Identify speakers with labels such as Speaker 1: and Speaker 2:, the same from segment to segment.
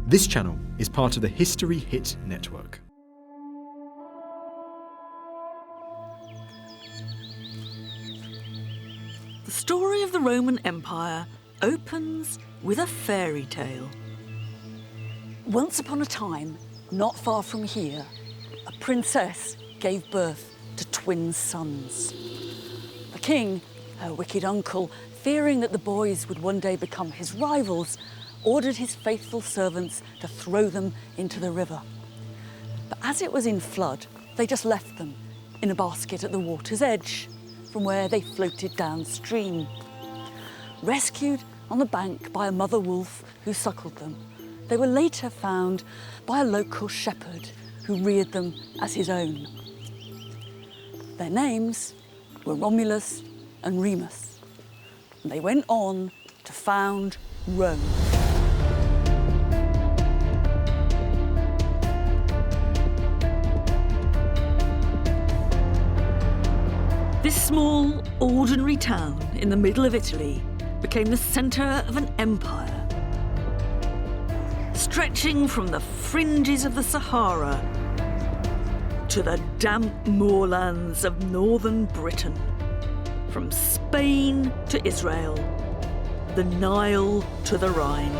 Speaker 1: This channel is part of the History Hit network.
Speaker 2: The story of the Roman Empire opens with a fairy tale.
Speaker 3: Once upon a time, not far from here, a princess gave birth to twin sons. The king, her wicked uncle, fearing that the boys would one day become his rivals, ordered his faithful servants to throw them into the river. But as it was in flood, they just left them in a basket at the water's edge, from where they floated downstream. Rescued on the bank by a mother wolf who suckled them, they were later found by a local shepherd who reared them as his own. Their names were Romulus and Remus, and they went on to found Rome.
Speaker 2: This small, ordinary town in the middle of Italy became the centre of an empire, stretching from the fringes of the Sahara to the damp moorlands of northern Britain, from Spain to Israel, the Nile to the Rhine.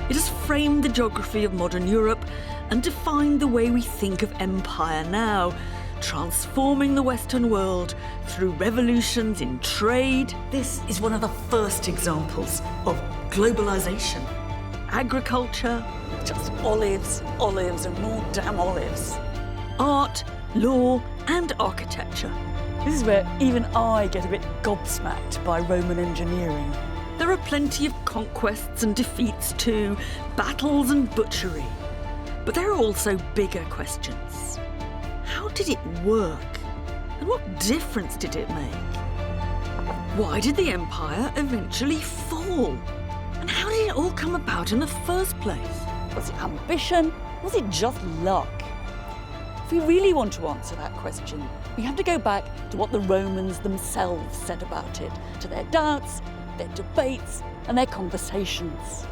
Speaker 2: It has framed the geography of modern Europe and defined the way we think of empire now, transforming the Western world through revolutions in trade.
Speaker 3: This is one of the first examples of globalization.
Speaker 2: Agriculture,
Speaker 3: Just olives, olives and more damn olives.
Speaker 2: art, law and architecture.
Speaker 3: This is where even I get a bit gobsmacked by Roman engineering.
Speaker 2: There are plenty of conquests and defeats too, battles and butchery. But there are also bigger questions. How did it work? And what difference did it make? Why did the empire eventually fall? And how did it all come about in the first place?
Speaker 3: Was it ambition? Was it just luck? If we really want to answer that question, we have to go back to what the Romans themselves said about it, to their doubts, their debates, and their conversations.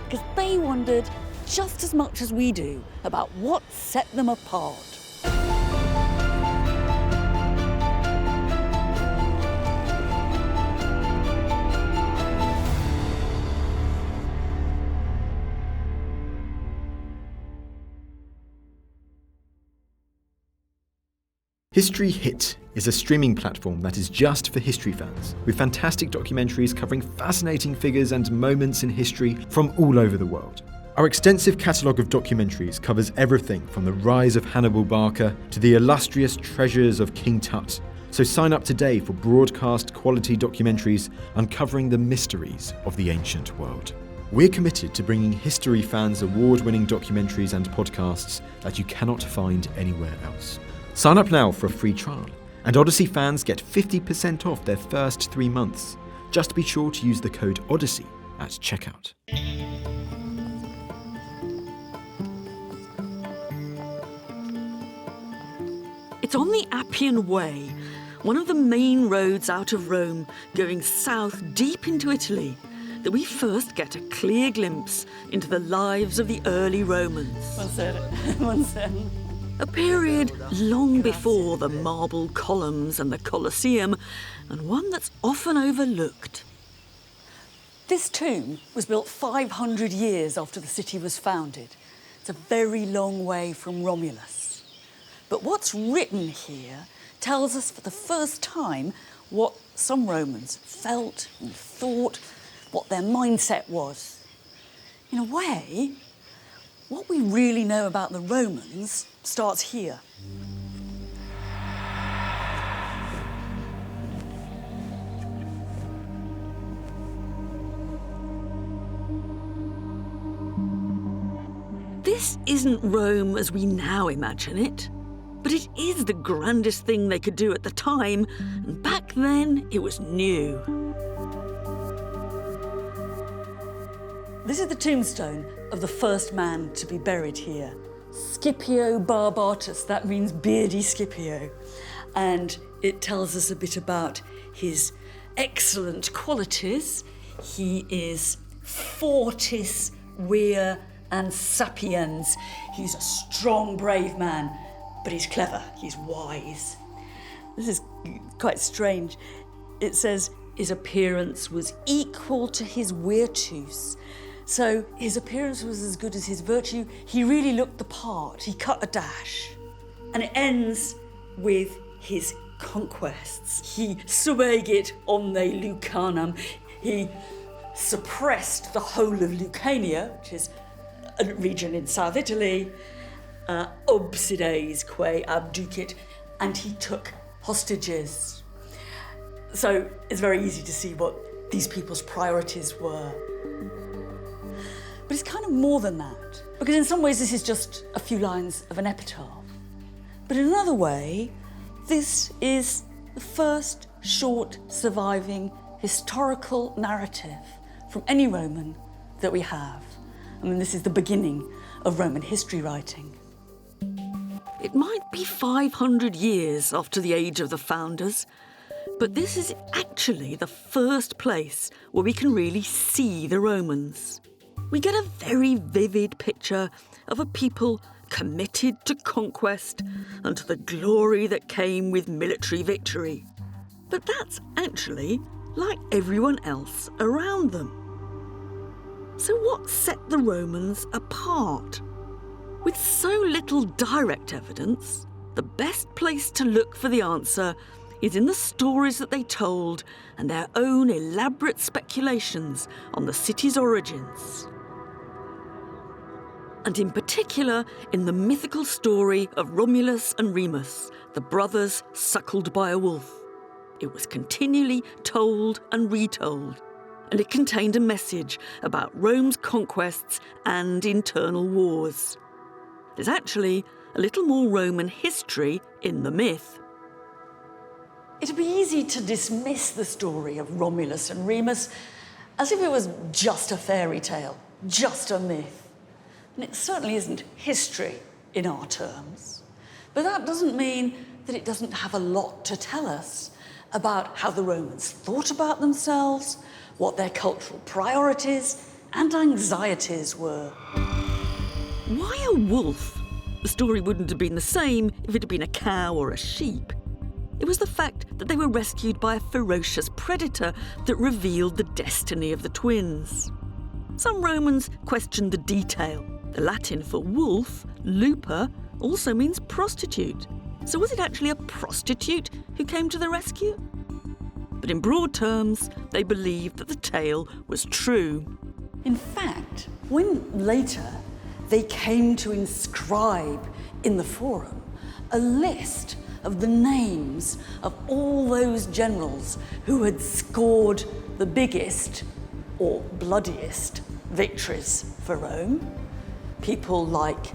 Speaker 3: Because they wondered just as much as we do about what set them apart.
Speaker 1: History Hit is a streaming platform that is just for history fans, with fantastic documentaries covering fascinating figures and moments in history from all over the world. Our extensive catalogue of documentaries covers everything from the rise of Hannibal Barca to the illustrious treasures of King Tut. So sign up today for broadcast quality documentaries uncovering the mysteries of the ancient world. We're committed to bringing history fans award-winning documentaries and podcasts that you cannot find anywhere else. Sign up now for a free trial, and Odyssey fans get 50% off their first 3 months. Just be sure to use the code Odyssey at checkout.
Speaker 2: It's on the Appian Way, one of the main roads out of Rome going south deep into Italy, that we first get a clear glimpse into the lives of the early Romans.
Speaker 3: One second.
Speaker 2: A period long before the marble columns and the Colosseum, and one that's often overlooked.
Speaker 3: This tomb was built 500 years after the city was founded. It's a very long way from Romulus. But what's written here tells us for the first time what some Romans felt and thought, what their mindset was. In a way, what we really know about the Romans starts here.
Speaker 2: This isn't Rome as we now imagine it, but it is the grandest thing they could do at the time, and back then it was new.
Speaker 3: This is the tombstone of the first man to be buried here. Scipio Barbatus, that means beardy Scipio. And it tells us a bit about his excellent qualities. He is fortis vir and sapiens. He's a strong, brave man, but he's clever, he's wise. This is quite strange. It says his appearance was equal to his virtus. So his appearance was as good as his virtue. He really looked the part. He cut a dash. And it ends with his conquests. He subegit omne Lucanam. He suppressed the whole of Lucania, which is a region in South Italy, obsides quae abducit, and he took hostages. So it's very easy to see what these people's priorities were. But it's kind of more than that, because in some ways this is just a few lines of an epitaph. But in another way, this is the first short surviving historical narrative from any Roman that we have. I mean, this is the beginning of Roman history writing.
Speaker 2: It might be 500 years after the age of the founders, but this is actually the first place where we can really see the Romans. We get a very vivid picture of a people committed to conquest and to the glory that came with military victory. But that's actually like everyone else around them. So what set the Romans apart? With so little direct evidence, the best place to look for the answer is in the stories that they told and their own elaborate speculations on the city's origins. And in particular, in the mythical story of Romulus and Remus, the brothers suckled by a wolf. It was continually told and retold, and it contained a message about Rome's conquests and internal wars. There's actually a little more Roman history in the myth.
Speaker 3: It'd be easy to dismiss the story of Romulus and Remus as if it was just a fairy tale, just a myth. And it certainly isn't history in our terms. But that doesn't mean that it doesn't have a lot to tell us about how the Romans thought about themselves, what their cultural priorities and anxieties were.
Speaker 2: Why a wolf? The story wouldn't have been the same if it had been a cow or a sheep. It was the fact that they were rescued by a ferocious predator that revealed the destiny of the twins. Some Romans questioned the detail. The Latin for wolf, lupa, also means prostitute. So was it actually a prostitute who came to the rescue? But in broad terms, they believed that the tale was true.
Speaker 3: In fact, when later they came to inscribe in the Forum a list of the names of all those generals who had scored the biggest or bloodiest victories for Rome, people like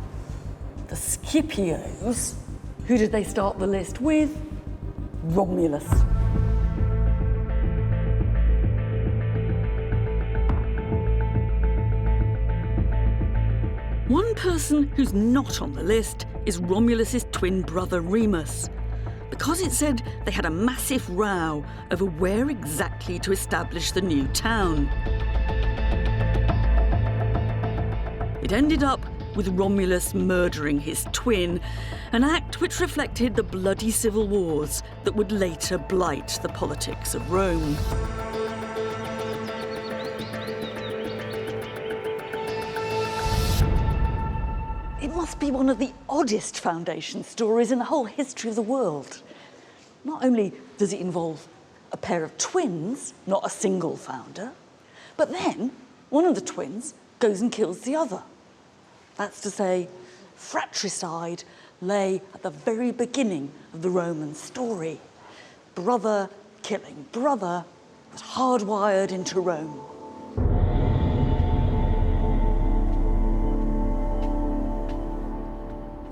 Speaker 3: the Scipios, who did they start the list with? Romulus.
Speaker 2: One person who's not on the list is Romulus's twin brother Remus, because it said they had a massive row over where exactly to establish the new town. It ended up with Romulus murdering his twin, an act which reflected the bloody civil wars that would later blight the politics of Rome.
Speaker 3: It must be one of the oddest foundation stories in the whole history of the world. Not only does it involve a pair of twins, not a single founder, but then one of the twins goes and kills the other. That's to say, fratricide lay at the very beginning of the Roman story. Brother killing brother was hardwired into Rome.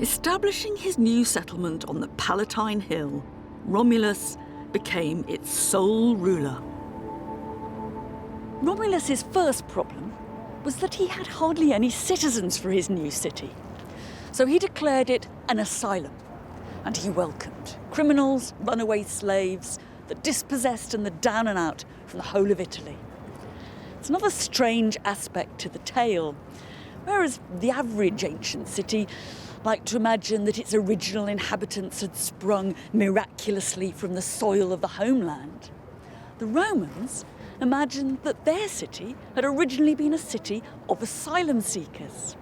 Speaker 2: Establishing his new settlement on the Palatine Hill, Romulus became its sole ruler.
Speaker 3: Romulus's first problem was that he had hardly any citizens for his new city. So he declared it an asylum, and he welcomed criminals, runaway slaves, the dispossessed and the down and out from the whole of Italy. It's another strange aspect to the tale. Whereas the average ancient city liked to imagine that its original inhabitants had sprung miraculously from the soil of the homeland, the Romans imagined that their city had originally been a city of asylum seekers.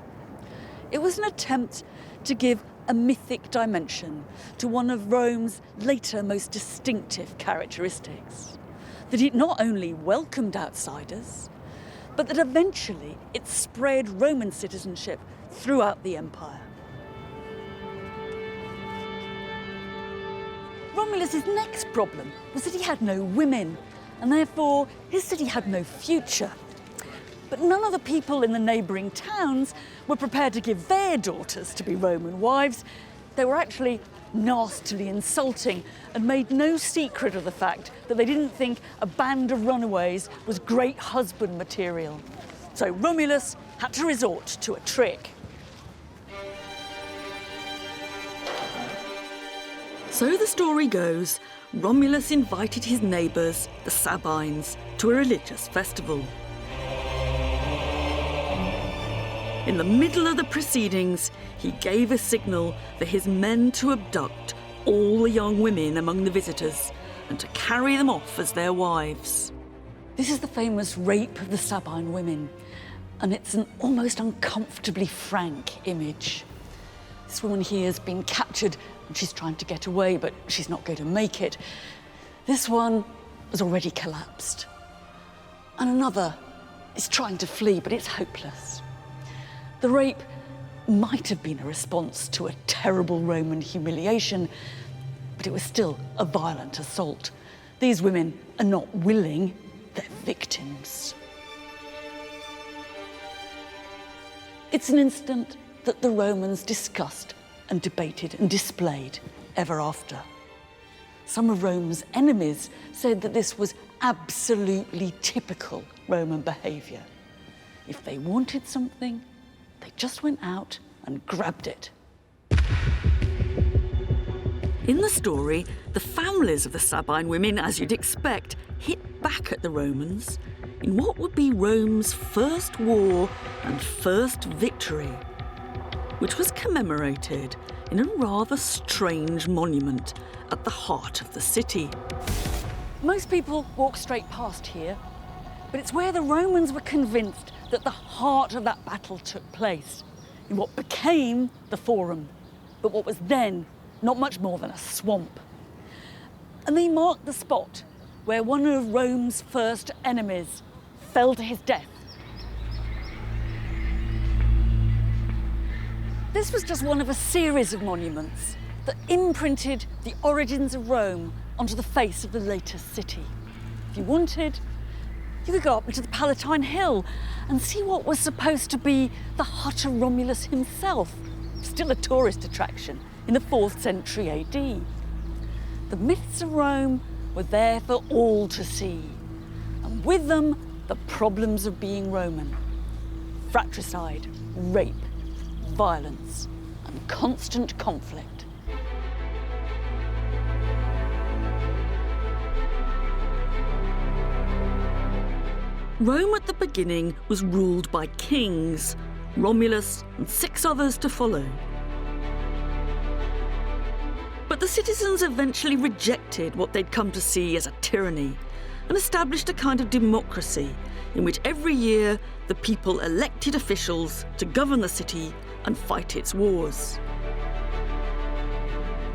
Speaker 3: It was an attempt to give a mythic dimension to one of Rome's later most distinctive characteristics, that it not only welcomed outsiders, but that eventually it spread Roman citizenship throughout the empire. Romulus's next problem was that he had no women, and therefore his city had no future. But none of the people in the neighbouring towns were prepared to give their daughters to be Roman wives. They were actually nastily insulting and made no secret of the fact that they didn't think a band of runaways was great husband material. So Romulus had to resort to a trick.
Speaker 2: So the story goes, Romulus invited his neighbours, the Sabines, to a religious festival. In the middle of the proceedings, he gave a signal for his men to abduct all the young women among the visitors and to carry them off as their wives.
Speaker 3: This is the famous rape of the Sabine women, and it's an almost uncomfortably frank image. This woman here has been captured and she's trying to get away, but she's not going to make it. This one has already collapsed. And another is trying to flee, but it's hopeless. The rape might have been a response to a terrible Roman humiliation, but it was still a violent assault. These women are not willing, they're victims. It's an incident that the Romans discussed and debated and displayed ever after. Some of Rome's enemies said that this was absolutely typical Roman behaviour. If they wanted something, they just went out and grabbed it.
Speaker 2: In the story, the families of the Sabine women, as you'd expect, hit back at the Romans in what would be Rome's first war and first victory, which was commemorated in a rather strange monument at the heart of the city.
Speaker 3: Most people walk straight past here, but it's where the Romans were convinced that the heart of that battle took place, in what became the Forum, but what was then not much more than a swamp. And they marked the spot where one of Rome's first enemies fell to his death. This was just one of a series of monuments that imprinted the origins of Rome onto the face of the latest city. If you wanted, you could go up into the Palatine Hill and see what was supposed to be the hut of Romulus himself, still a tourist attraction in the 4th century AD. The myths of Rome were there for all to see, and with them, the problems of being Roman. Fratricide, rape, violence, and constant conflict.
Speaker 2: Rome at the beginning was ruled by kings, Romulus and 6 others to follow. But the citizens eventually rejected what they'd come to see as a tyranny and established a kind of democracy in which every year the people elected officials to govern the city and fight its wars.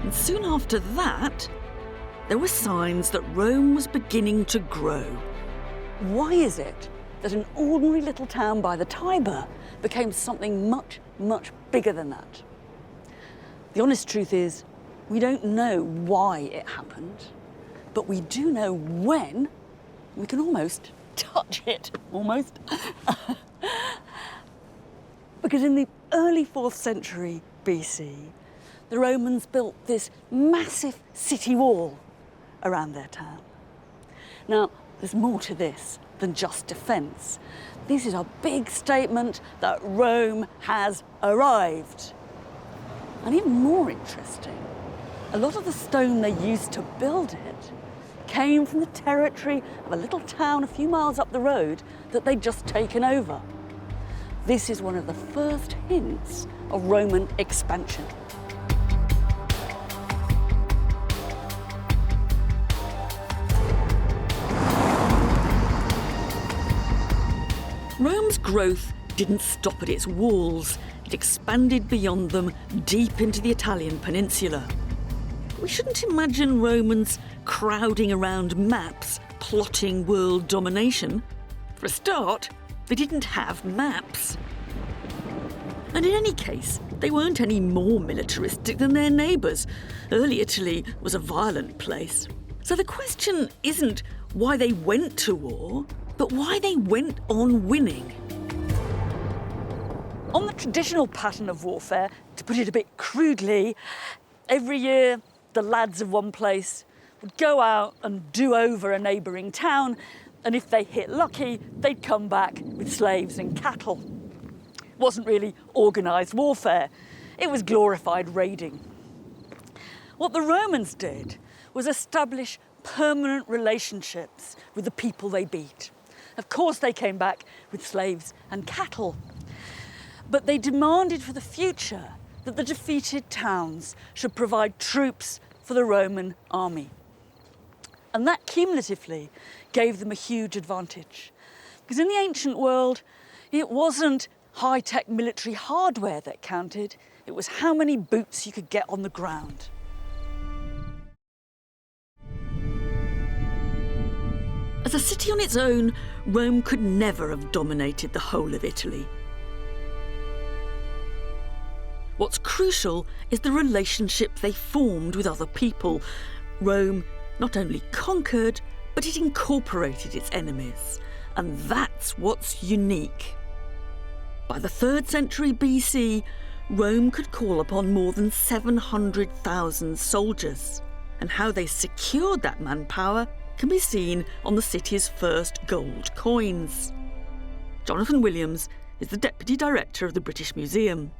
Speaker 2: And soon after that, there were signs that Rome was beginning to grow.
Speaker 3: Why is it that an ordinary little town by the Tiber became something much, much bigger than that? The honest truth is, we don't know why it happened, but we do know when. We can almost touch it, almost. Because in the early 4th century BC, the Romans built this massive city wall around their town. Now, there's more to this than just defence. This is a big statement that Rome has arrived. And even more interesting, a lot of the stone they used to build it came from the territory of a little town a few miles up the road that they'd just taken over. This is one of the first hints of Roman expansion.
Speaker 2: Rome's growth didn't stop at its walls. It expanded beyond them, deep into the Italian peninsula. We shouldn't imagine Romans crowding around maps, plotting world domination. For a start, they didn't have maps. And in any case, they weren't any more militaristic than their neighbours. Early Italy was a violent place. So the question isn't why they went to war, but why they went on winning.
Speaker 3: On the traditional pattern of warfare, to put it a bit crudely, every year the lads of one place would go out and do over a neighbouring town, and if they hit lucky, they'd come back with slaves and cattle. It wasn't really organised warfare, it was glorified raiding. What the Romans did was establish permanent relationships with the people they beat. Of course they came back with slaves and cattle, but they demanded for the future that the defeated towns should provide troops for the Roman army. And that cumulatively gave them a huge advantage. Because in the ancient world, it wasn't high-tech military hardware that counted, it was how many boots you could get on the ground.
Speaker 2: As a city on its own, Rome could never have dominated the whole of Italy. What's crucial is the relationship they formed with other people. Rome not only conquered, but it incorporated its enemies. And that's what's unique. By the 3rd century BC, Rome could call upon more than 700,000 soldiers. And how they secured that manpower can be seen on the city's first gold coins. Jonathan Williams is the Deputy Director of the British Museum.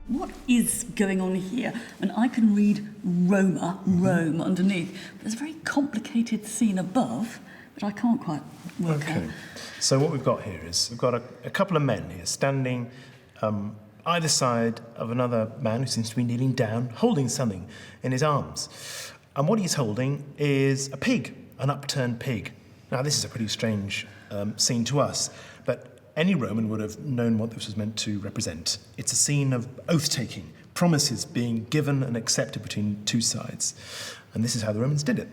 Speaker 3: What is going on here? And I can read Roma, Rome, underneath. There's a very complicated scene above, but I can't quite work out.
Speaker 4: So what we've got here is we've got a couple of men here standing either side of another man who seems to be kneeling down, holding something in his arms. And what he's holding is a pig, an upturned pig. Now, this is a pretty strange scene to us, but any Roman would have known what this was meant to represent. It's a scene of oath-taking, promises being given and accepted between two sides. And this is how the Romans did it.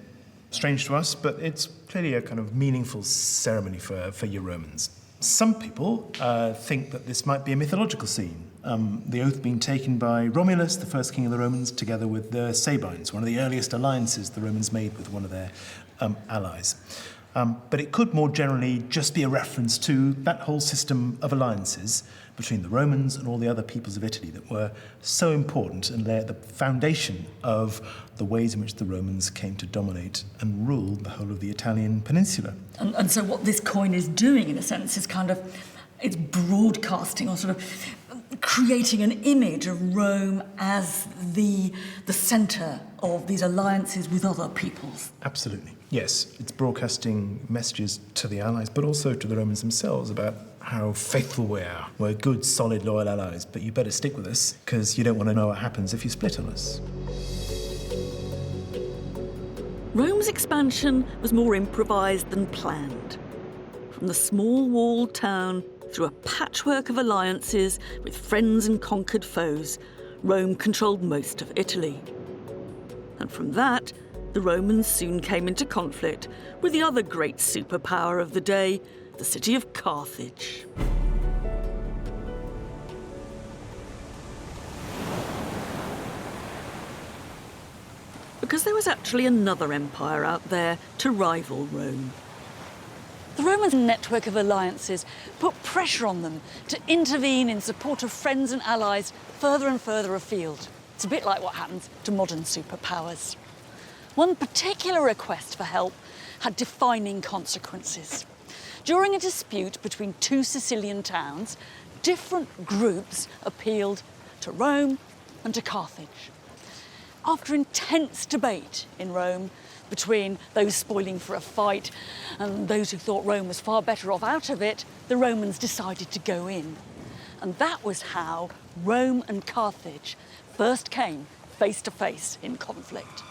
Speaker 4: Strange to us, but it's clearly a kind of meaningful ceremony for your Romans. Some people think that this might be a mythological scene, the oath being taken by Romulus, the first king of the Romans, together with the Sabines, one of the earliest alliances the Romans made with one of their allies. But it could more generally just be a reference to that whole system of alliances between the Romans and all the other peoples of Italy that were so important and laid the foundation of the ways in which the Romans came to dominate and rule the whole of the Italian peninsula.
Speaker 3: And so what this coin is doing, in a sense, is it's broadcasting or sort of creating an image of Rome as the centre of these alliances with other peoples.
Speaker 4: Absolutely. Yes, it's broadcasting messages to the allies, but also to the Romans themselves about how faithful we are. We're good, solid, loyal allies, but you better stick with us because you don't want to know what happens if you split on us.
Speaker 2: Rome's expansion was more improvised than planned. From the small walled town through a patchwork of alliances with friends and conquered foes, Rome controlled most of Italy. And from that, the Romans soon came into conflict with the other great superpower of the day, the city of Carthage. Because there was actually another empire out there to rival Rome.
Speaker 3: The Romans' network of alliances put pressure on them to intervene in support of friends and allies further and further afield. It's a bit like what happens to modern superpowers. One particular request for help had defining consequences. During a dispute between two Sicilian towns, different groups appealed to Rome and to Carthage. After intense debate in Rome, between those spoiling for a fight and those who thought Rome was far better off out of it, the Romans decided to go in. And that was how Rome and Carthage first came face to face in conflict.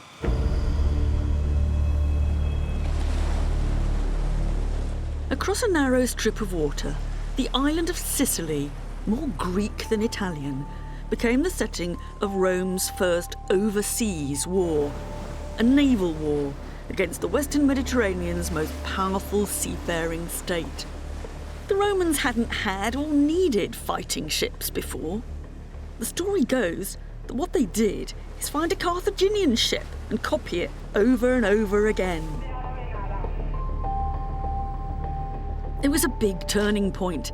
Speaker 2: Across a narrow strip of water, the island of Sicily, more Greek than Italian, became the setting of Rome's first overseas war, a naval war against the Western Mediterranean's most powerful seafaring state. The Romans hadn't had or needed fighting ships before. The story goes that what they did is find a Carthaginian ship and copy it over and over again. It was a big turning point,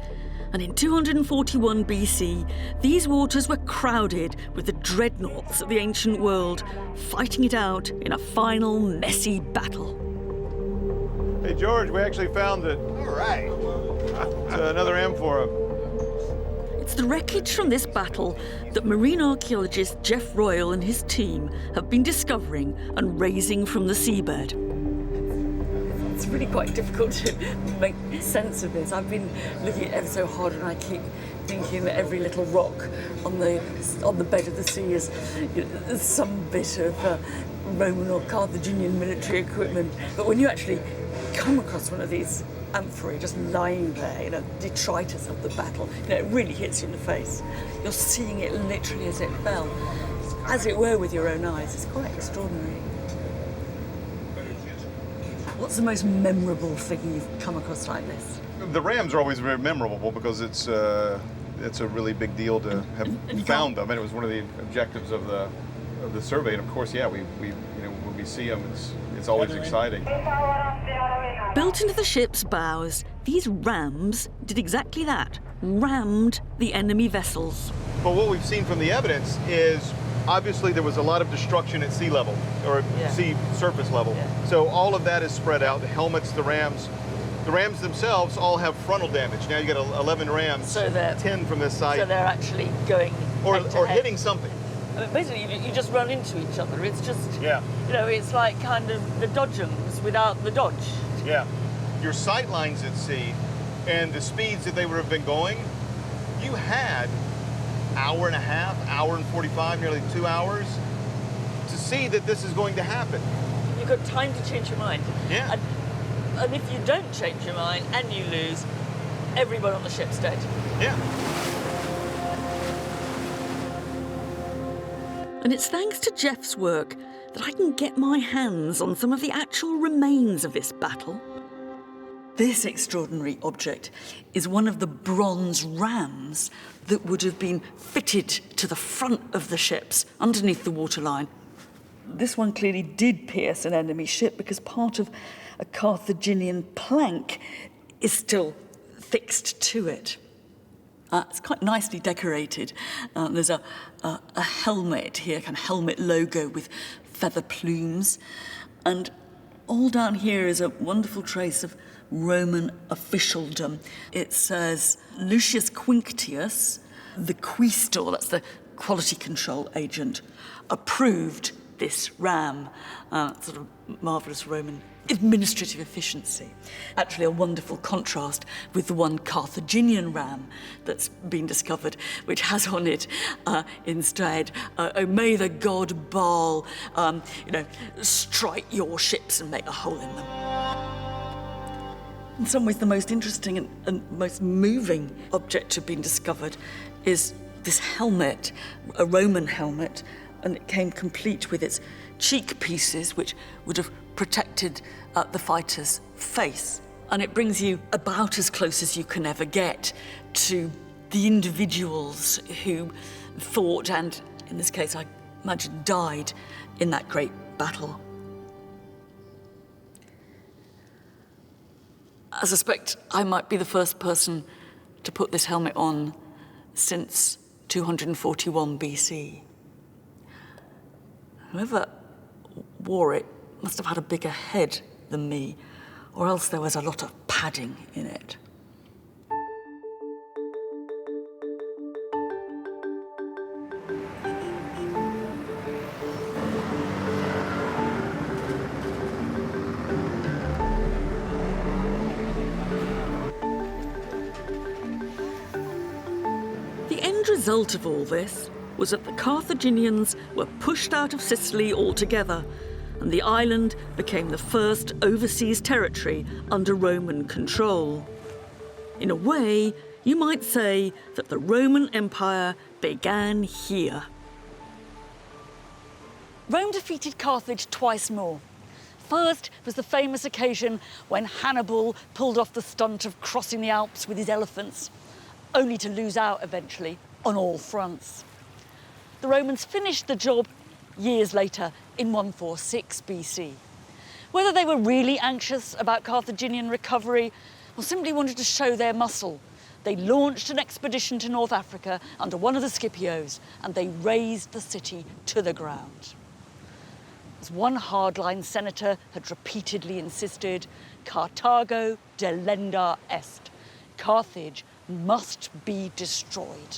Speaker 2: and in 241 BC, these waters were crowded with the dreadnoughts of the ancient world, fighting it out in a final messy battle.
Speaker 5: Hey, George, we actually found it.
Speaker 6: All right.
Speaker 5: It's another amphora.
Speaker 2: It's the wreckage from this battle that marine archaeologist Jeff Royal and his team have been discovering and raising from the seabed.
Speaker 3: It's really quite difficult to make sense of this. I've been looking at it ever so hard, and I keep thinking that every little rock on the bed of the sea is some bit of Roman or Carthaginian military equipment. But when you actually come across one of these amphorae just lying there, detritus of the battle, it really hits you in the face. You're seeing it literally as it fell, as it were with your own eyes. It's quite extraordinary. What's the most memorable thing you've come across like this?
Speaker 5: The rams are always very memorable because it's a really big deal to have found them, and it was one of the objectives of the survey. And of course, yeah, we when we see them, it's always exciting.
Speaker 2: Built into the ship's bows, these rams did exactly that, rammed the enemy vessels.
Speaker 5: But what we've seen from the evidence is obviously there was a lot of destruction at sea level, or sea surface level. Yeah. So all of that is spread out. The helmets, the rams themselves all have frontal damage. Now you got 11 rams,
Speaker 3: so
Speaker 5: 10 from this side.
Speaker 3: So they're actually going
Speaker 5: or
Speaker 3: head.
Speaker 5: hitting something.
Speaker 3: I mean, basically, you just run into each other. It's just, it's like kind of the dodgems without the dodge.
Speaker 5: Yeah. Your sight lines at sea and the speeds that they would have been going, you had hour and a half, hour and 45, nearly 2 hours to see that this is going to happen.
Speaker 3: You've got time to change your mind.
Speaker 5: Yeah.
Speaker 3: And if you don't change your mind and you lose, everyone on the ship's dead.
Speaker 5: Yeah.
Speaker 2: And it's thanks to Jeff's work that I can get my hands on some of the actual remains of this battle.
Speaker 3: This extraordinary object is one of the bronze rams that would have been fitted to the front of the ships underneath the waterline. This one clearly did pierce an enemy ship because part of a Carthaginian plank is still fixed to it. It's quite nicely decorated. There's a helmet here, kind of helmet logo with feather plumes. And all down here is a wonderful trace of Roman officialdom. It says Lucius Quinctius, the quaestor, that's the quality control agent, approved this ram. Sort of marvellous Roman administrative efficiency. Actually a wonderful contrast with the one Carthaginian ram that's been discovered, which has on it instead, oh, may the god Baal, strike your ships and make a hole in them. In some ways, the most interesting and most moving object to have been discovered is this helmet, a Roman helmet, and it came complete with its cheek pieces, which would have protected the fighter's face. And it brings you about as close as you can ever get to the individuals who fought and, in this case, I imagine, died in that great battle. I suspect I might be the first person to put this helmet on since 241 BC. Whoever wore it must have had a bigger head than me, or else there was a lot of padding in it.
Speaker 2: result of all this was that the Carthaginians were pushed out of Sicily altogether, and the island became the first overseas territory under Roman control. In a way, you might say that the Roman Empire began here.
Speaker 3: Rome defeated Carthage twice more. First was the famous occasion when Hannibal pulled off the stunt of crossing the Alps with his elephants, only to lose out eventually on all fronts. The Romans finished the job years later in 146 BC. Whether they were really anxious about Carthaginian recovery or simply wanted to show their muscle, they launched an expedition to North Africa under one of the Scipios, and they razed the city to the ground. As one hardline senator had repeatedly insisted, Carthago delenda est. Carthage must be destroyed.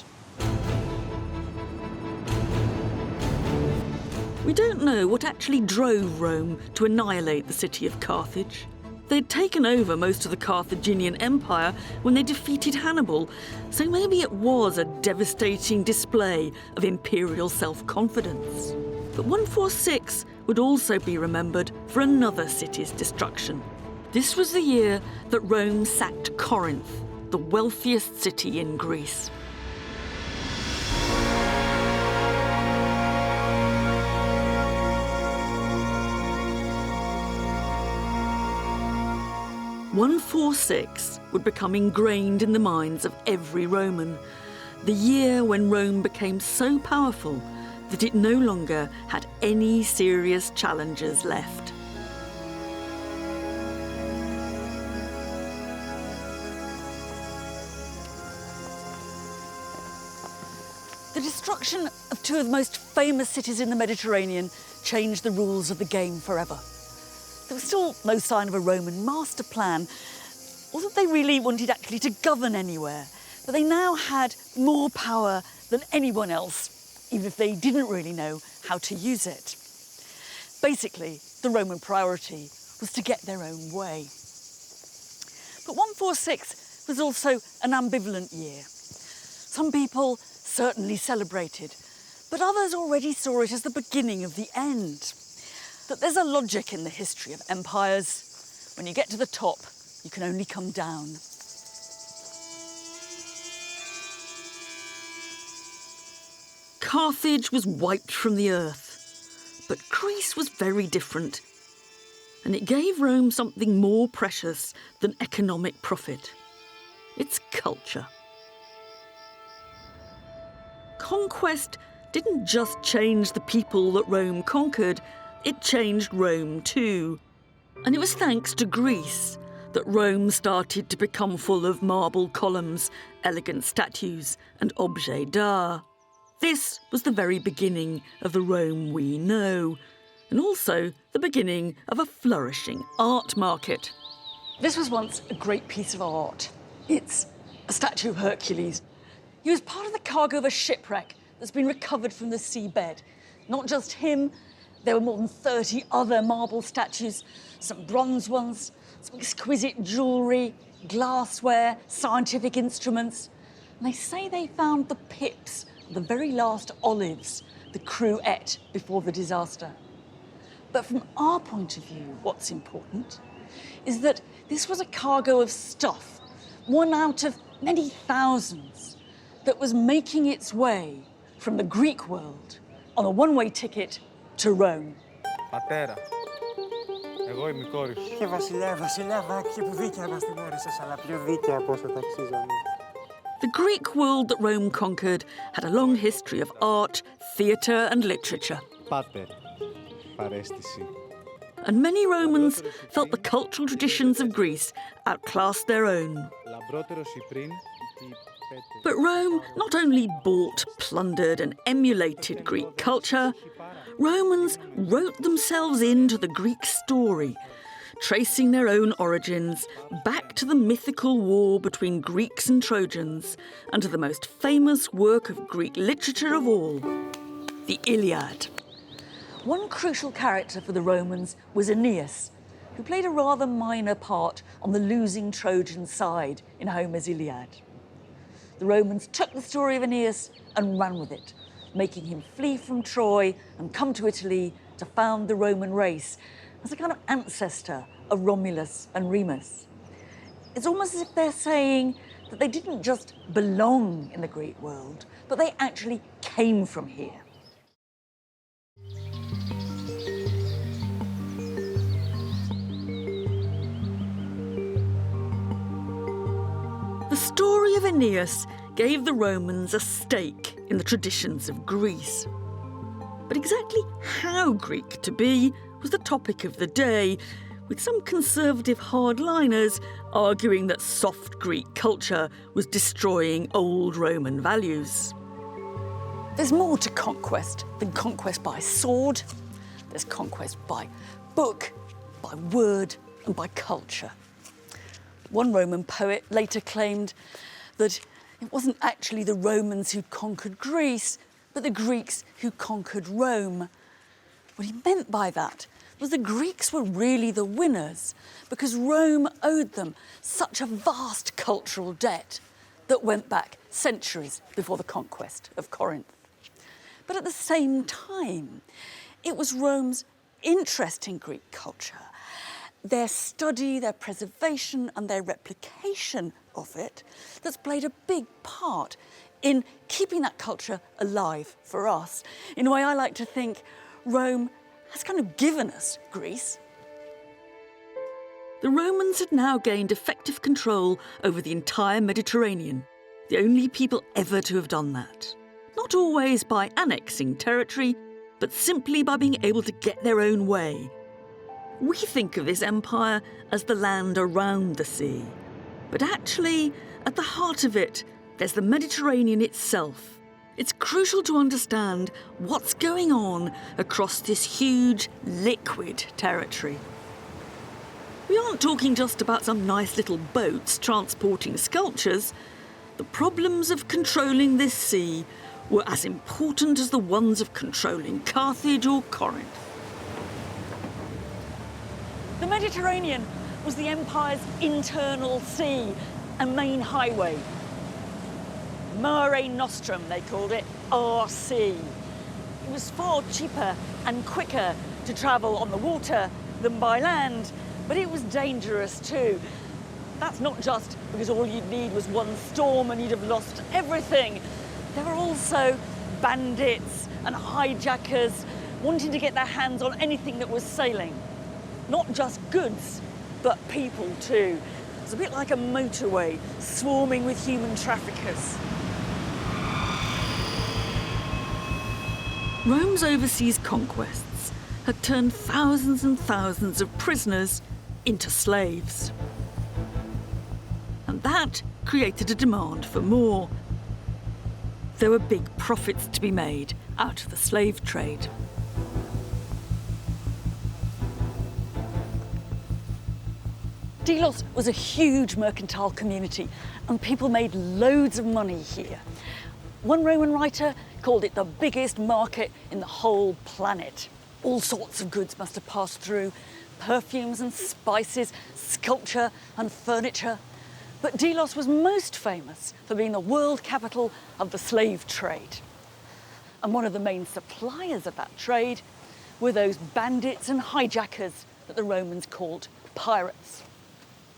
Speaker 2: We don't know what actually drove Rome to annihilate the city of Carthage. They'd taken over most of the Carthaginian Empire when they defeated Hannibal, so maybe it was a devastating display of imperial self-confidence. But 146 would also be remembered for another city's destruction. This was the year that Rome sacked Corinth, the wealthiest city in Greece. "146 would become ingrained in the minds of every Roman, the year when Rome became so powerful that it no longer had any serious challengers left.
Speaker 3: The destruction of two of the most famous cities in the Mediterranean changed the rules of the game forever. There was still no sign of a Roman master plan, or that they really wanted actually to govern anywhere, but they now had more power than anyone else, even if they didn't really know how to use it. Basically, the Roman priority was to get their own way. But 146 was also an ambivalent year. Some people certainly celebrated, but others already saw it as the beginning of the end. That there's a logic in the history of empires. When you get to the top, you can only come down.
Speaker 2: Carthage was wiped from the earth, but Greece was very different, and it gave Rome something more precious than economic profit: its culture. Conquest didn't just change the people that Rome conquered, it changed Rome too. And it was thanks to Greece that Rome started to become full of marble columns, elegant statues, and objets d'art. This was the very beginning of the Rome we know, and also the beginning of a flourishing art market.
Speaker 3: This was once a great piece of art. It's a statue of Hercules. He was part of the cargo of a shipwreck that's been recovered from the seabed. Not just him, there were more than 30 other marble statues, some bronze ones, some exquisite jewellery, glassware, scientific instruments. And they say they found the pips of the very last olives the crew ate before the disaster. But from our point of view, what's important is that this was a cargo of stuff, one out of many thousands, that was making its way from the Greek world on a one-way ticket to Rome.
Speaker 6: Πατέρα, εγώ είμαι η κόρη σου.
Speaker 7: Και βασιλιά, και που δίκαια μας την όρισες, αλλά πιο δίκαια από όσο ταξίζαμε.
Speaker 2: The Greek world that Rome conquered had a long history of art, theatre and literature.
Speaker 6: Πάτερ, παρέστηση.
Speaker 2: And many Romans felt the cultural traditions of Greece outclassed their own.
Speaker 6: Λαμπρότερος ή πριν,
Speaker 2: But Rome not only bought, plundered and emulated Greek culture, Romans wrote themselves into the Greek story, tracing their own origins back to the mythical war between Greeks and Trojans and to the most famous work of Greek literature of all, the Iliad.
Speaker 3: One crucial character for the Romans was Aeneas, who played a rather minor part on the losing Trojan side in Homer's Iliad. the Romans took the story of Aeneas and ran with it, making him flee from Troy and come to Italy to found the Roman race as a kind of ancestor of Romulus and Remus. It's almost as if they're saying that they didn't just belong in the Greek world, but they actually came from here.
Speaker 2: The story of Aeneas gave the Romans a stake in the traditions of Greece. But exactly how Greek to be was the topic of the day, with some conservative hardliners arguing that soft Greek culture was destroying old Roman values.
Speaker 3: There's more to conquest than conquest by sword. There's conquest by book, by word, and by culture. One Roman poet later claimed that it wasn't actually the Romans who conquered Greece, but the Greeks who conquered Rome. What he meant by that was the Greeks were really the winners because Rome owed them such a vast cultural debt that went back centuries before the conquest of Corinth. But at the same time, it was Rome's interest in Greek culture, their study, their preservation and their replication of it that's played a big part in keeping that culture alive for us. In a way, I like to think Rome has kind of given us Greece.
Speaker 2: The Romans had now gained effective control over the entire Mediterranean, the only people ever to have done that. Not always by annexing territory, but simply by being able to get their own way. We think of this empire as the land around the sea, but actually, at the heart of it, there's the Mediterranean itself. It's crucial to understand what's going on across this huge, liquid territory. We aren't talking just about some nice little boats transporting sculptures. The problems of controlling this sea were as important as the ones of controlling Carthage or Corinth.
Speaker 3: The Mediterranean was the empire's internal sea, a main highway. Mare Nostrum, they called it, RC. It was far cheaper and quicker to travel on the water than by land, but it was dangerous too. That's not just because all you'd need was one storm and you'd have lost everything. There were also bandits and hijackers wanting to get their hands on anything that was sailing. Not just goods, but people too. It's a bit like a motorway swarming with human traffickers.
Speaker 2: Rome's overseas conquests had turned thousands and thousands of prisoners into slaves. And that created a demand for more. There were big profits to be made out of the slave trade.
Speaker 3: Delos was a huge mercantile community and people made loads of money here. One Roman writer called it the biggest market in the whole planet. All sorts of goods must have passed through, perfumes and spices, sculpture and furniture. But Delos was most famous for being the world capital of the slave trade. And one of the main suppliers of that trade were those bandits and hijackers that the Romans called pirates.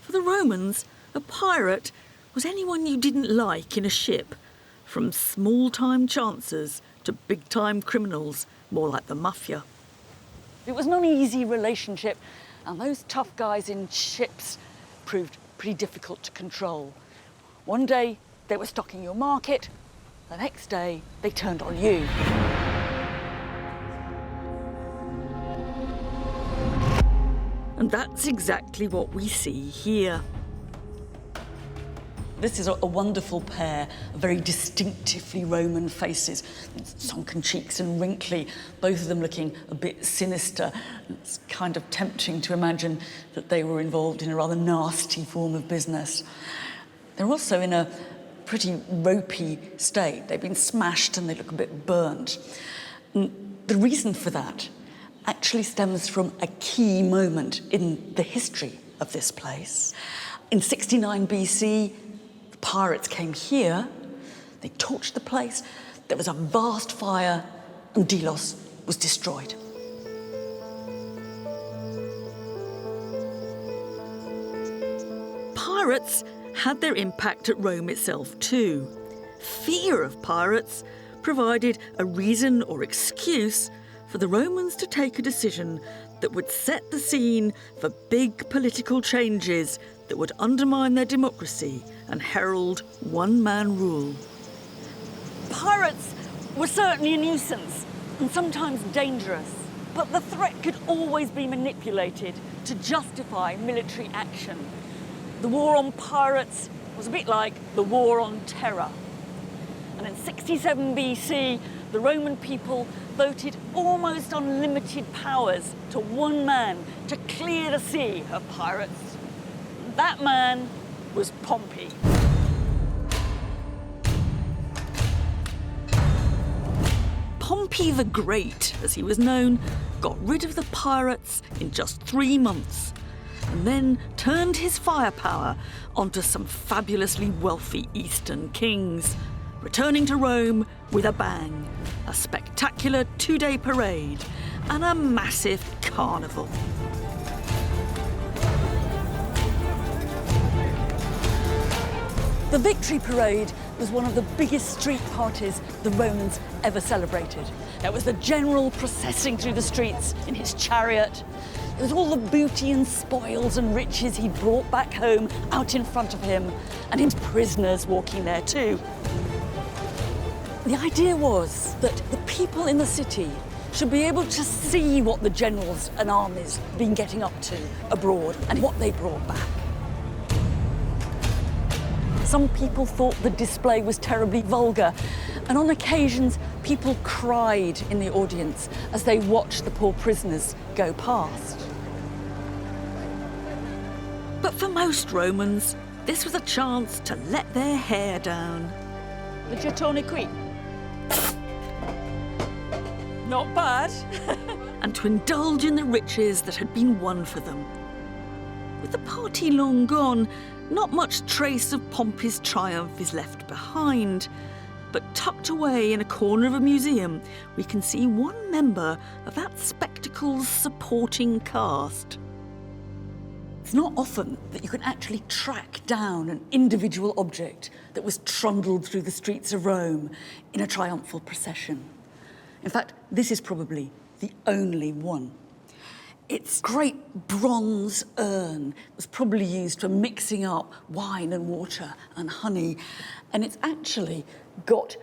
Speaker 2: For the Romans, a pirate was anyone you didn't like in a ship, from small-time chancers to big-time criminals, more like the mafia.
Speaker 3: It was not an easy relationship, and those tough guys in ships proved pretty difficult to control. One day, they were stocking your market. The next day, they turned on you.
Speaker 2: And that's exactly what we see here.
Speaker 3: This is a wonderful pair of very distinctively Roman faces, sunken cheeks and wrinkly, both of them looking a bit sinister. It's kind of tempting to imagine that they were involved in a rather nasty form of business. They're also in a pretty ropey state. They've been smashed and they look a bit burnt. And the reason for that actually stems from a key moment in the history of this place. In 69 BC, the pirates came here They torched the place, there was a vast fire, and Delos was destroyed.
Speaker 2: Pirates had their impact at Rome itself too. Fear of pirates provided a reason or excuse for the Romans to take a decision that would set the scene for big political changes that would undermine their democracy and herald one-man rule.
Speaker 3: Pirates were certainly a nuisance and sometimes dangerous, but the threat could always be manipulated to justify military action. The war on pirates was a bit like the war on terror. And in 67 BC, the Roman people voted almost unlimited powers to one man to clear the sea of pirates. That man was Pompey.
Speaker 2: Pompey the Great, as he was known, got rid of the pirates in just 3 months, and then turned his firepower onto some fabulously wealthy Eastern kings, returning to Rome with a bang, a spectacular 2-day parade, and a massive carnival.
Speaker 3: The Victory Parade was one of the biggest street parties the Romans ever celebrated. It was the general processing through the streets in his chariot. It was all the booty and spoils and riches he'd brought back home out in front of him, and his prisoners walking there too. The idea was that the people in the city should be able to see what the generals and armies had been getting up to abroad and what they brought back. Some people thought the display was terribly vulgar, and on occasions people cried in the audience as they watched the poor prisoners go past.
Speaker 2: But for most Romans, this was a chance to let their hair down.
Speaker 3: The Gettone qui. Not bad.
Speaker 2: And to indulge in the riches that had been won for them. With the party long gone, not much trace of Pompey's triumph is left behind. But tucked away in a corner of a museum, we can see one member of that spectacle's supporting cast.
Speaker 3: It's not often that you can actually track down an individual object that was trundled through the streets of Rome in a triumphal procession. In fact, this is probably the only one. Its great bronze urn was probably used for mixing up wine and water and honey, and it's actually got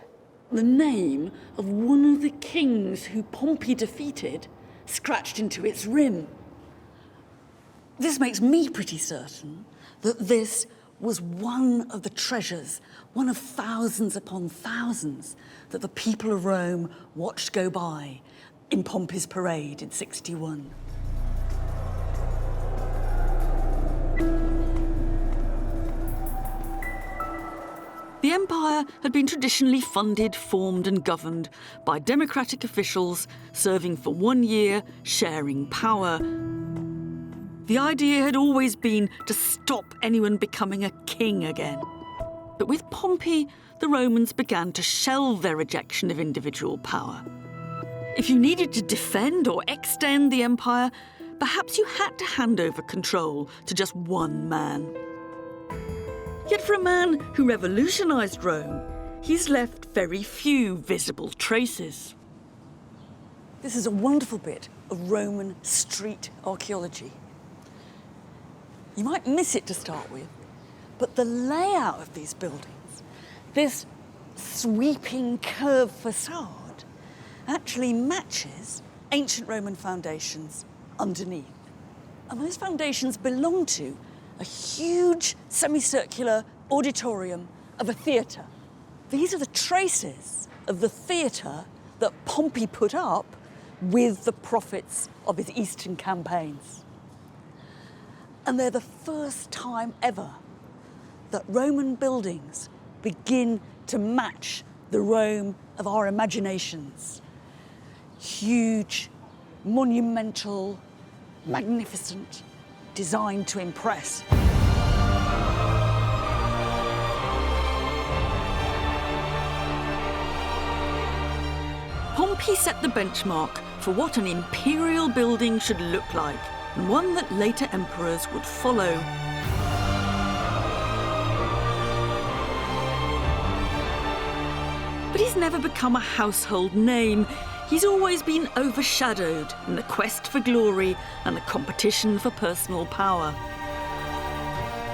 Speaker 3: the name of one of the kings who Pompey defeated scratched into its rim. This makes me pretty certain that this was one of the treasures, one of thousands upon thousands that the people of Rome watched go by in Pompey's parade in 61.
Speaker 2: The empire had been traditionally funded, formed and governed by democratic officials serving for 1 year, sharing power. The idea had always been to stop anyone becoming a king again. But with Pompey, the Romans began to shelve their rejection of individual power. If you needed to defend or extend the empire, perhaps you had to hand over control to just one man. Yet for a man who revolutionised Rome, he's left very few visible traces.
Speaker 3: This is a wonderful bit of Roman street archaeology. You might miss it to start with, but the layout of these buildings, this sweeping curved facade, actually matches ancient Roman foundations underneath. And those foundations belong to a huge semicircular auditorium of a theatre. These are the traces of the theatre that Pompey put up with the profits of his eastern campaigns. And they're the first time ever that Roman buildings begin to match the Rome of our imaginations. Huge, monumental, magnificent, designed to impress.
Speaker 2: Pompey set the benchmark for what an imperial building should look like, and one that later emperors would follow. But he's never become a household name. He's always been overshadowed in the quest for glory and the competition for personal power.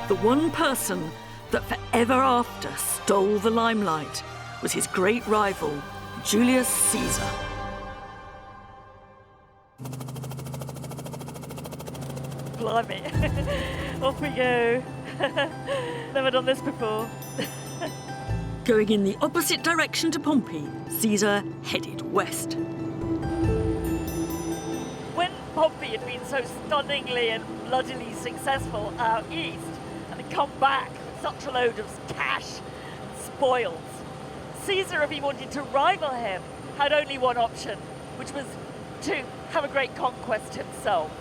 Speaker 2: The one person that forever after stole the limelight was his great rival, Julius Caesar.
Speaker 8: Blimey, off we go. Never done this before.
Speaker 2: Going in the opposite direction to Pompey, Caesar headed west.
Speaker 8: When Pompey had been so stunningly and bloodily successful out east, and had come back with such a load of cash and spoils, Caesar, if he wanted to rival him, had only one option, which was to have a great conquest himself.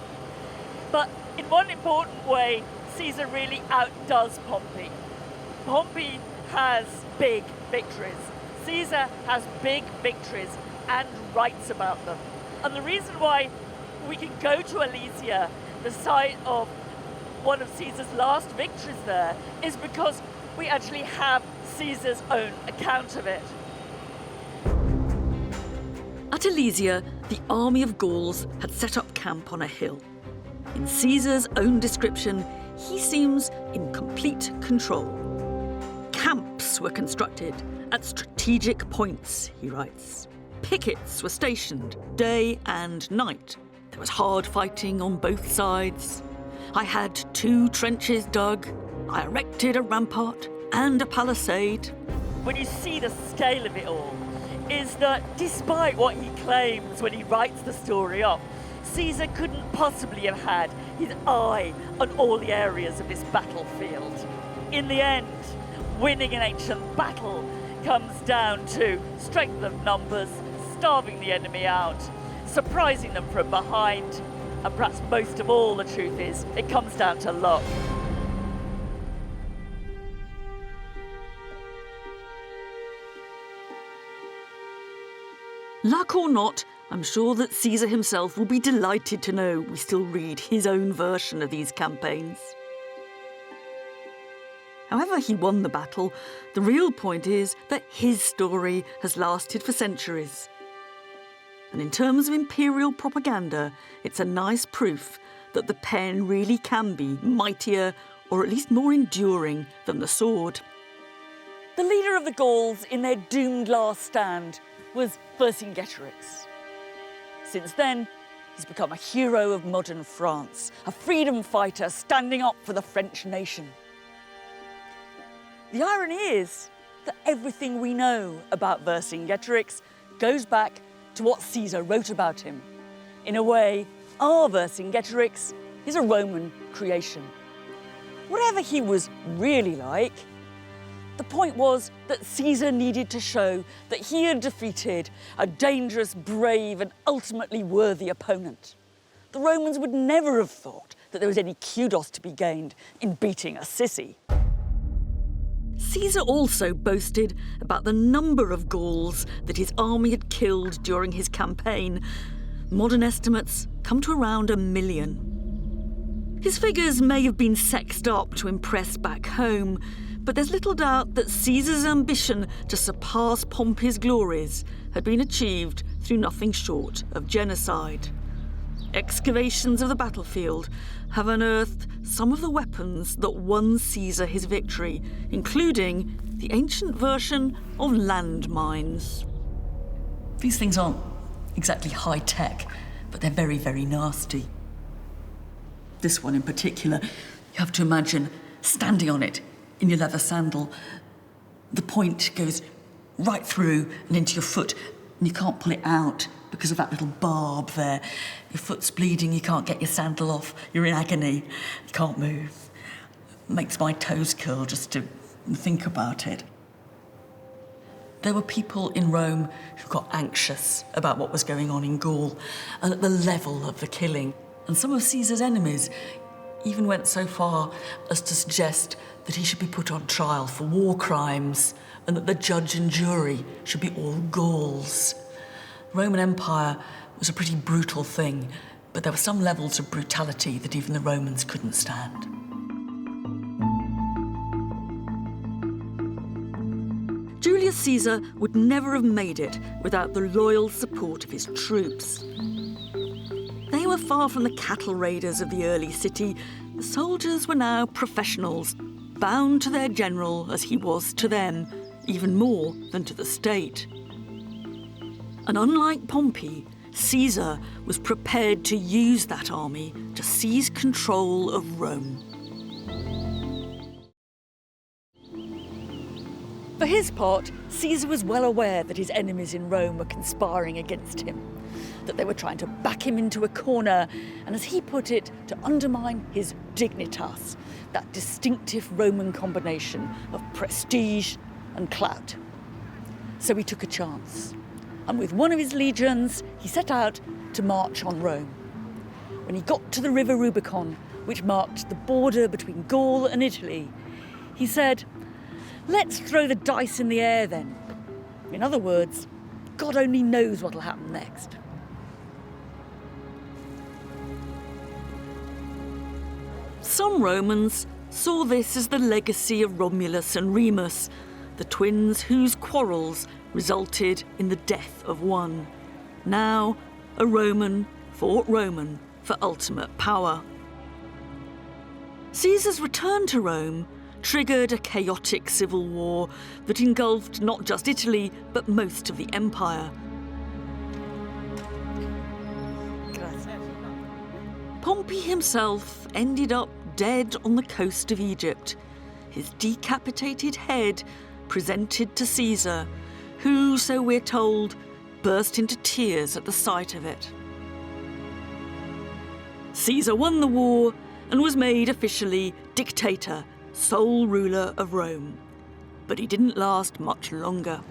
Speaker 8: But in one important way, Caesar really outdoes Pompey. Pompey has big victories. Caesar has big victories and writes about them. And the reason why we can go to Alesia, the site of one of Caesar's last victories there, is because we actually have Caesar's own account of it.
Speaker 2: At Alesia, the army of Gauls had set up camp on a hill. In Caesar's own description, he seems in complete control. Camps were constructed at strategic points, he writes. Pickets were stationed day and night. There was hard fighting on both sides. I had 2 trenches dug. I erected a rampart and a palisade.
Speaker 8: When you see the scale of it all, is that despite what he claims when he writes the story up, Caesar couldn't possibly have had his eye on all the areas of this battlefield. In the end, winning an ancient battle comes down to strength of numbers, starving the enemy out, surprising them from behind, and perhaps most of all, the truth is, it comes down to luck.
Speaker 2: Luck or not, I'm sure that Caesar himself will be delighted to know we still read his own version of these campaigns. However he won the battle, the real point is that his story has lasted for centuries. And in terms of imperial propaganda, it's a nice proof that the pen really can be mightier, or at least more enduring, than the sword.
Speaker 8: The leader of the Gauls in their doomed last stand was Vercingetorix. Since then, he's become a hero of modern France, a freedom fighter standing up for the French nation. The irony is that everything we know about Vercingetorix goes back to what Caesar wrote about him. In a way, our Vercingetorix is a Roman creation. Whatever he was really like, the point was that Caesar needed to show that he had defeated a dangerous, brave, and ultimately worthy opponent. The Romans would never have thought that there was any kudos to be gained in beating a sissy.
Speaker 2: Caesar also boasted about the number of Gauls that his army had killed during his campaign. Modern estimates come to around 1 million. His figures may have been sexed up to impress back home, but there's little doubt that Caesar's ambition to surpass Pompey's glories had been achieved through nothing short of genocide. Excavations of the battlefield have unearthed some of the weapons that won Caesar his victory, including the ancient version of landmines.
Speaker 3: These things aren't exactly high-tech, but they're very, very nasty. This one in particular, you have to imagine standing on it in your leather sandal. The point goes right through and into your foot, and you can't pull it out because of that little barb there. Your foot's bleeding, you can't get your sandal off, you're in agony, you can't move. Makes my toes curl just to think about it. There were people in Rome who got anxious about what was going on in Gaul and at the level of the killing. And some of Caesar's enemies even went so far as to suggest that he should be put on trial for war crimes and that the judge and jury should be all Gauls. Roman Empire was a pretty brutal thing, but there were some levels of brutality that even the Romans couldn't stand.
Speaker 2: Julius Caesar would never have made it without the loyal support of his troops. They were far from the cattle raiders of the early city. The soldiers were now professionals, bound to their general as he was to them, even more than to the state. And unlike Pompey, Caesar was prepared to use that army to seize control of Rome.
Speaker 3: For his part, Caesar was well aware that his enemies in Rome were conspiring against him, that they were trying to back him into a corner, and as he put it, to undermine his dignitas, that distinctive Roman combination of prestige and clout. So he took a chance, and with one of his legions, he set out to march on Rome. When he got to the river Rubicon, which marked the border between Gaul and Italy, he said, "Let's throw the dice in the air then." In other words, God only knows what'll happen next.
Speaker 2: Some Romans saw this as the legacy of Romulus and Remus, the twins whose quarrels resulted in the death of one. Now, a Roman fought Roman for ultimate power. Caesar's return to Rome triggered a chaotic civil war that engulfed not just Italy, but most of the empire. Pompey himself ended up dead on the coast of Egypt, his decapitated head presented to Caesar, who, so we're told, burst into tears at the sight of it. Caesar won the war and was made officially dictator, sole ruler of Rome. But he didn't last much longer.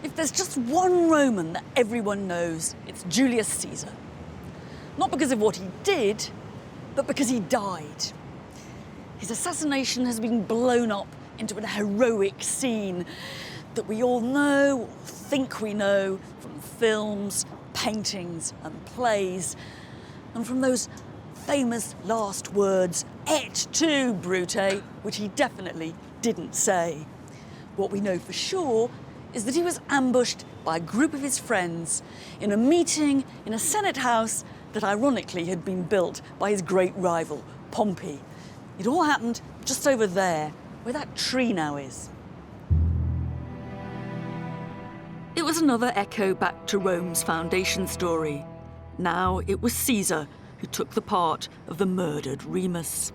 Speaker 3: If there's just one Roman that everyone knows, it's Julius Caesar. Not because of what he did, but because he died. His assassination has been blown up into a heroic scene that we all know, or think we know, from films, paintings and plays, and from those famous last words, "Et tu, Brute," which he definitely didn't say. What we know for sure is that he was ambushed by a group of his friends in a meeting in a Senate house that ironically had been built by his great rival, Pompey. It all happened just over there, where that tree now is.
Speaker 2: It was another echo back to Rome's foundation story. Now it was Caesar who took the part of the murdered Remus.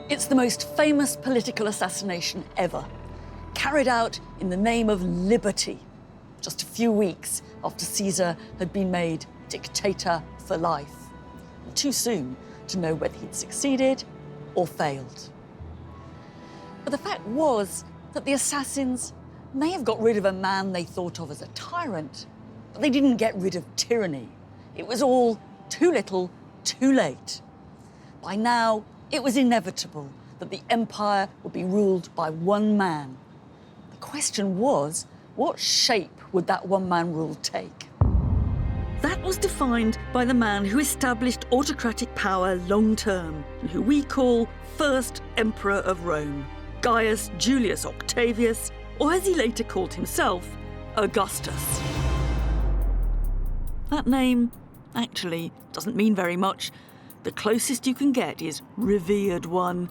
Speaker 3: It's the most famous political assassination ever, carried out in the name of liberty, just a few weeks after Caesar had been made dictator for life. Too soon to know whether he'd succeeded or failed. But the fact was that the assassins may have got rid of a man they thought of as a tyrant, but they didn't get rid of tyranny. It was all too little, too late. By now, it was inevitable that the empire would be ruled by one man. The question was, what shape would that one-man rule take?
Speaker 2: That was defined by the man who established autocratic power long-term, and who we call First Emperor of Rome, Gaius Julius Octavius, or as he later called himself, Augustus. That name actually doesn't mean very much. The closest you can get is revered one,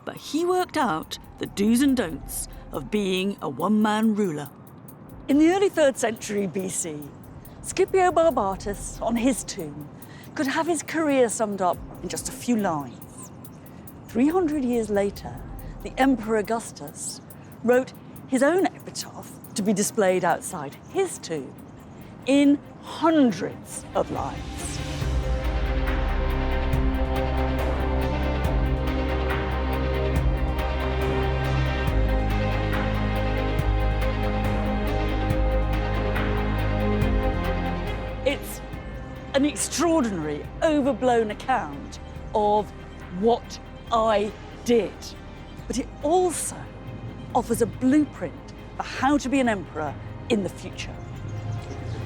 Speaker 2: but he worked out the do's and don'ts of being a one-man ruler.
Speaker 3: In the early 3rd century BC, Scipio Barbatus, on his tomb, could have his career summed up in just a few lines. 300 years later, the Emperor Augustus wrote his own epitaph to be displayed outside his tomb in hundreds of lines. It's an extraordinary, overblown account of what I did. But it also offers a blueprint for how to be an emperor in the future.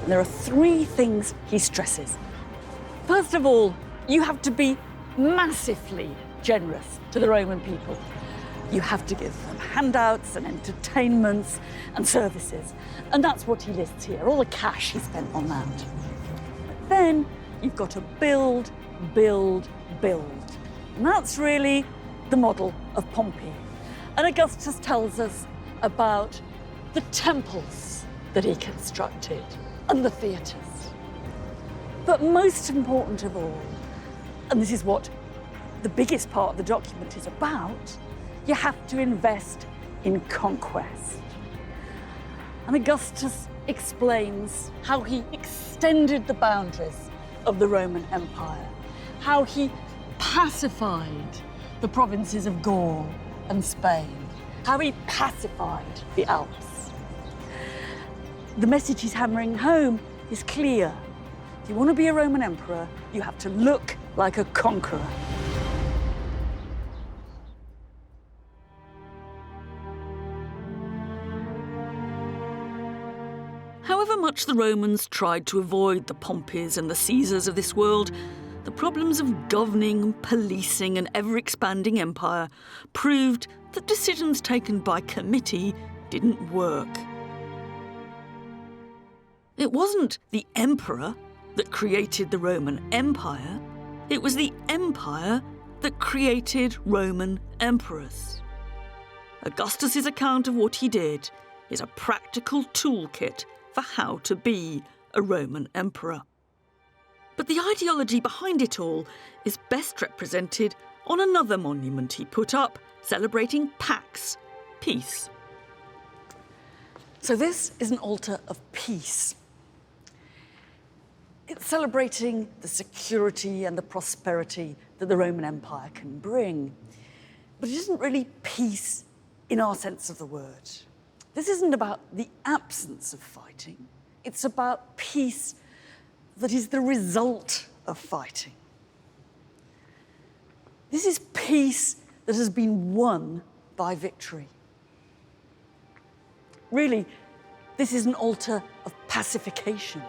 Speaker 3: And there are 3 things he stresses. First of all, you have to be massively generous to the Roman people. You have to give them handouts and entertainments and services. And that's what he lists here, all the cash he spent on that. But then you've got to build, build, build. And that's really the model of Pompey. And Augustus tells us about the temples that he constructed and the theatres. But most important of all, and this is what the biggest part of the document is about, you have to invest in conquest. And Augustus explains how he extended the boundaries of the Roman Empire, how he pacified the provinces of Gaul and Spain, how he pacified the Alps. The message he's hammering home is clear. If you want to be a Roman emperor, you have to look like a conqueror.
Speaker 2: However much the Romans tried to avoid the Pompeys and the Caesars of this world, the problems of governing, policing an ever-expanding empire proved that decisions taken by committee didn't work. It wasn't the emperor that created the Roman Empire, it was the empire that created Roman emperors. Augustus's account of what he did is a practical toolkit for how to be a Roman emperor. But the ideology behind it all is best represented on another monument he put up celebrating Pax, peace.
Speaker 3: So this is an altar of peace. It's celebrating the security and the prosperity that the Roman Empire can bring. But it isn't really peace in our sense of the word. This isn't about the absence of fighting. It's about peace that is the result of fighting. This is peace that has been won by victory. Really, this is an altar of pacification.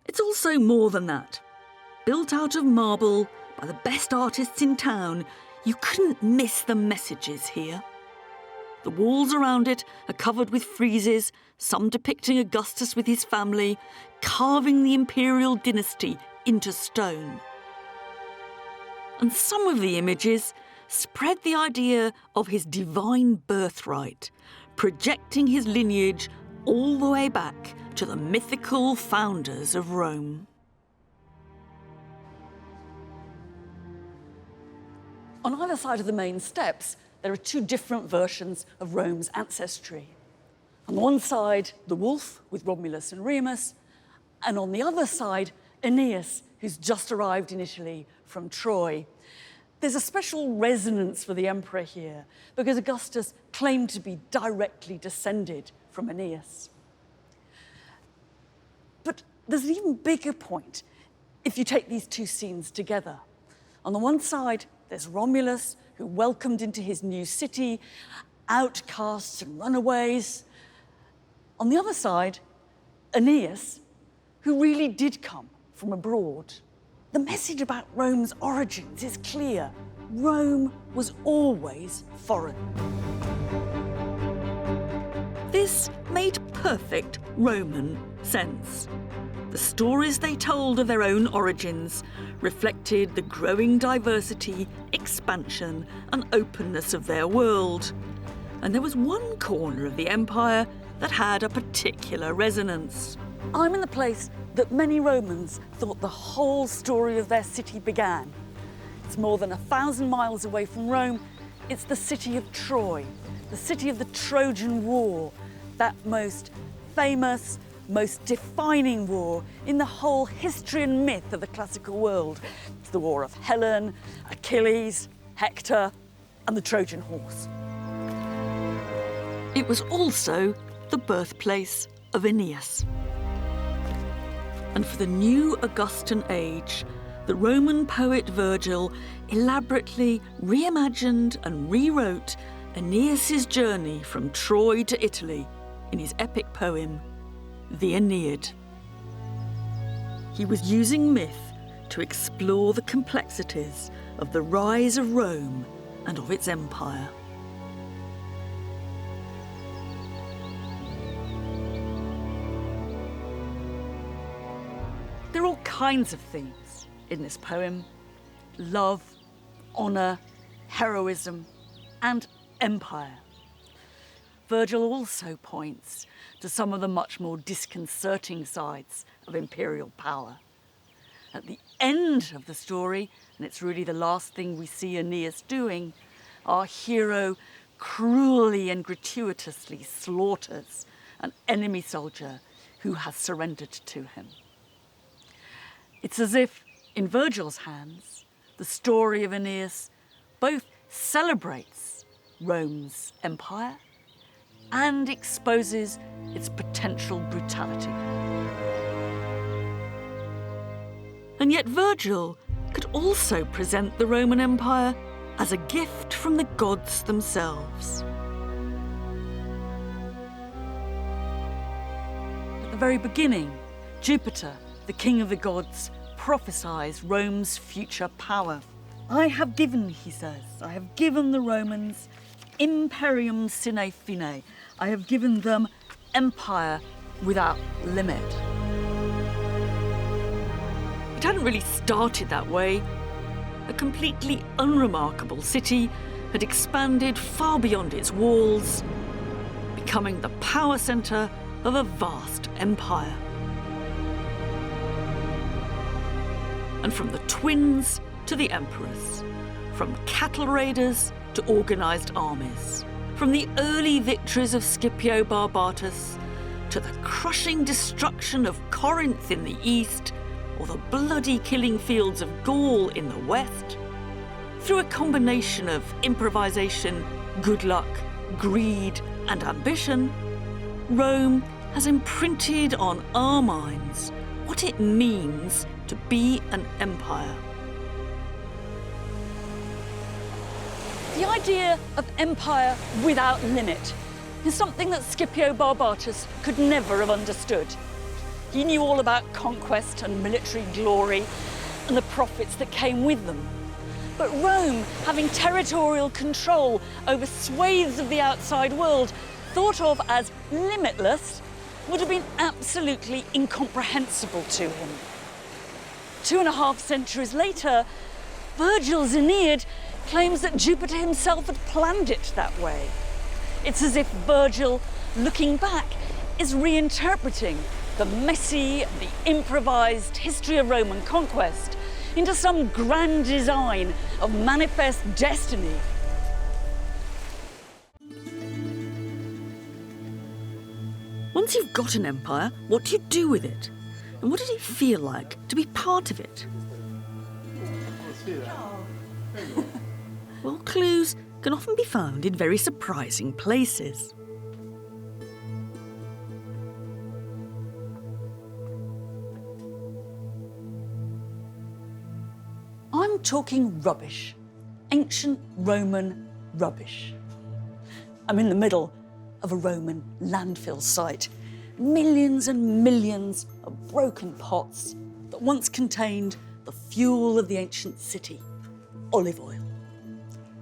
Speaker 2: It's also more than that. Built out of marble by the best artists in town, you couldn't miss the messages here. The walls around it are covered with friezes, some depicting Augustus with his family, carving the imperial dynasty into stone. And some of the images spread the idea of his divine birthright, projecting his lineage all the way back to the mythical founders of Rome.
Speaker 3: On either side of the main steps, there are 2 different versions of Rome's ancestry. On the one side, the wolf with Romulus and Remus, and on the other side, Aeneas, who's just arrived in Italy from Troy. There's a special resonance for the emperor here because Augustus claimed to be directly descended from Aeneas. But there's an even bigger point if you take these 2 scenes together. On the one side, there's Romulus, who welcomed into his new city outcasts and runaways. On the other side, Aeneas, who really did come from abroad. The message about Rome's origins is clear. Rome was always foreign.
Speaker 2: This made perfect Roman sense. The stories they told of their own origins reflected the growing diversity, expansion, and openness of their world. And there was one corner of the empire that had a particular resonance.
Speaker 3: I'm in the place that many Romans thought the whole story of their city began. It's more than 1,000 miles away from Rome. It's the city of Troy, the city of the Trojan War, that most famous, most defining war in the whole history and myth of the classical world. It's the war of Helen, Achilles, Hector, and the Trojan horse.
Speaker 2: It was also the birthplace of Aeneas. And for the new Augustan age, the Roman poet Virgil elaborately reimagined and rewrote Aeneas's journey from Troy to Italy in his epic poem, The Aeneid. He was using myth to explore the complexities of the rise of Rome and of its empire. There are all kinds of themes in this poem: love, honour, heroism, and empire. Virgil also points to some of the much more disconcerting sides of imperial power. At the end of the story, and it's really the last thing we see Aeneas doing, our hero cruelly and gratuitously slaughters an enemy soldier who has surrendered to him. It's as if, in Virgil's hands, the story of Aeneas both celebrates Rome's empire and exposes its potential brutality. And yet Virgil could also present the Roman Empire as a gift from the gods themselves. At the very beginning, Jupiter, the king of the gods, prophesies Rome's future power. I have given, he says, I have given the Romans imperium sine fine. I have given them empire without limit. It hadn't really started that way. A completely unremarkable city had expanded far beyond its walls, becoming the power centre of a vast empire. And from the twins to the emperors, from cattle raiders to organised armies, from the early victories of Scipio Barbatus to the crushing destruction of Corinth in the east, or the bloody killing fields of Gaul in the west, through a combination of improvisation, good luck, greed, and ambition, Rome has imprinted on our minds what it means to be an empire.
Speaker 3: The idea of empire without limit is something that Scipio Barbatus could never have understood. He knew all about conquest and military glory and the profits that came with them. But Rome, having territorial control over swathes of the outside world, thought of as limitless, would have been absolutely incomprehensible to him. 2.5 centuries later, Virgil's Aeneid claims that Jupiter himself had planned it that way. It's as if Virgil, looking back, is reinterpreting the messy, the improvised history of Roman conquest into some grand design of manifest destiny.
Speaker 2: Once you've got an empire, what do you do with it? And what did it feel like to be part of it? Well, clues can often be found in very surprising places.
Speaker 3: I'm talking rubbish, ancient Roman rubbish. I'm in the middle of a Roman landfill site. Millions and millions of broken pots that once contained the fuel of the ancient city, olive oil.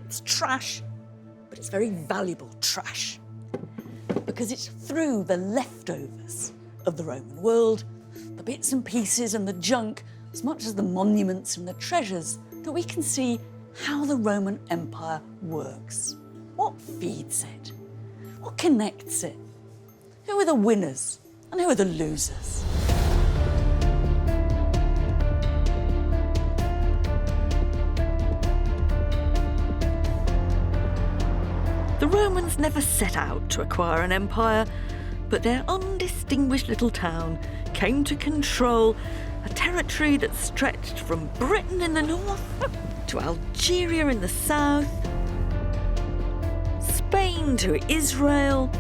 Speaker 3: It's trash, but it's very valuable trash because it's through the leftovers of the Roman world, the bits and pieces and the junk, as much as the monuments and the treasures, that we can see how the Roman Empire works. What feeds it? What connects it? Who are the winners and who are the losers?
Speaker 2: The Romans never set out to acquire an empire, but their undistinguished little town came to control a territory that stretched from Britain in the north to Algeria in the south, Spain to Israel,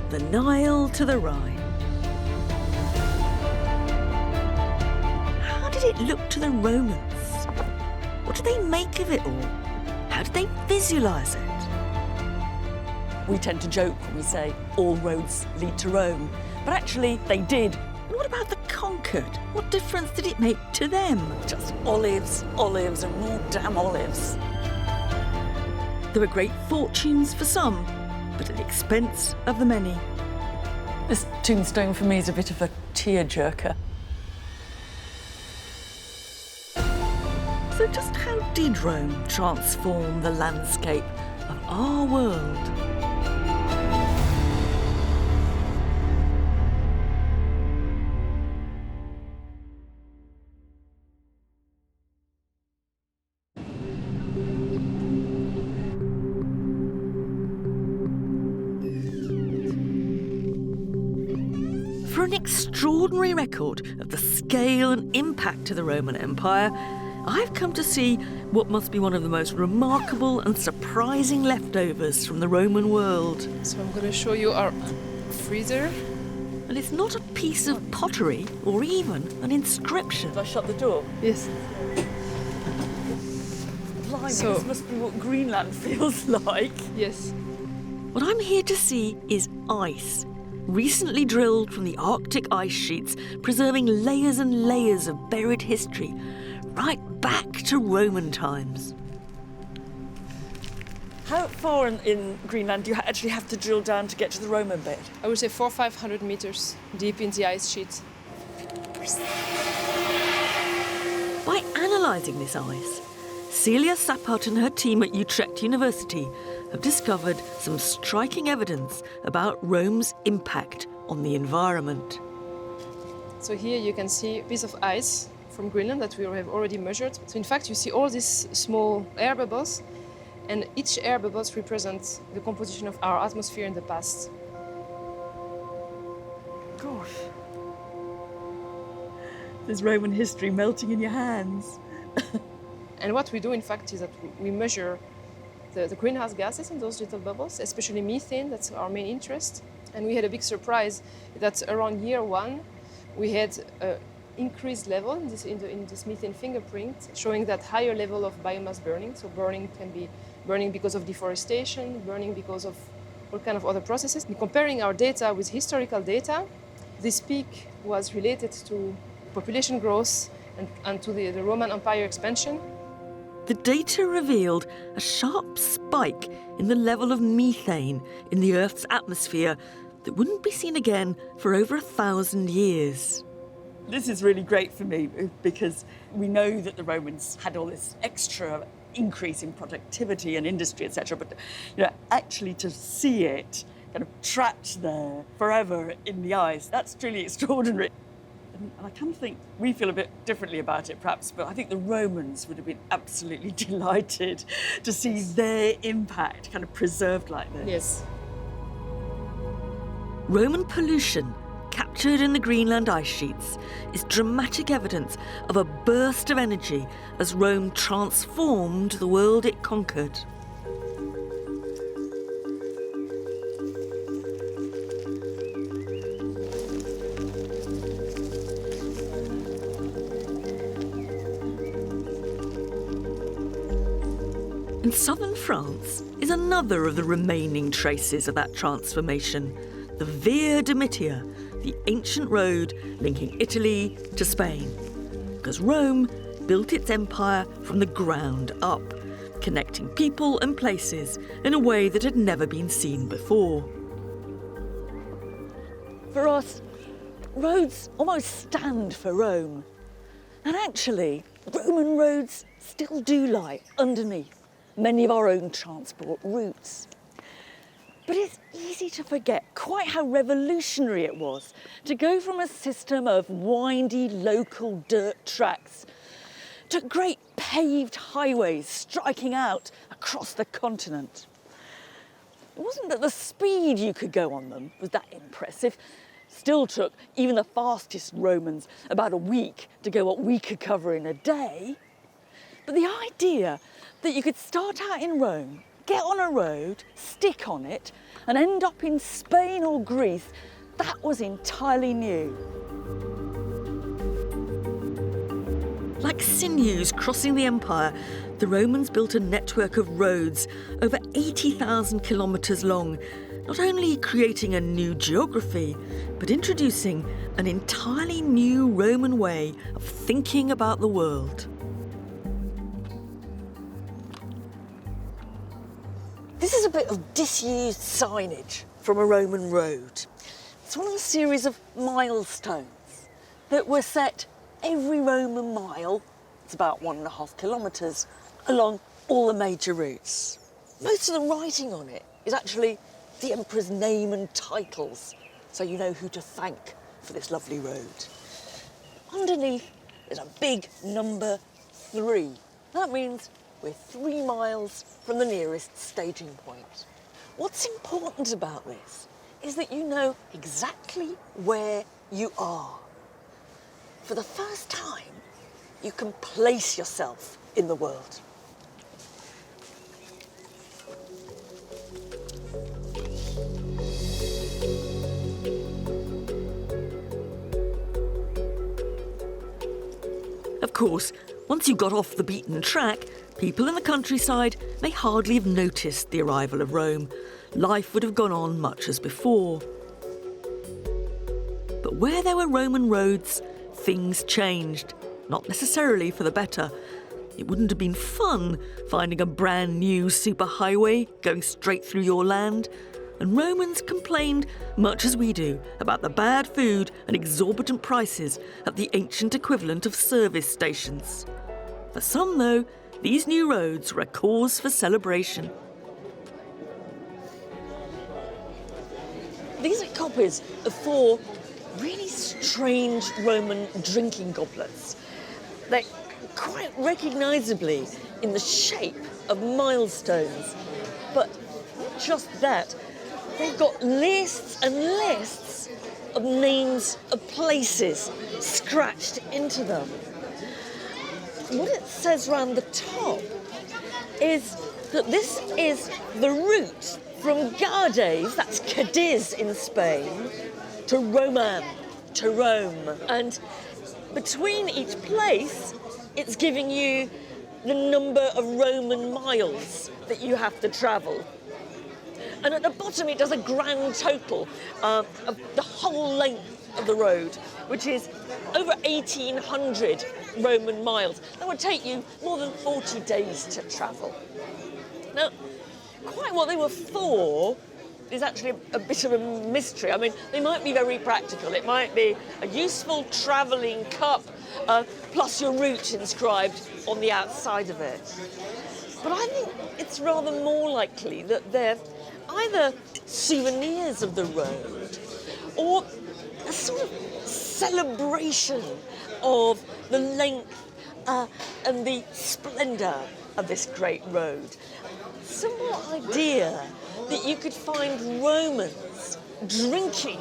Speaker 2: the Nile to the Rhine. How did it look to the Romans What do they make of it all? How do they visualise it?
Speaker 3: We tend to joke when we say all roads lead to Rome, but actually they did.
Speaker 2: And what about the conquered? What difference did it make to them?
Speaker 3: Just olives, olives, and more damn olives.
Speaker 2: There were great fortunes for some, but at the expense of the many.
Speaker 3: This tombstone for me is a bit of a tearjerker.
Speaker 2: So just how did Rome transform the landscape of our world? For an extraordinary record of the scale and impact of the Roman Empire, I've come to see what must be one of the most remarkable and surprising leftovers from the Roman world.
Speaker 9: So I'm going to show you our freezer.
Speaker 2: And it's not a piece of pottery or even an inscription.
Speaker 3: Did I shut the door?
Speaker 9: Yes.
Speaker 3: Blimey,
Speaker 9: So-
Speaker 3: this must be what Greenland feels like.
Speaker 9: Yes.
Speaker 2: What I'm here to see is ice, recently drilled from the Arctic ice sheets, preserving layers and layers of buried history, right back to Roman times.
Speaker 3: How far in Greenland do you actually have to drill down to get to the Roman bit?
Speaker 9: I would say 400-500 meters deep in the ice sheet.
Speaker 2: By analysing this ice, Celia Sappart and her team at Utrecht University have discovered some striking evidence about Rome's impact on the environment.
Speaker 9: So here you can see a piece of ice from Greenland that we have already measured. So in fact, you see all these small air bubbles, and each air bubbles represents the composition of our atmosphere in the past.
Speaker 3: Gosh. There's Roman history melting in your hands.
Speaker 9: And what we do, in fact, is that we measure the greenhouse gases in those little bubbles, especially methane. That's our main interest. And we had a big surprise that around year 1, we had an increased level in this methane fingerprint, showing that higher level of biomass burning. So burning can be burning because of deforestation, burning because of all kind of other processes. And comparing our data with historical data, this peak was related to population growth and to the Roman Empire expansion.
Speaker 2: The data revealed a sharp spike in the level of methane in the Earth's atmosphere that wouldn't be seen again for over 1,000 years.
Speaker 3: This is really great for me because we know that the Romans had all this extra increase in productivity and industry, etc. But actually to see it kind of trapped there forever in the ice, that's truly extraordinary. And I kind of think we feel a bit differently about it, perhaps, but I think the Romans would have been absolutely delighted to see their impact kind of preserved like this.
Speaker 9: Yes.
Speaker 2: Roman pollution, captured in the Greenland ice sheets, is dramatic evidence of a burst of energy as Rome transformed the world it conquered. In southern France is another of the remaining traces of that transformation, the Via Domitia, the ancient road linking Italy to Spain. Because Rome built its empire from the ground up, connecting people and places in a way that had never been seen before.
Speaker 3: For us, roads almost stand for Rome. And actually, Roman roads still do lie underneath many of our own transport routes. But it's easy to forget quite how revolutionary it was to go from a system of windy local dirt tracks to great paved highways striking out across the continent. It wasn't that the speed you could go on them was that impressive. Still took even the fastest Romans about a week to go what we could cover in a day. But the idea that you could start out in Rome, get on a road, stick on it, and end up in Spain or Greece, that was entirely new.
Speaker 2: Like sinews crossing the empire, the Romans built a network of roads over 80,000 kilometres long, not only creating a new geography, but introducing an entirely new Roman way of thinking about the world.
Speaker 3: This is a bit of disused signage from a Roman road. It's one of a series of milestones that were set every Roman mile, it's about 1.5 kilometres, along all the major routes. Most of the writing on it is actually the emperor's name and titles, so you know who to thank for this lovely road. Underneath is a big number 3. That means we're 3 miles from the nearest staging point. What's important about this is that you know exactly where you are. For the first time, you can place yourself in the world.
Speaker 2: Of course, once you got off the beaten track, people in the countryside may hardly have noticed the arrival of Rome. Life would have gone on much as before. But where there were Roman roads, things changed, not necessarily for the better. It wouldn't have been fun finding a brand new superhighway going straight through your land. And Romans complained, much as we do, about the bad food and exorbitant prices at the ancient equivalent of service stations. For some, though, these new roads were a cause for celebration.
Speaker 3: These are copies of 4 really strange Roman drinking goblets. They're quite recognisably in the shape of milestones. But not just that, they've got lists and lists of names of places scratched into them. What it says round the top is that this is the route from Gades, that's Cadiz in Spain, to Roman, to Rome. And between each place, it's giving you the number of Roman miles that you have to travel. And at the bottom, it does a grand total of the whole length of the road, which is over 1,800 Roman miles. That would take you more than 40 days to travel. Now, quite what they were for is actually a bit of a mystery. I mean, they might be very practical. It might be a useful travelling cup, plus your route inscribed on the outside of it. But I think it's rather more likely that they're either souvenirs of the road or a sort of celebration of the length and the splendour of this great road. Some more idea that you could find Romans drinking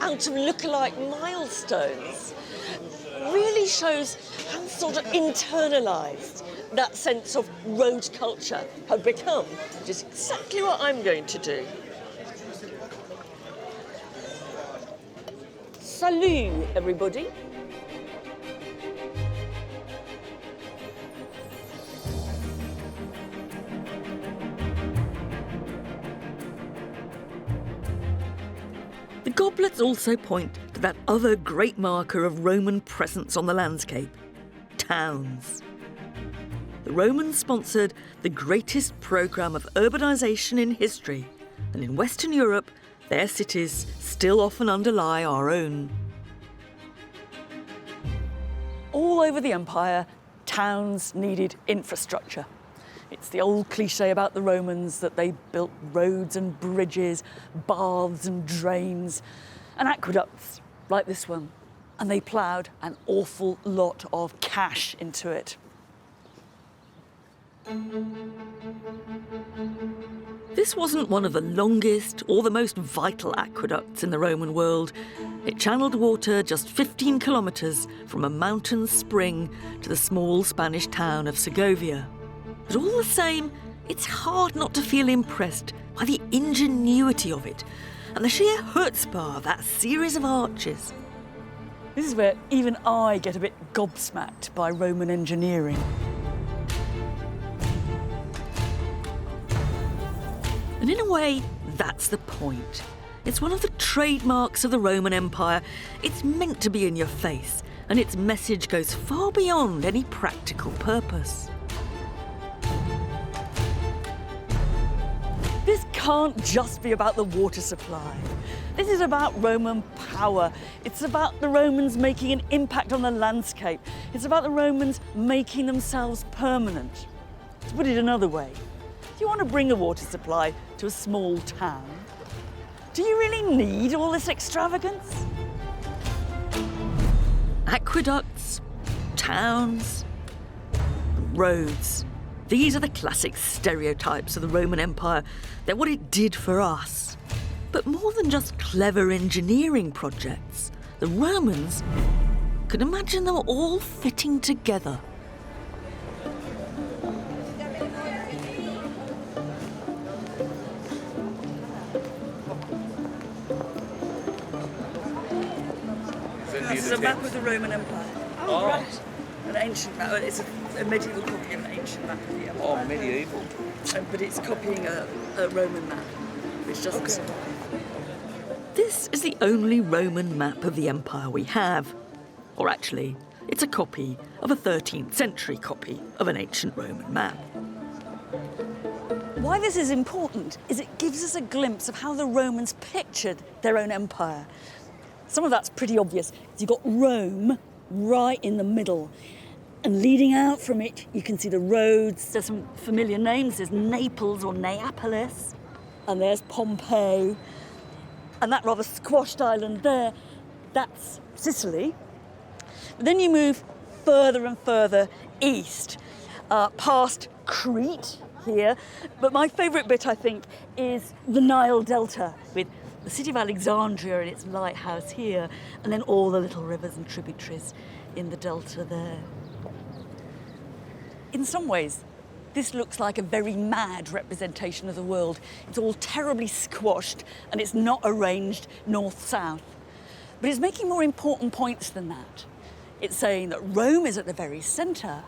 Speaker 3: out of lookalike milestones really shows how sort of internalised that sense of road culture had become, which is exactly what I'm going to do. Salut, everybody.
Speaker 2: The goblets also point to that other great marker of Roman presence on the landscape, towns. The Romans sponsored the greatest programme of urbanisation in history, and in Western Europe, their cities still often underlie our own.
Speaker 3: All over the empire, towns needed infrastructure. It's the old cliché about the Romans that they built roads and bridges, baths and drains, and aqueducts like this one. And they ploughed an awful lot of cash into it.
Speaker 2: This wasn't one of the longest or the most vital aqueducts in the Roman world. It channeled water just 15 kilometres from a mountain spring to the small Spanish town of Segovia. But all the same, it's hard not to feel impressed by the ingenuity of it and the sheer chutzpah of that series of arches.
Speaker 3: This is where even I get a bit gobsmacked by Roman engineering.
Speaker 2: And in a way, that's the point. It's one of the trademarks of the Roman Empire. It's meant to be in your face, and its message goes far beyond any practical purpose.
Speaker 3: This can't just be about the water supply. This is about Roman power. It's about the Romans making an impact on the landscape. It's about the Romans making themselves permanent. To put it another way, do you want to bring a water supply to a small town? Do you really need all this extravagance?
Speaker 2: Aqueducts, towns, roads. These are the classic stereotypes of the Roman Empire. They're what it did for us. But more than just clever engineering projects, the Romans could imagine them all fitting together.
Speaker 3: This is a map of the Roman Empire.
Speaker 8: Oh, right.
Speaker 3: An ancient map. It's a medieval copy of an ancient map of the Empire.
Speaker 10: Oh, medieval.
Speaker 3: But it's copying a Roman map, which doesn't survive.
Speaker 2: This is the only Roman map of the empire we have. Or actually, it's a copy of a 13th century copy of an ancient Roman map.
Speaker 3: Why this is important is it gives us a glimpse of how the Romans pictured their own empire. Some of that's pretty obvious. You've got Rome right in the middle. And leading out from it, you can see the roads. There's some familiar names. There's Naples or Neapolis. And there's Pompey. And that rather squashed island there, that's Sicily. But then you move further and further east, past Crete here. But my favourite bit, I think, is the Nile Delta, with the city of Alexandria and its lighthouse here, and then all the little rivers and tributaries in the delta there. In some ways, this looks like a very mad representation of the world. It's all terribly squashed and it's not arranged north-south. But it's making more important points than that. It's saying that Rome is at the very centre.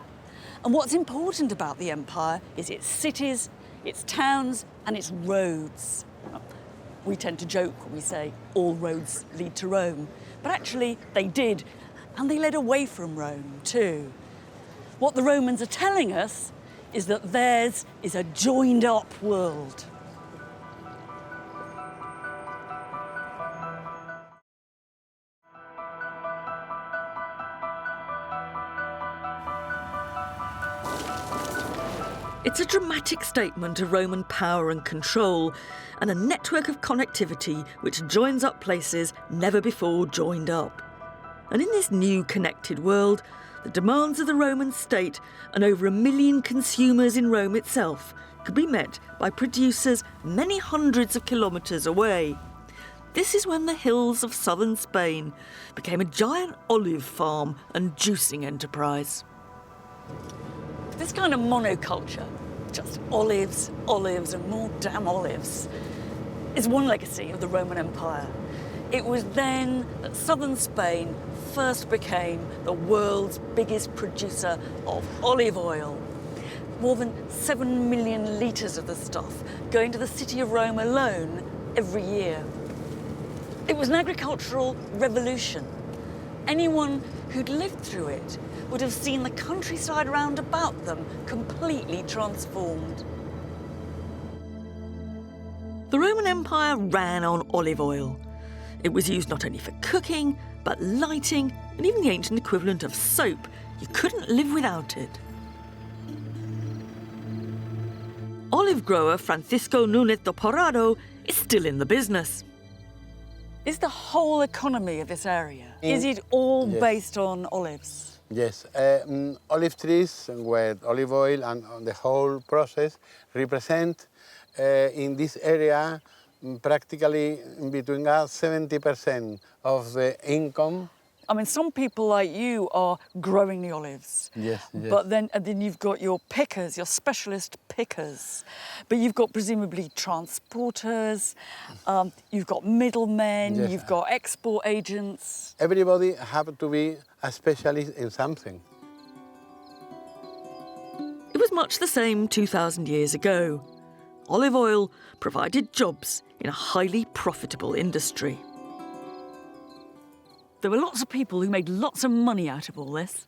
Speaker 3: And what's important about the empire is its cities, its towns, and its roads. We tend to joke when we say all roads lead to Rome. But actually, they did. And they led away from Rome, too. What the Romans are telling us is that theirs is a joined-up world.
Speaker 2: It's a dramatic statement of Roman power and control, and a network of connectivity which joins up places never before joined up. And in this new connected world, the demands of the Roman state and over 1 million consumers in Rome itself could be met by producers many hundreds of kilometres away. This is when the hills of southern Spain became a giant olive farm and juicing enterprise.
Speaker 3: This kind of monoculture, just olives, olives and more damn olives, is one legacy of the Roman Empire. It was then that southern Spain first became the world's biggest producer of olive oil. More than 7 million litres of the stuff going to the city of Rome alone every year. It was an agricultural revolution. Anyone who'd lived through it would have seen the countryside round about them completely transformed.
Speaker 2: The Roman Empire ran on olive oil. It was used not only for cooking, but lighting, and even the ancient equivalent of soap. You couldn't live without it. Olive grower Francisco Núñez de Porrado is still in the business.
Speaker 3: Is the whole economy of this area, is it all based on olives?
Speaker 11: Yes, olive trees with olive oil and the whole process represent in this area practically between 70% of the income
Speaker 3: I mean, some people like you are growing the olives.
Speaker 11: Yes, yes.
Speaker 3: But then you've got your pickers, your specialist pickers. But you've got presumably transporters, you've got middlemen,
Speaker 11: Yes.
Speaker 3: you've got export agents.
Speaker 11: Everybody have to be a specialist in something.
Speaker 2: It was much the same 2,000 years ago. Olive oil provided jobs in a highly profitable industry.
Speaker 3: There were lots of people who made lots of money out of all this.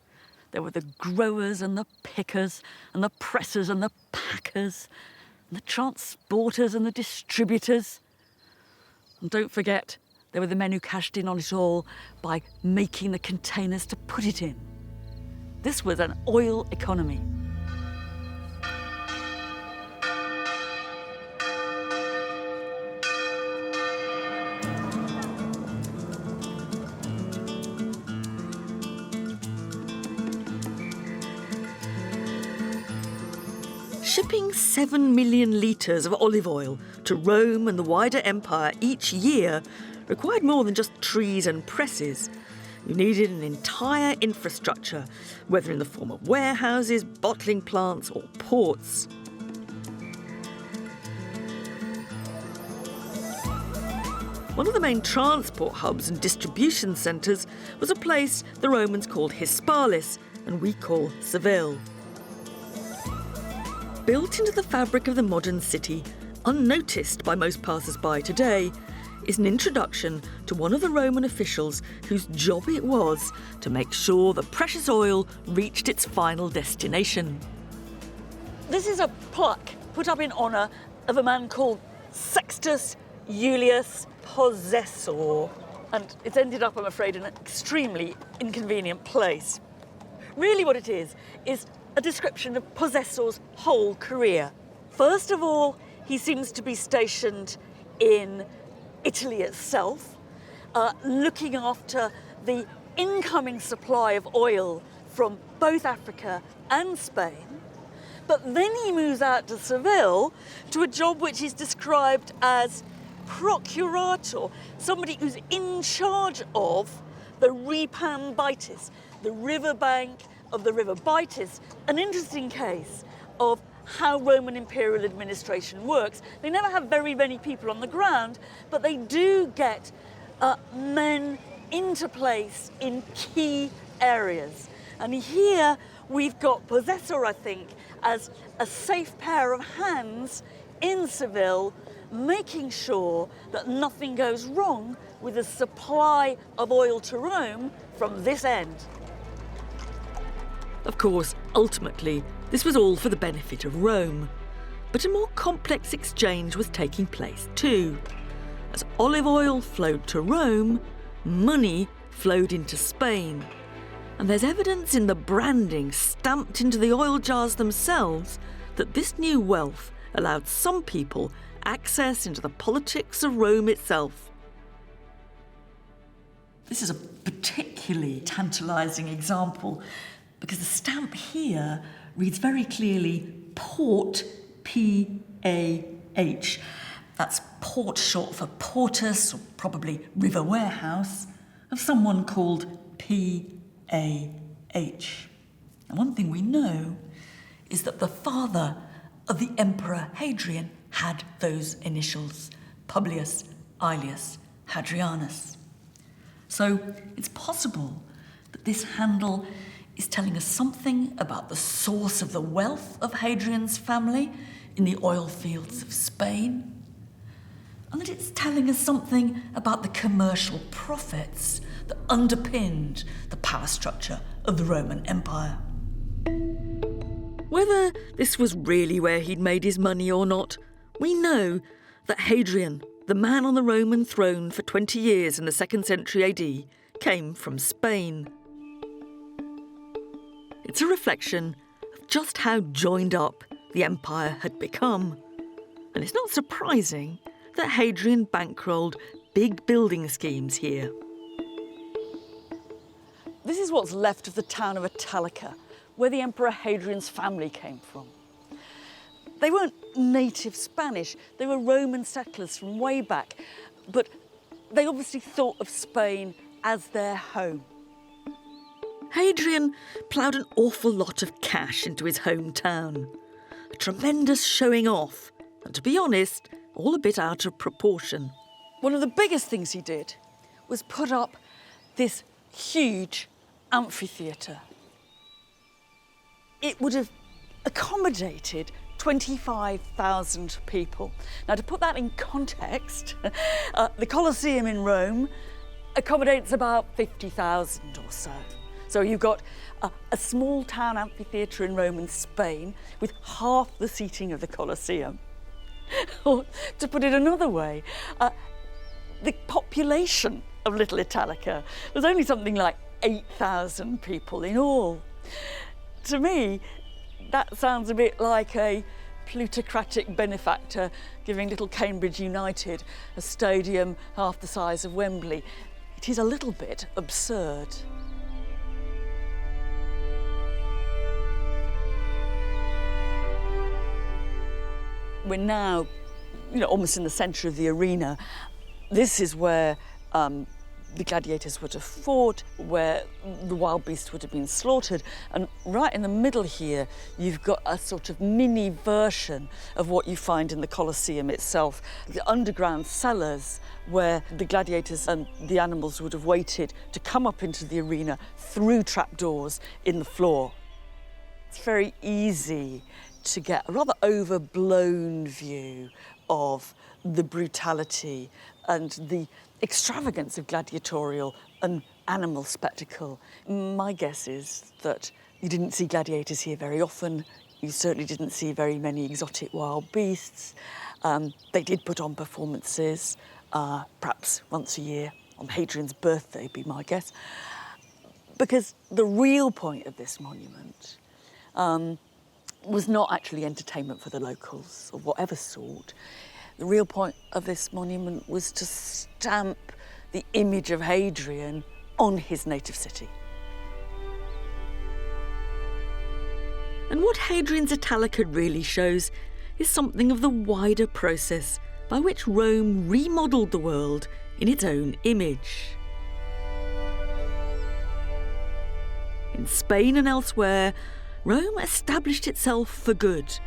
Speaker 3: There were the growers and the pickers and the pressers and the packers and the transporters and the distributors. And don't forget, there were the men who cashed in on it all by making the containers to put it in. This was an oil economy.
Speaker 2: Shipping 7 million litres of olive oil to Rome and the wider empire each year required more than just trees and presses. You needed an entire infrastructure, whether in the form of warehouses, bottling plants or ports. One of the main transport hubs and distribution centres was a place the Romans called Hispalis and we call Seville. Built into the fabric of the modern city, unnoticed by most passers-by today, is an introduction to one of the Roman officials whose job it was to make sure the precious oil reached its final destination.
Speaker 3: This is a plaque put up in honour of a man called Sextus Julius Possessor. And it's ended up, I'm afraid, in an extremely inconvenient place. Really what it is a description of Possessor's whole career. First of all, he seems to be stationed in Italy itself, looking after the incoming supply of oil from both Africa and Spain. But then he moves out to Seville to a job which is described as procurator, somebody who's in charge of the Repam Bitis, the riverbank of the River Bitis, an interesting case of how Roman imperial administration works. They never have very many people on the ground, but they do get men into place in key areas. And here we've got Possessor, I think, as a safe pair of hands in Seville, making sure that nothing goes wrong with the supply of oil to Rome from this end.
Speaker 2: Of course, ultimately, this was all for the benefit of Rome. But a more complex exchange was taking place too. As olive oil flowed to Rome, money flowed into Spain. And there's evidence in the branding stamped into the oil jars themselves that this new wealth allowed some people access into the politics of Rome itself.
Speaker 3: This is a particularly tantalising example because the stamp here reads very clearly Port, P-A-H. That's port short for portus, or probably river warehouse, of someone called P-A-H. And one thing we know is that the father of the Emperor Hadrian had those initials, Publius Aelius Hadrianus. So it's possible that this handle is telling us something about the source of the wealth of Hadrian's family in the oil fields of Spain, and that it's telling us something about the commercial profits that underpinned the power structure of the Roman Empire.
Speaker 2: Whether this was really where he'd made his money or not, we know that Hadrian, the man on the Roman throne for 20 years in the 2nd century AD, came from Spain. It's a reflection of just how joined up the empire had become. And it's not surprising that Hadrian bankrolled big building schemes here.
Speaker 3: This is what's left of the town of Italica, where the Emperor Hadrian's family came from. They weren't native Spanish, they were Roman settlers from way back, but they obviously thought of Spain as their home.
Speaker 2: Hadrian ploughed an awful lot of cash into his hometown. A tremendous showing off, and to be honest, all a bit out of proportion.
Speaker 3: One of the biggest things he did was put up this huge amphitheatre. It would have accommodated 25,000 people. Now, to put that in context, the Colosseum in Rome accommodates about 50,000 or so. So you've got a small town amphitheatre in Roman Spain with half the seating of the Colosseum. Or, to put it another way, the population of Little Italica was only something like 8,000 people in all. To me, that sounds a bit like a plutocratic benefactor giving little Cambridge United a stadium half the size of Wembley. It is a little bit absurd. We're now, almost in the centre of the arena. This is where the gladiators would have fought, where the wild beasts would have been slaughtered. And right in the middle here, you've got a sort of mini version of what you find in the Colosseum itself. The underground cellars where the gladiators and the animals would have waited to come up into the arena through trapdoors in the floor. It's very easy to get a rather overblown view of the brutality and the extravagance of gladiatorial and animal spectacle. My guess is that you didn't see gladiators here very often. You certainly didn't see very many exotic wild beasts. They did put on performances, perhaps once a year, on Hadrian's birthday, be my guess. Because the real point of this monument was not actually entertainment for the locals of whatever sort. The real point of this monument was to stamp the image of Hadrian on his native city.
Speaker 2: And what Hadrian's Italica really shows is something of the wider process by which Rome remodelled the world in its own image. In Spain and elsewhere, Rome established itself for good,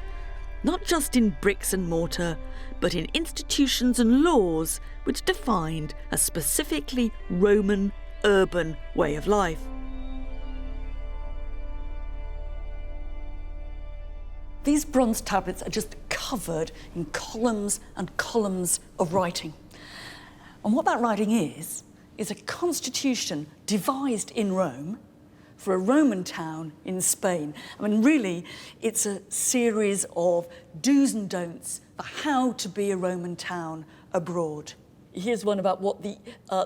Speaker 2: not just in bricks and mortar, but in institutions and laws which defined a specifically Roman urban way of life.
Speaker 3: These bronze tablets are just covered in columns and columns of writing. And what that writing is a constitution devised in Rome for a Roman town in Spain. I mean, really, it's a series of do's and don'ts for how to be a Roman town abroad. Here's one about what the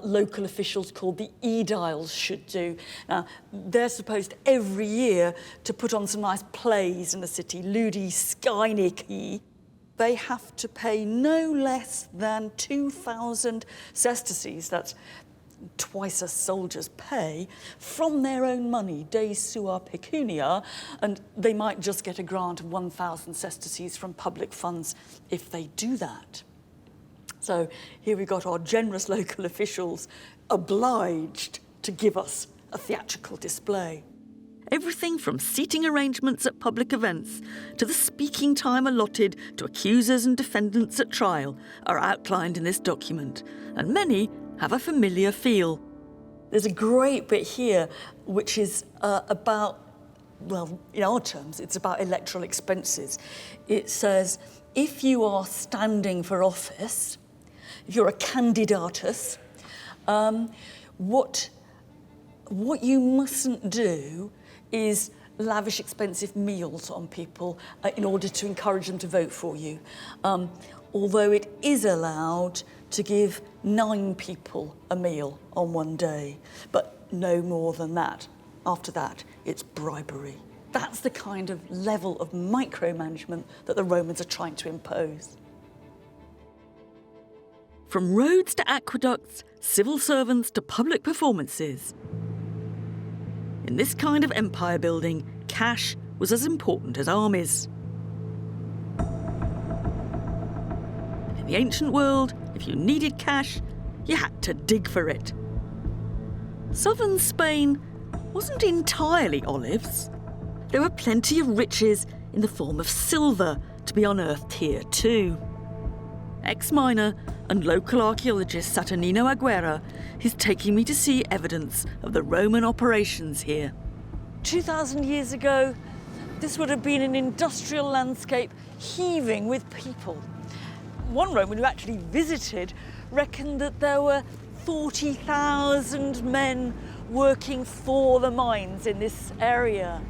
Speaker 3: local officials called the aediles should do. Now, they're supposed every year to put on some nice plays in the city, ludi skyniki. They have to pay no less than 2,000 sesterces, that's twice a soldier's pay, from their own money, de sua pecunia, and they might just get a grant of 1,000 sesterces from public funds if they do that. So here we've got our generous local officials obliged to give us a theatrical display.
Speaker 2: Everything from seating arrangements at public events to the speaking time allotted to accusers and defendants at trial are outlined in this document, and many have a familiar feel.
Speaker 3: There's a great bit here which is about, well, in our terms, it's about electoral expenses. It says, if you are standing for office, if you're a candidatus, what you mustn't do is lavish expensive meals on people in order to encourage them to vote for you. Although it is allowed to give 9 people a meal on one day, but no more than that. After that, it's bribery. That's the kind of level of micromanagement that the Romans are trying to impose.
Speaker 2: From roads to aqueducts, civil servants to public performances. In this kind of empire building, cash was as important as armies. In the ancient world, if you needed cash, you had to dig for it. Southern Spain wasn't entirely olives. There were plenty of riches in the form of silver to be unearthed here too. Ex-miner and local archaeologist Saturnino Aguera is taking me to see evidence of the Roman operations here.
Speaker 3: 2,000 years ago, this would have been an industrial landscape heaving with people. One Roman who actually visited reckoned that there were 40,000 men working for the mines in this area.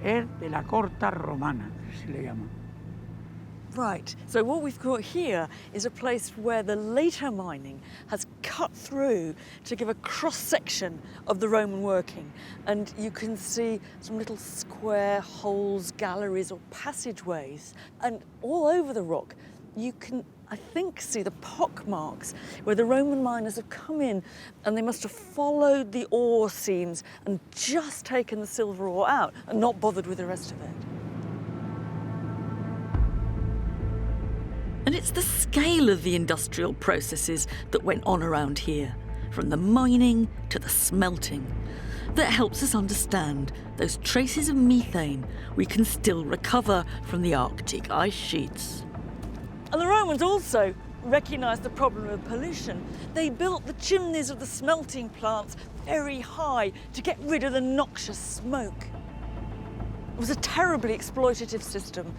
Speaker 7: Es de la corta romana, se le llama.
Speaker 3: Right, so what we've got here is a place where the later mining has cut through to give a cross-section of the Roman working. And you can see some little square holes, galleries or passageways. And all over the rock, you can, I think, see the pock marks where the Roman miners have come in and they must have followed the ore seams and just taken the silver ore out and not bothered with the rest of it.
Speaker 2: And it's the scale of the industrial processes that went on around here, from the mining to the smelting, that helps us understand those traces of methane we can still recover from the Arctic ice sheets.
Speaker 3: And the Romans also recognised the problem of pollution. They built the chimneys of the smelting plants very high to get rid of the noxious smoke. It was a terribly exploitative system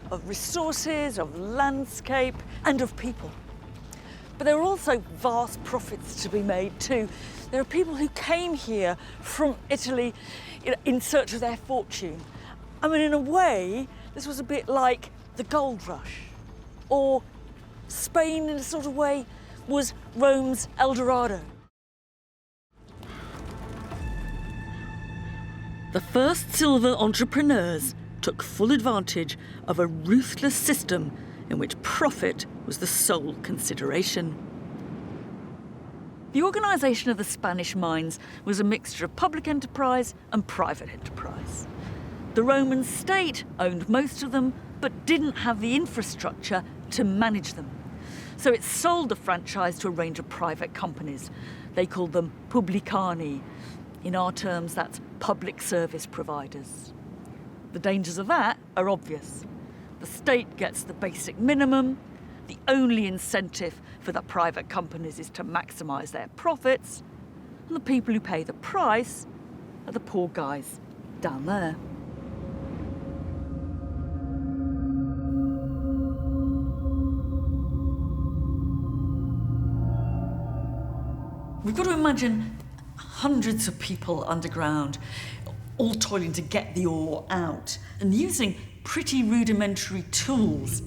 Speaker 3: of resources, of landscape, and of people. But there were also vast profits to be made too. There are people who came here from Italy in search of their fortune. I mean, in a way, this was a bit like the gold rush. Or Spain, in a sort of way, was Rome's El Dorado.
Speaker 2: The first silver entrepreneurs took full advantage of a ruthless system in which profit was the sole consideration. The organisation of the Spanish mines was a mixture of public enterprise and private enterprise. The Roman state owned most of them, but didn't have the infrastructure to manage them. So it sold the franchise to a range of private companies. They called them publicani. In our terms, that's public service providers. The dangers of that are obvious. The state gets the basic minimum. The only incentive for the private companies is to maximise their profits. And the people who pay the price are the poor guys down there. We've got to imagine hundreds of people underground, all toiling to get the ore out and using pretty rudimentary tools.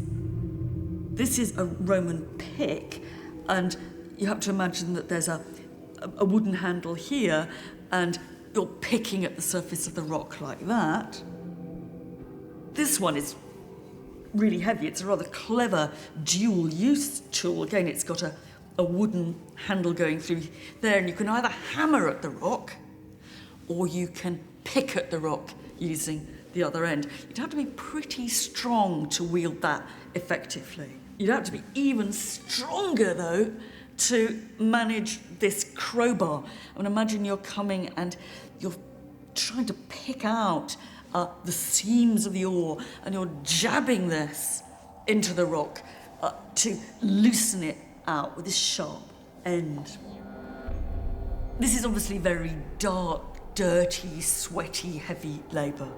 Speaker 2: This is a Roman pick, and you have to imagine that there's a wooden handle here, and you're picking at the surface of the rock like that. This one is really heavy. It's a rather clever dual-use tool. Again, it's got a wooden handle going through there, and you can either hammer at the rock or you can pick at the rock using the other end. You'd have to be pretty strong to wield that effectively. You'd have to be even stronger, though, to manage this crowbar. I mean, imagine you're coming and you're trying to pick out the seams of the ore, and you're jabbing this into the rock to loosen it out with this sharp end. This is obviously very dark, dirty, sweaty, heavy labour.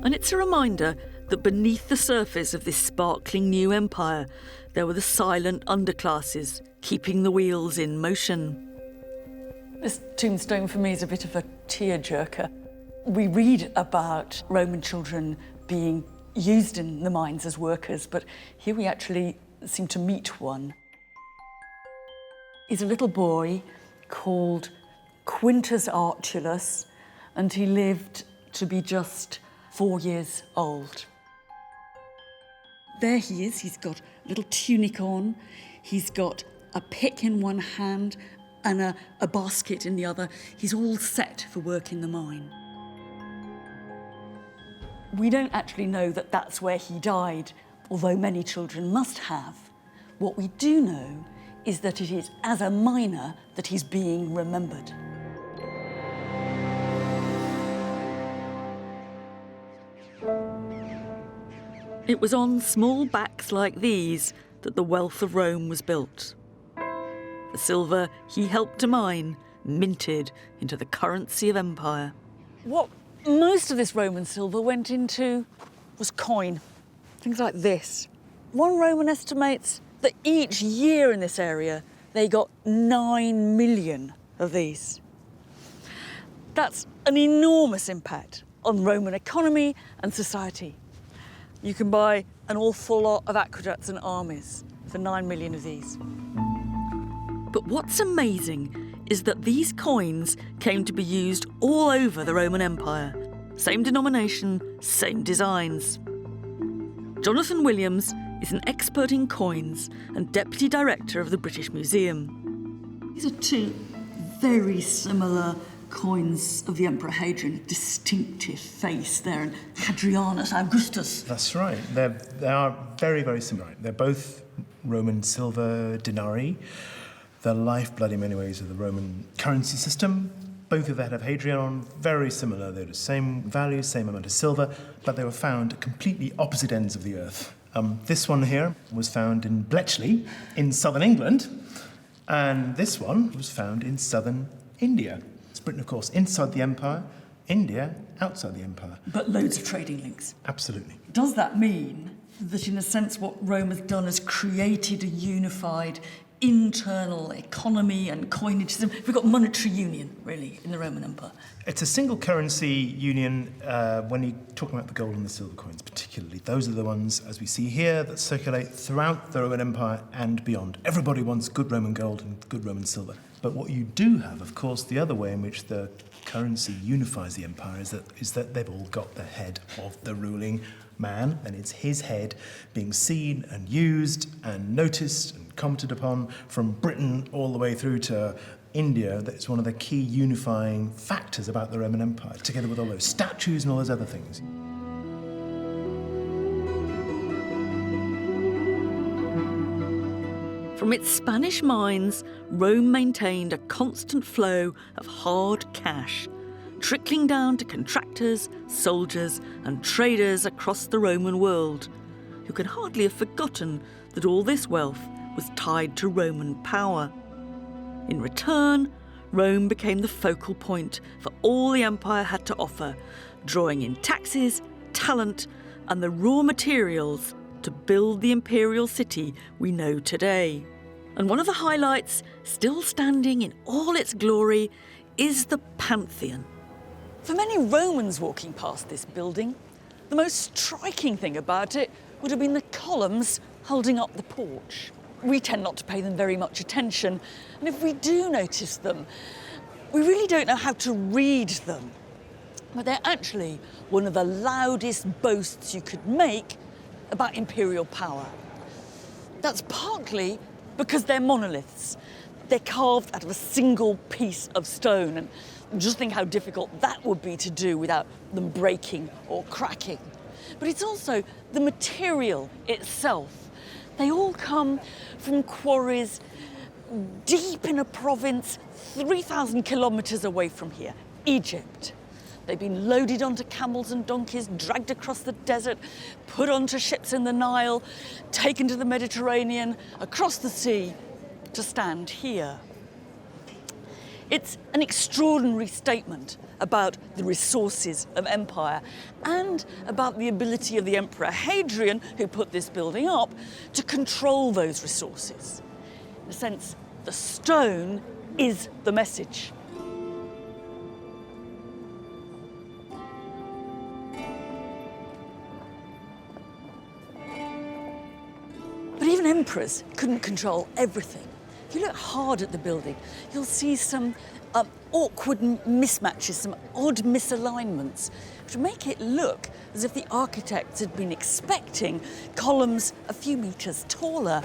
Speaker 2: And it's a reminder that beneath the surface of this sparkling new empire, there were the silent underclasses keeping the wheels in motion.
Speaker 3: This tombstone for me is a bit of a tearjerker. We read about Roman children being used in the mines as workers, but here we actually seem to meet one. He's a little boy called Quintus Archulus, and he lived to be just 4 years old. There he is. He's got a little tunic on. He's got a pick in one hand and a basket in the other. He's all set for work in the mine. We don't actually know that that's where he died, although many children must have. What we do know is that it is as a miner that he's being remembered.
Speaker 2: It was on small backs like these that the wealth of Rome was built. The silver he helped to mine, minted into the currency of empire.
Speaker 3: What most of this Roman silver went into was coin, things like this. One Roman estimates that each year in this area they got 9 million of these. That's an enormous impact on Roman economy and society. You can buy an awful lot of aqueducts and armies for 9 million of these.
Speaker 2: But what's amazing is that these coins came to be used all over the Roman Empire. Same denomination, same designs. Jonathan Williams is an expert in coins and deputy director of the British Museum.
Speaker 3: These are two very similar coins of the Emperor Hadrian, distinctive face there, and Hadrianus, Augustus.
Speaker 4: That's right. They are very, very similar. They're both Roman silver denarii, the lifeblood in many ways of the Roman currency system. Both of that have Hadrian on, very similar. They're the same value, same amount of silver, but they were found at completely opposite ends of the earth. This one here was found in Bletchley in southern England, and this one was found in southern India. It's Britain, of course, inside the empire, India outside the empire.
Speaker 3: But loads of trading links.
Speaker 4: Absolutely.
Speaker 3: Does that mean that, in a sense, what Rome has done is created a unified internal economy and coinage system? We've got monetary union, really, in the Roman Empire.
Speaker 4: It's a single currency union when you're talking about the gold and the silver coins particularly. Those are the ones, as we see here, that circulate throughout the Roman Empire and beyond. Everybody wants good Roman gold and good Roman silver. But what you do have, of course, the other way in which the currency unifies the empire is that they've all got the head of the ruling man, and it's his head being seen and used and noticed and commented upon from Britain all the way through to India. That's one of the key unifying factors about the Roman Empire, together with all those statues and all those other things.
Speaker 2: From its Spanish mines, Rome maintained a constant flow of hard cash, trickling down to contractors, soldiers, and traders across the Roman world, who can hardly have forgotten that all this wealth was tied to Roman power. In return, Rome became the focal point for all the empire had to offer, drawing in taxes, talent, and the raw materials to build the imperial city we know today. And one of the highlights, still standing in all its glory, is the Pantheon.
Speaker 3: For many Romans walking past this building, the most striking thing about it would have been the columns holding up the porch. We tend not to pay them very much attention, and if we do notice them, we really don't know how to read them. But they're actually one of the loudest boasts you could make about imperial power. That's partly because they're monoliths. They're carved out of a single piece of stone, and just think how difficult that would be to do without them breaking or cracking. But it's also the material itself. They all come from quarries deep in a province 3,000 kilometres away from here, Egypt. They've been loaded onto camels and donkeys, dragged across the desert, put onto ships in the Nile, taken to the Mediterranean, across the sea, to stand here. It's an extraordinary statement about the resources of empire and about the ability of the Emperor Hadrian, who put this building up, to control those resources. In a sense, the stone is the message. But even emperors couldn't control everything. If you look hard at the building, you'll see some awkward mismatches, some odd misalignments, which make it look as if the architects had been expecting columns a few metres taller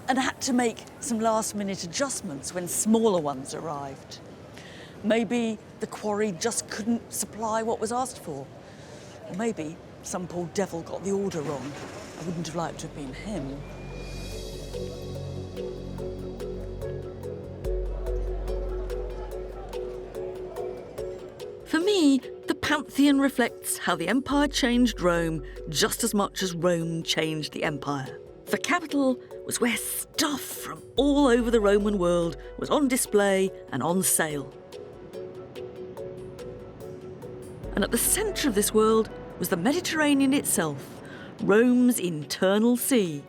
Speaker 3: and had to make some last-minute adjustments when smaller ones arrived. Maybe the quarry just couldn't supply what was asked for. Or maybe some poor devil got the order wrong. I wouldn't have liked to have been him.
Speaker 2: For me, the Pantheon reflects how the empire changed Rome just as much as Rome changed the empire. The capital was where stuff from all over the Roman world was on display and on sale. And at the centre of this world was the Mediterranean itself, Rome's internal sea.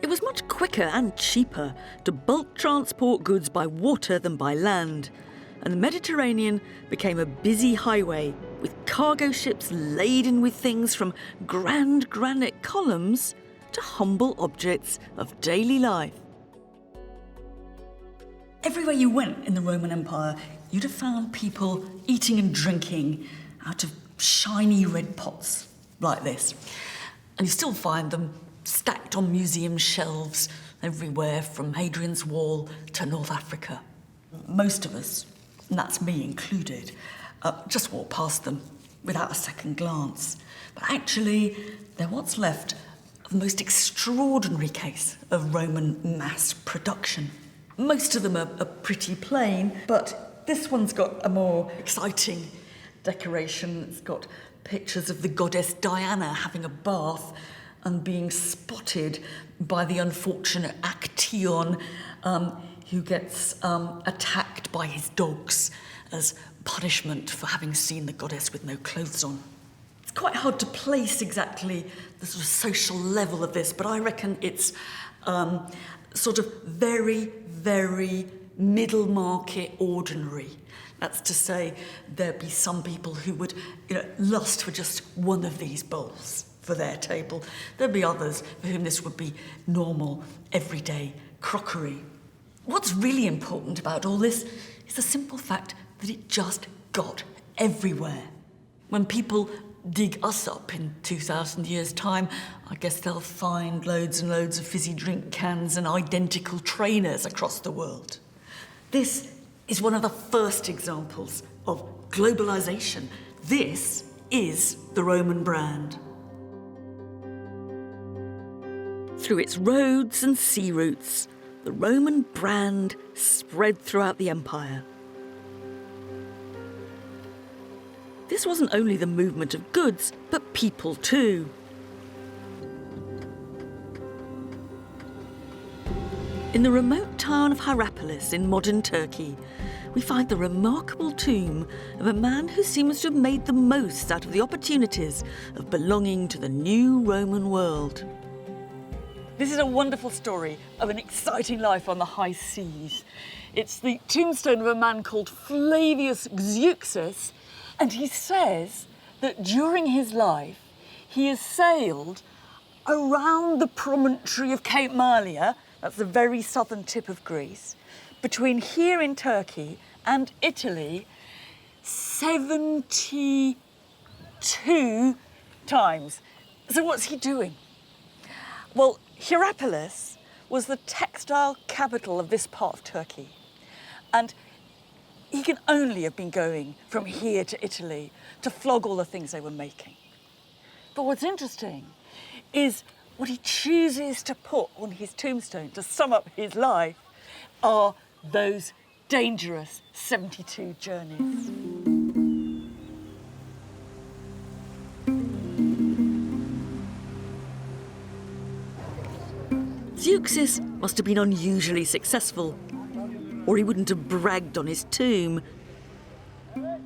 Speaker 2: It was much quicker and cheaper to bulk transport goods by water than by land, and the Mediterranean became a busy highway with cargo ships laden with things from grand granite columns to humble objects of daily life.
Speaker 3: Everywhere you went in the Roman Empire, you'd have found people eating and drinking out of shiny red pots like this. And you still find them stacked on museum shelves everywhere from Hadrian's Wall to North Africa. Most of us, and that's me included, just walk past them without a second glance. But actually, they're what's left of the most extraordinary case of Roman mass production. Most of them are pretty plain, but this one's got a more exciting decoration. It's got pictures of the goddess Diana having a bath and being spotted by the unfortunate Actaeon, who gets attacked by his dogs as punishment for having seen the goddess with no clothes on. It's quite hard to place exactly the sort of social level of this, but I reckon it's sort of very, very middle market ordinary. That's to say, there'd be some people who would, lust for just one of these bowls for their table. There'd be others for whom this would be normal, everyday crockery. What's really important about all this is the simple fact that it just got everywhere. When people dig us up in 2,000 years' time, I guess they'll find loads and loads of fizzy drink cans and identical trainers across the world. This is one of the first examples of globalization. This is the Roman brand. Through its roads and sea routes, the Roman brand spread throughout the empire. This wasn't only the movement of goods, but people too. In the remote town of Hierapolis in modern Turkey, we find the remarkable tomb of a man who seems to have made the most out of the opportunities of belonging to the new Roman world. This is a wonderful story of an exciting life on the high seas. It's the tombstone of a man called Flavius Zeuxis, and he says that during his life he has sailed around the promontory of Cape Malia, that's the very southern tip of Greece, between here in Turkey and Italy 72 times. So what's he doing? Well, Hierapolis was the textile capital of this part of Turkey, and he can only have been going from here to Italy to flog all the things they were making. But what's interesting is what he chooses to put on his tombstone to sum up his life are those dangerous 72 journeys.
Speaker 2: Zeuxis must have been unusually successful, or he wouldn't have bragged on his tomb.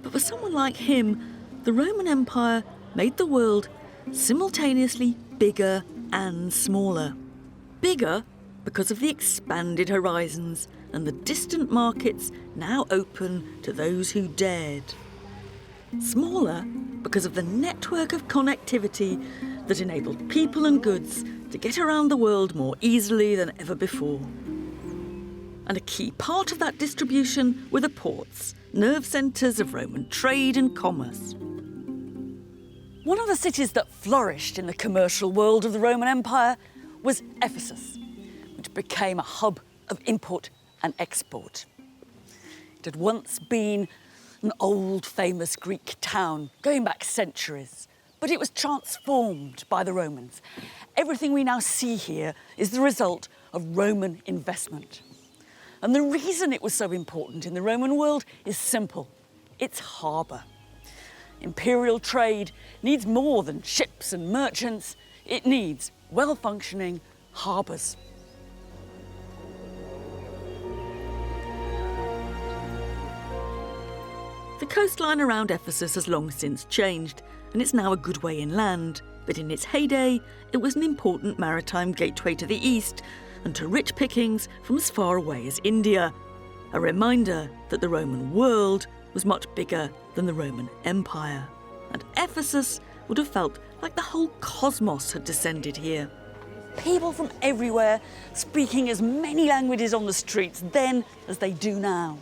Speaker 2: But for someone like him, the Roman Empire made the world simultaneously bigger and smaller. Bigger because of the expanded horizons and the distant markets now open to those who dared. Smaller because of the network of connectivity that enabled people and goods to get around the world more easily than ever before. And a key part of that distribution were the ports, nerve centres of Roman trade and commerce.
Speaker 3: One of the cities that flourished in the commercial world of the Roman Empire was Ephesus, which became a hub of import and export. It had once been an old, famous Greek town, going back centuries, but but it was transformed by the Romans. Everything we now see here is the result of Roman investment. And the reason it was so important in the Roman world is simple. It's harbour. Imperial trade needs more than ships and merchants. It needs well-functioning harbours.
Speaker 2: The coastline around Ephesus has long since changed, and it's now a good way inland. But in its heyday, it was an important maritime gateway to the east and to rich pickings from as far away as India. A reminder that the Roman world was much bigger than the Roman Empire. And Ephesus would have felt like the whole cosmos had descended here.
Speaker 3: People from everywhere speaking as many languages on the streets then as they do now.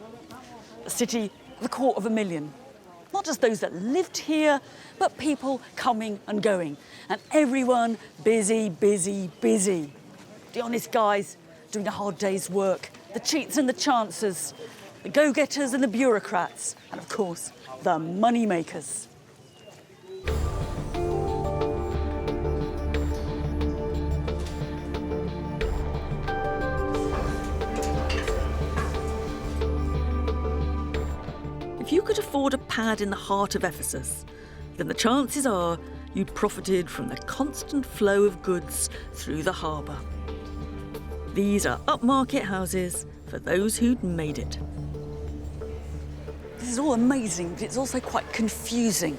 Speaker 3: A city of 250,000. Not just those that lived here, but people coming and going. And everyone busy, busy, busy. The honest guys doing a hard day's work, the cheats and the chancers, the go-getters and the bureaucrats, and of course, the money makers.
Speaker 2: If you could afford a pad in the heart of Ephesus, then the chances are you'd profited from the constant flow of goods through the harbour. These are upmarket houses for those who'd made it.
Speaker 3: This is all amazing, but it's also quite confusing.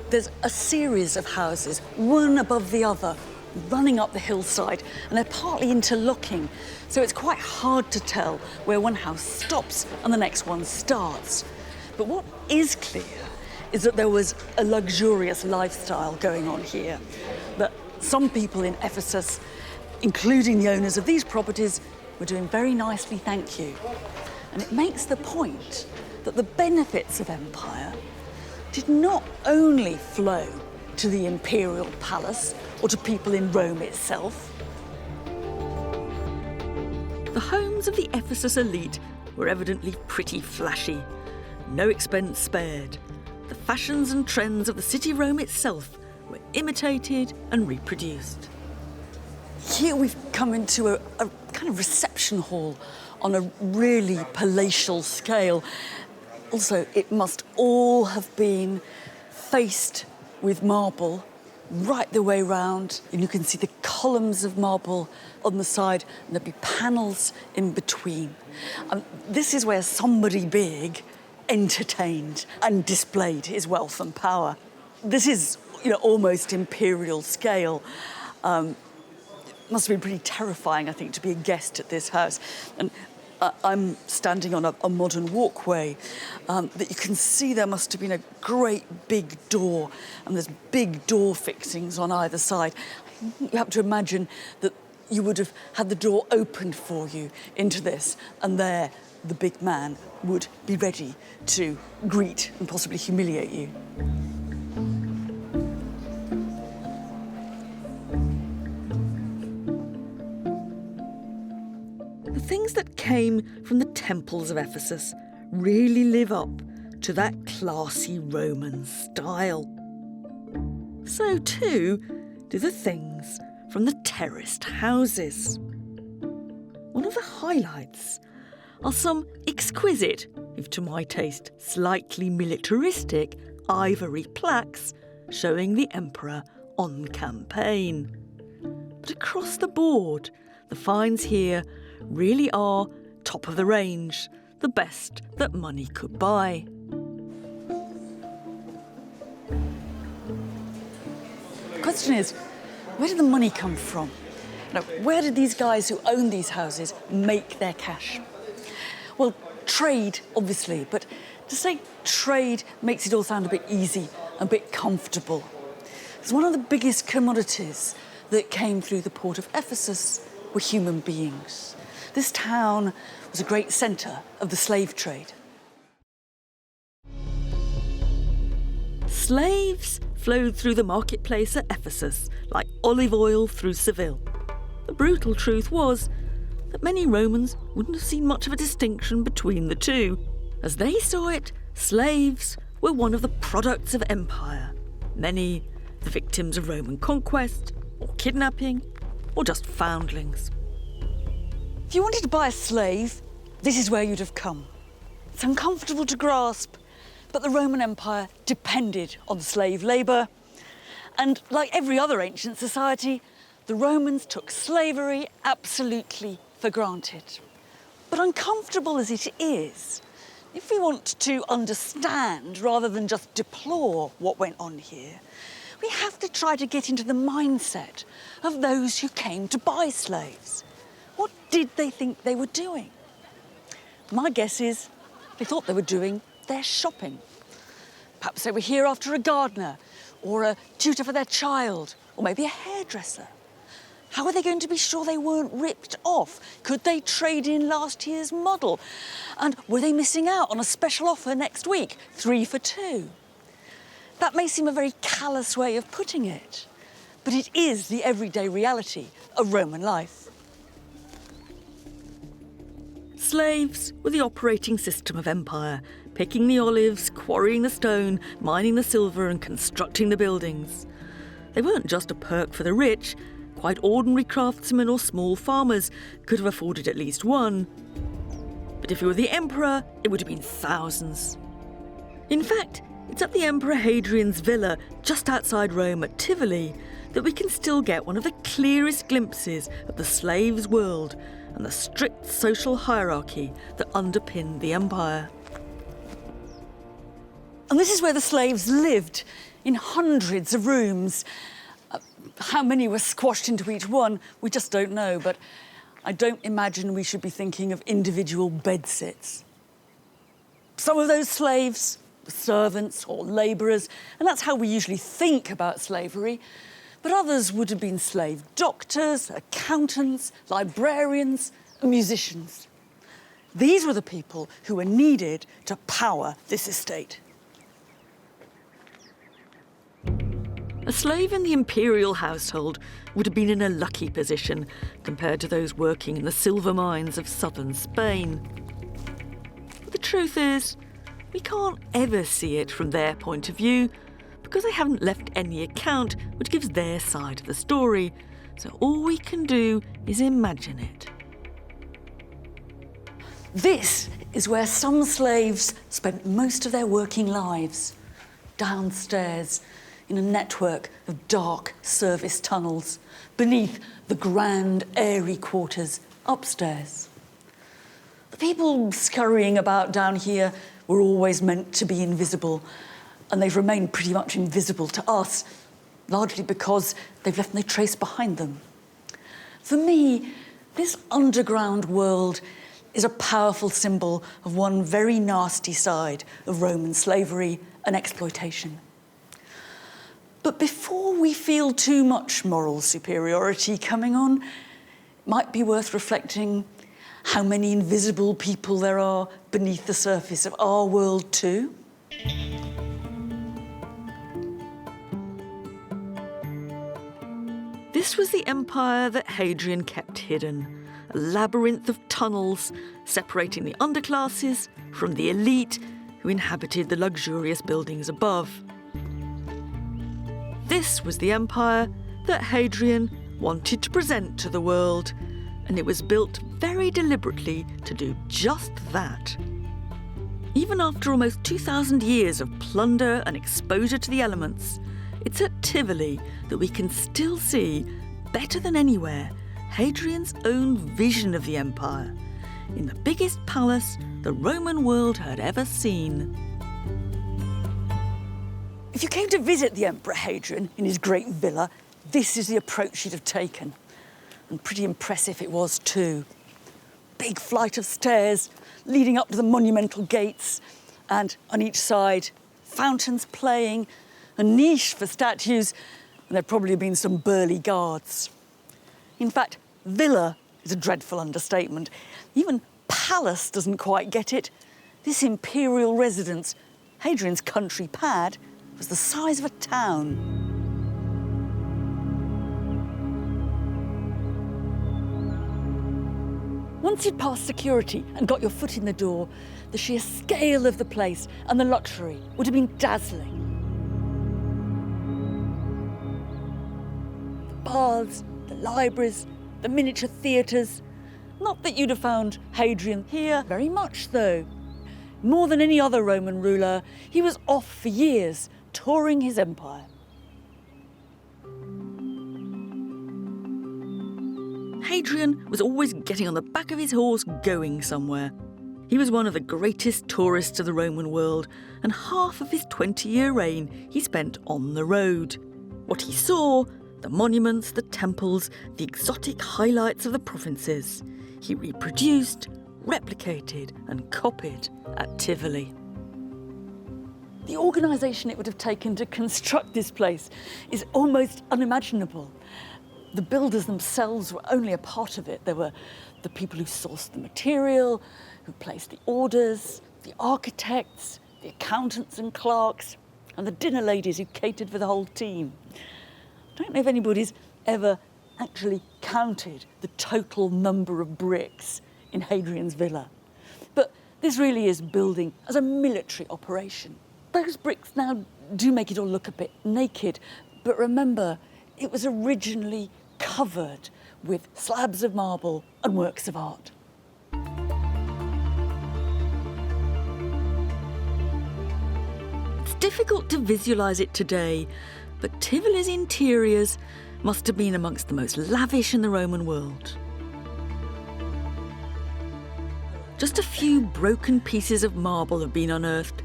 Speaker 3: There's a series of houses, one above the other, running up the hillside, and they're partly interlocking, so it's quite hard to tell where one house stops and the next one starts. But what is clear is that there was a luxurious lifestyle going on here, that some people in Ephesus, including the owners of these properties, were doing very nicely, thank you. And it makes the point that the benefits of empire did not only flow to the imperial palace or to people in Rome itself.
Speaker 2: The homes of the Ephesus elite were evidently pretty flashy. No expense spared. The fashions and trends of the city of Rome itself were imitated and reproduced.
Speaker 3: Here we've come into a kind of reception hall on a really palatial scale. Also, it must all have been faced with marble right the way round, and you can see the columns of marble on the side, and there'll be panels in between. This is where somebody big entertained and displayed his wealth and power. This is, almost imperial scale. It must have been pretty terrifying, I think, to be a guest at this house. And I'm standing on a modern walkway that you can see there must have been a great big door, and there's big door fixings on either side. You have to imagine that you would have had the door opened for you into this, and there the big man would be ready to greet and possibly humiliate you.
Speaker 2: The things that came from the temples of Ephesus really live up to that classy Roman style. So too do the things from the terraced houses. One of the highlights are some exquisite, if to my taste slightly militaristic, ivory plaques showing the emperor on campaign. But across the board, the finds here really are top of the range, the best that money could buy.
Speaker 3: The question is, where did the money come from? Where did these guys who own these houses make their cash? Well, trade, obviously, but to say trade makes it all sound a bit easy, a bit comfortable. Because one of the biggest commodities that came through the port of Ephesus were human beings. This town was a great centre of the slave trade.
Speaker 2: Slaves flowed through the marketplace at Ephesus like olive oil through Seville. The brutal truth was that many Romans wouldn't have seen much of a distinction between the two. As they saw it, slaves were one of the products of empire. Many the victims of Roman conquest, or kidnapping, or just foundlings.
Speaker 3: If you wanted to buy a slave, this is where you'd have come. It's uncomfortable to grasp, but the Roman Empire depended on slave labour. And like every other ancient society, the Romans took slavery absolutely for granted. But uncomfortable as it is, if we want to understand rather than just deplore what went on here, we have to try to get into the mindset of those who came to buy slaves. What did they think they were doing? My guess is they thought they were doing their shopping. Perhaps they were here after a gardener, or a tutor for their child, or maybe a hairdresser. How are they going to be sure they weren't ripped off? Could they trade in last year's model? And were they missing out on a special offer next week, 3 for 2? That may seem a very callous way of putting it, but it is the everyday reality of Roman life.
Speaker 2: Slaves were the operating system of empire, picking the olives, quarrying the stone, mining the silver and constructing the buildings. They weren't just a perk for the rich. Quite ordinary craftsmen or small farmers could have afforded at least one. But if you were the emperor, it would have been thousands. In fact, it's at the Emperor Hadrian's villa just outside Rome at Tivoli that we can still get one of the clearest glimpses of the slave's world and the strict social hierarchy that underpinned the empire.
Speaker 3: And this is where the slaves lived, in hundreds of rooms. How many were squashed into each one, we just don't know, but I don't imagine we should be thinking of individual bedsits. Some of those slaves were servants or labourers, and that's how we usually think about slavery, but others would have been slave doctors, accountants, librarians, and musicians. These were the people who were needed to power this estate.
Speaker 2: A slave in the imperial household would have been in a lucky position compared to those working in the silver mines of southern Spain. But the truth is, we can't ever see it from their point of view because they haven't left any account which gives their side of the story, so all we can do is imagine it.
Speaker 3: This is where some slaves spent most of their working lives, downstairs, in a network of dark service tunnels beneath the grand, airy quarters upstairs. The people scurrying about down here were always meant to be invisible, and they've remained pretty much invisible to us, largely because they've left no trace behind them. For me, this underground world is a powerful symbol of one very nasty side of Roman slavery and exploitation. But before we feel too much moral superiority coming on, it might be worth reflecting how many invisible people there are beneath the surface of our world too.
Speaker 2: This was the empire that Hadrian kept hidden, a labyrinth of tunnels separating the underclasses from the elite who inhabited the luxurious buildings above. This was the empire that Hadrian wanted to present to the world, and it was built very deliberately to do just that. Even after almost 2,000 years of plunder and exposure to the elements, it's at Tivoli that we can still see, better than anywhere, Hadrian's own vision of the empire, in the biggest palace the Roman world had ever seen.
Speaker 3: If you came to visit the Emperor Hadrian in his great villa, this is the approach you'd have taken. And pretty impressive it was too. Big flight of stairs leading up to the monumental gates, and on each side, fountains playing, a niche for statues, and there'd probably been some burly guards. In fact, villa is a dreadful understatement. Even palace doesn't quite get it. This imperial residence, Hadrian's country pad, was the size of a town. Once you'd passed security and got your foot in the door, the sheer scale of the place and the luxury would have been dazzling. baths, the libraries, the miniature theatres. Not that you'd have found Hadrian here, very much though. More than any other Roman ruler, he was off for years, touring his empire.
Speaker 2: Hadrian was always getting on the back of his horse going somewhere. He was one of the greatest tourists of the Roman world, and half of his 20-year reign he spent on the road. What he saw, the monuments, the temples, the exotic highlights of the provinces, he reproduced, replicated and copied at Tivoli.
Speaker 3: The organisation it would have taken to construct this place is almost unimaginable. The builders themselves were only a part of it. There were the people who sourced the material, who placed the orders, the architects, the accountants and clerks, and the dinner ladies who catered for the whole team. I don't know if anybody's ever actually counted the total number of bricks in Hadrian's villa. But this really is building as a military operation. Those bricks now do make it all look a bit naked, but remember, it was originally covered with slabs of marble and works of art.
Speaker 2: It's difficult to visualise it today, but Tivoli's interiors must have been amongst the most lavish in the Roman world. Just a few broken pieces of marble have been unearthed,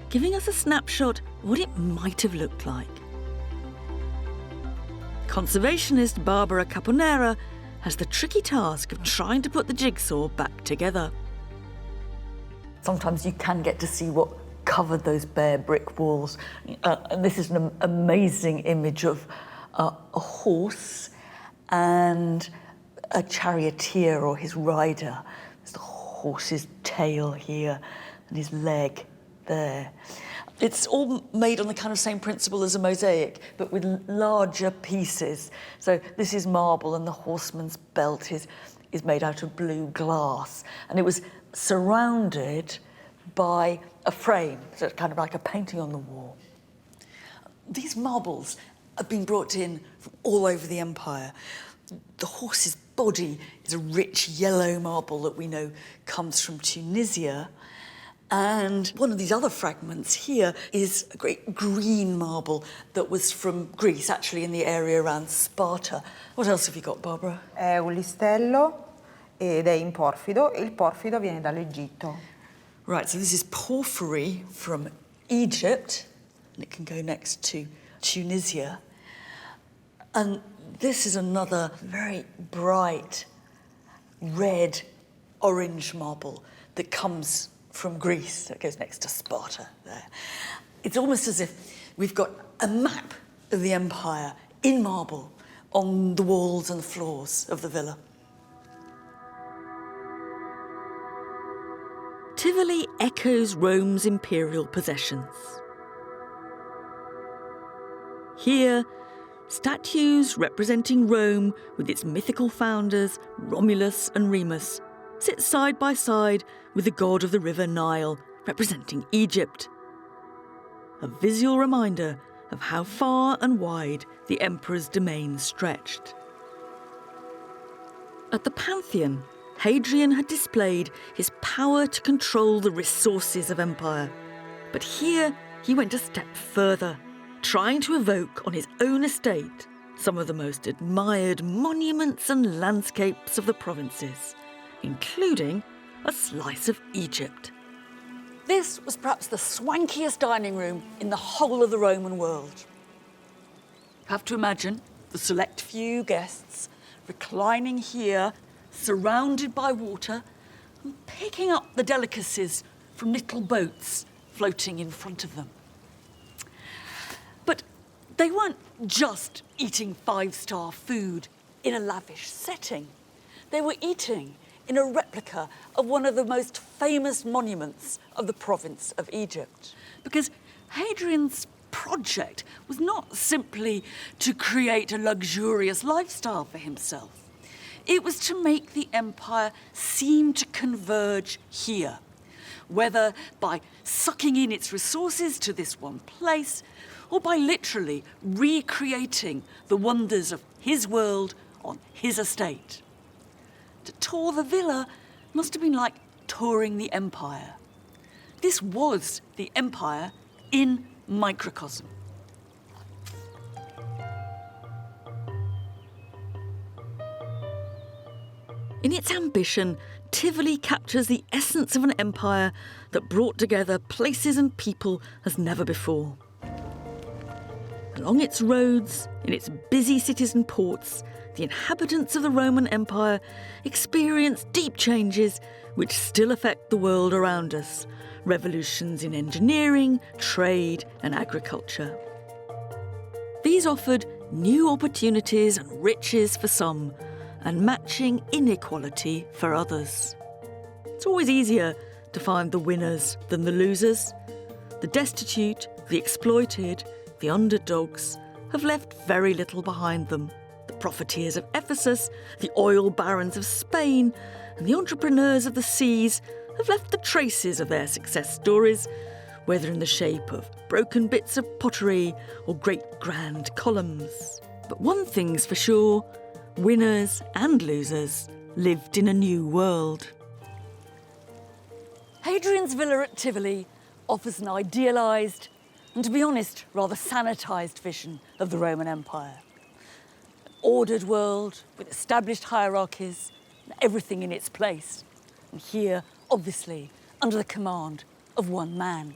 Speaker 2: giving us a snapshot of what it might have looked like. Conservationist Barbara Caponera has the tricky task of trying to put the jigsaw back together.
Speaker 3: Sometimes you can get to see what covered those bare brick walls. And this is an amazing image of a horse and a charioteer or his rider. There's the horse's tail here and his leg there. It's all made on the kind of same principle as a mosaic, but with larger pieces. So this is marble, and the horseman's belt is made out of blue glass. And it was surrounded by a frame, so it's kind of like a painting on the wall. These marbles have been brought in from all over the empire. The horse's body is a rich yellow marble that we know comes from Tunisia. And one of these other fragments here is a great green marble that was from Greece, actually in the area around Sparta. What else have you got, Barbara?
Speaker 10: È un listello ed è in porfido, e il porfido viene dall'Egitto.
Speaker 3: Right, so this is porphyry from Egypt, and it can go next to Tunisia. And this is another very bright red orange marble that comes from Greece, that goes next to Sparta there. It's almost as if we've got a map of the empire in marble on the walls and the floors of the villa.
Speaker 2: Tivoli echoes Rome's imperial possessions. Here, statues representing Rome with its mythical founders, Romulus and Remus, sit side by side with the god of the river Nile, representing Egypt. A visual reminder of how far and wide the emperor's domain stretched. At the Pantheon, Hadrian had displayed his power to control the resources of empire. But here he went a step further, trying to evoke on his own estate some of the most admired monuments and landscapes of the provinces, including a slice of Egypt.
Speaker 3: This was perhaps the swankiest dining room in the whole of the Roman world. You have to imagine the select few guests reclining here, surrounded by water, and picking up the delicacies from little boats floating in front of them. But they weren't just eating five-star food in a lavish setting. They were eating in a replica of one of the most famous monuments of the province of Egypt. Because Hadrian's project was not simply to create a luxurious lifestyle for himself. It was to make the empire seem to converge here, whether by sucking in its resources to this one place or by literally recreating the wonders of his world on his estate. To tour the villa must have been like touring the empire. This was the empire in microcosm. In its ambition, Tivoli captures the essence of an empire that brought together places and people as never before. Along its roads, in its busy cities and ports, the inhabitants of the Roman Empire experience deep changes which still affect the world around us. Revolutions in engineering, trade and agriculture. These offered new opportunities and riches for some, and matching inequality for others. It's always easier to find the winners than the losers. The destitute, the exploited, the underdogs have left very little behind them. The profiteers of Ephesus, the oil barons of Spain, and the entrepreneurs of the seas have left the traces of their success stories, whether in the shape of broken bits of pottery or great grand columns. But one thing's for sure, winners and losers lived in a new world. Hadrian's villa at Tivoli offers an idealised and, to be honest, rather sanitised vision of the Roman Empire. An ordered world with established hierarchies and everything in its place. And here, obviously, under the command of one man.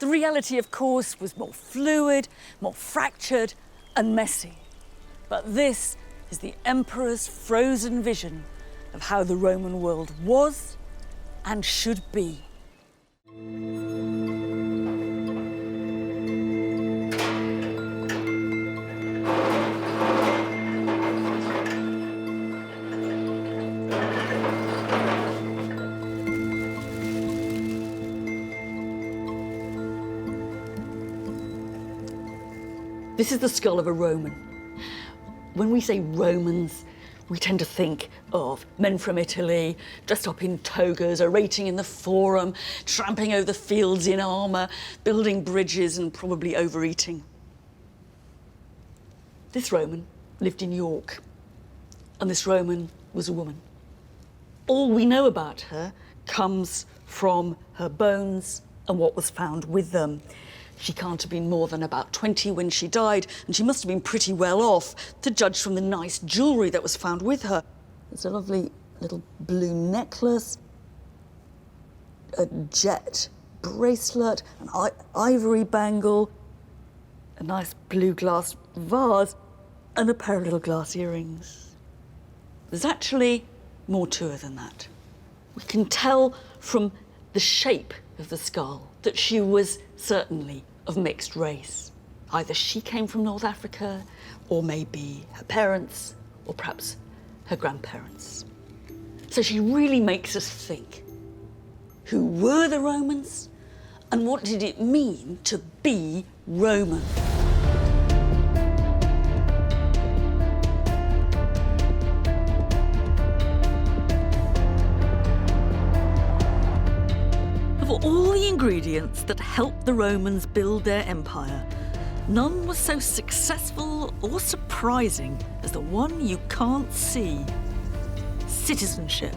Speaker 3: The reality, of course, was more fluid, more fractured and messy. But this is the emperor's frozen vision of how the Roman world was and should be. This is the skull of a Roman. When we say Romans, we tend to think of men from Italy, dressed up in togas, orating in the forum, tramping over the fields in armour, building bridges and probably overeating. This Roman lived in York, and this Roman was a woman. All we know about her comes from her bones and what was found with them. She can't have been more than about 20 when she died, and she must have been pretty well off, to judge from the nice jewellery that was found with her. There's a lovely little blue necklace, a jet bracelet, an ivory bangle, a nice blue glass vase, and a pair of little glass earrings. There's actually more to her than that. We can tell from the shape of the skull that she was certainly of mixed race. Either she came from North Africa, or maybe her parents, or perhaps her grandparents. So she really makes us think. Who were the Romans, and what did it mean to be Roman? Of all the ingredients that helped the Romans build their empire, none was so successful or surprising as the one you can't see: citizenship,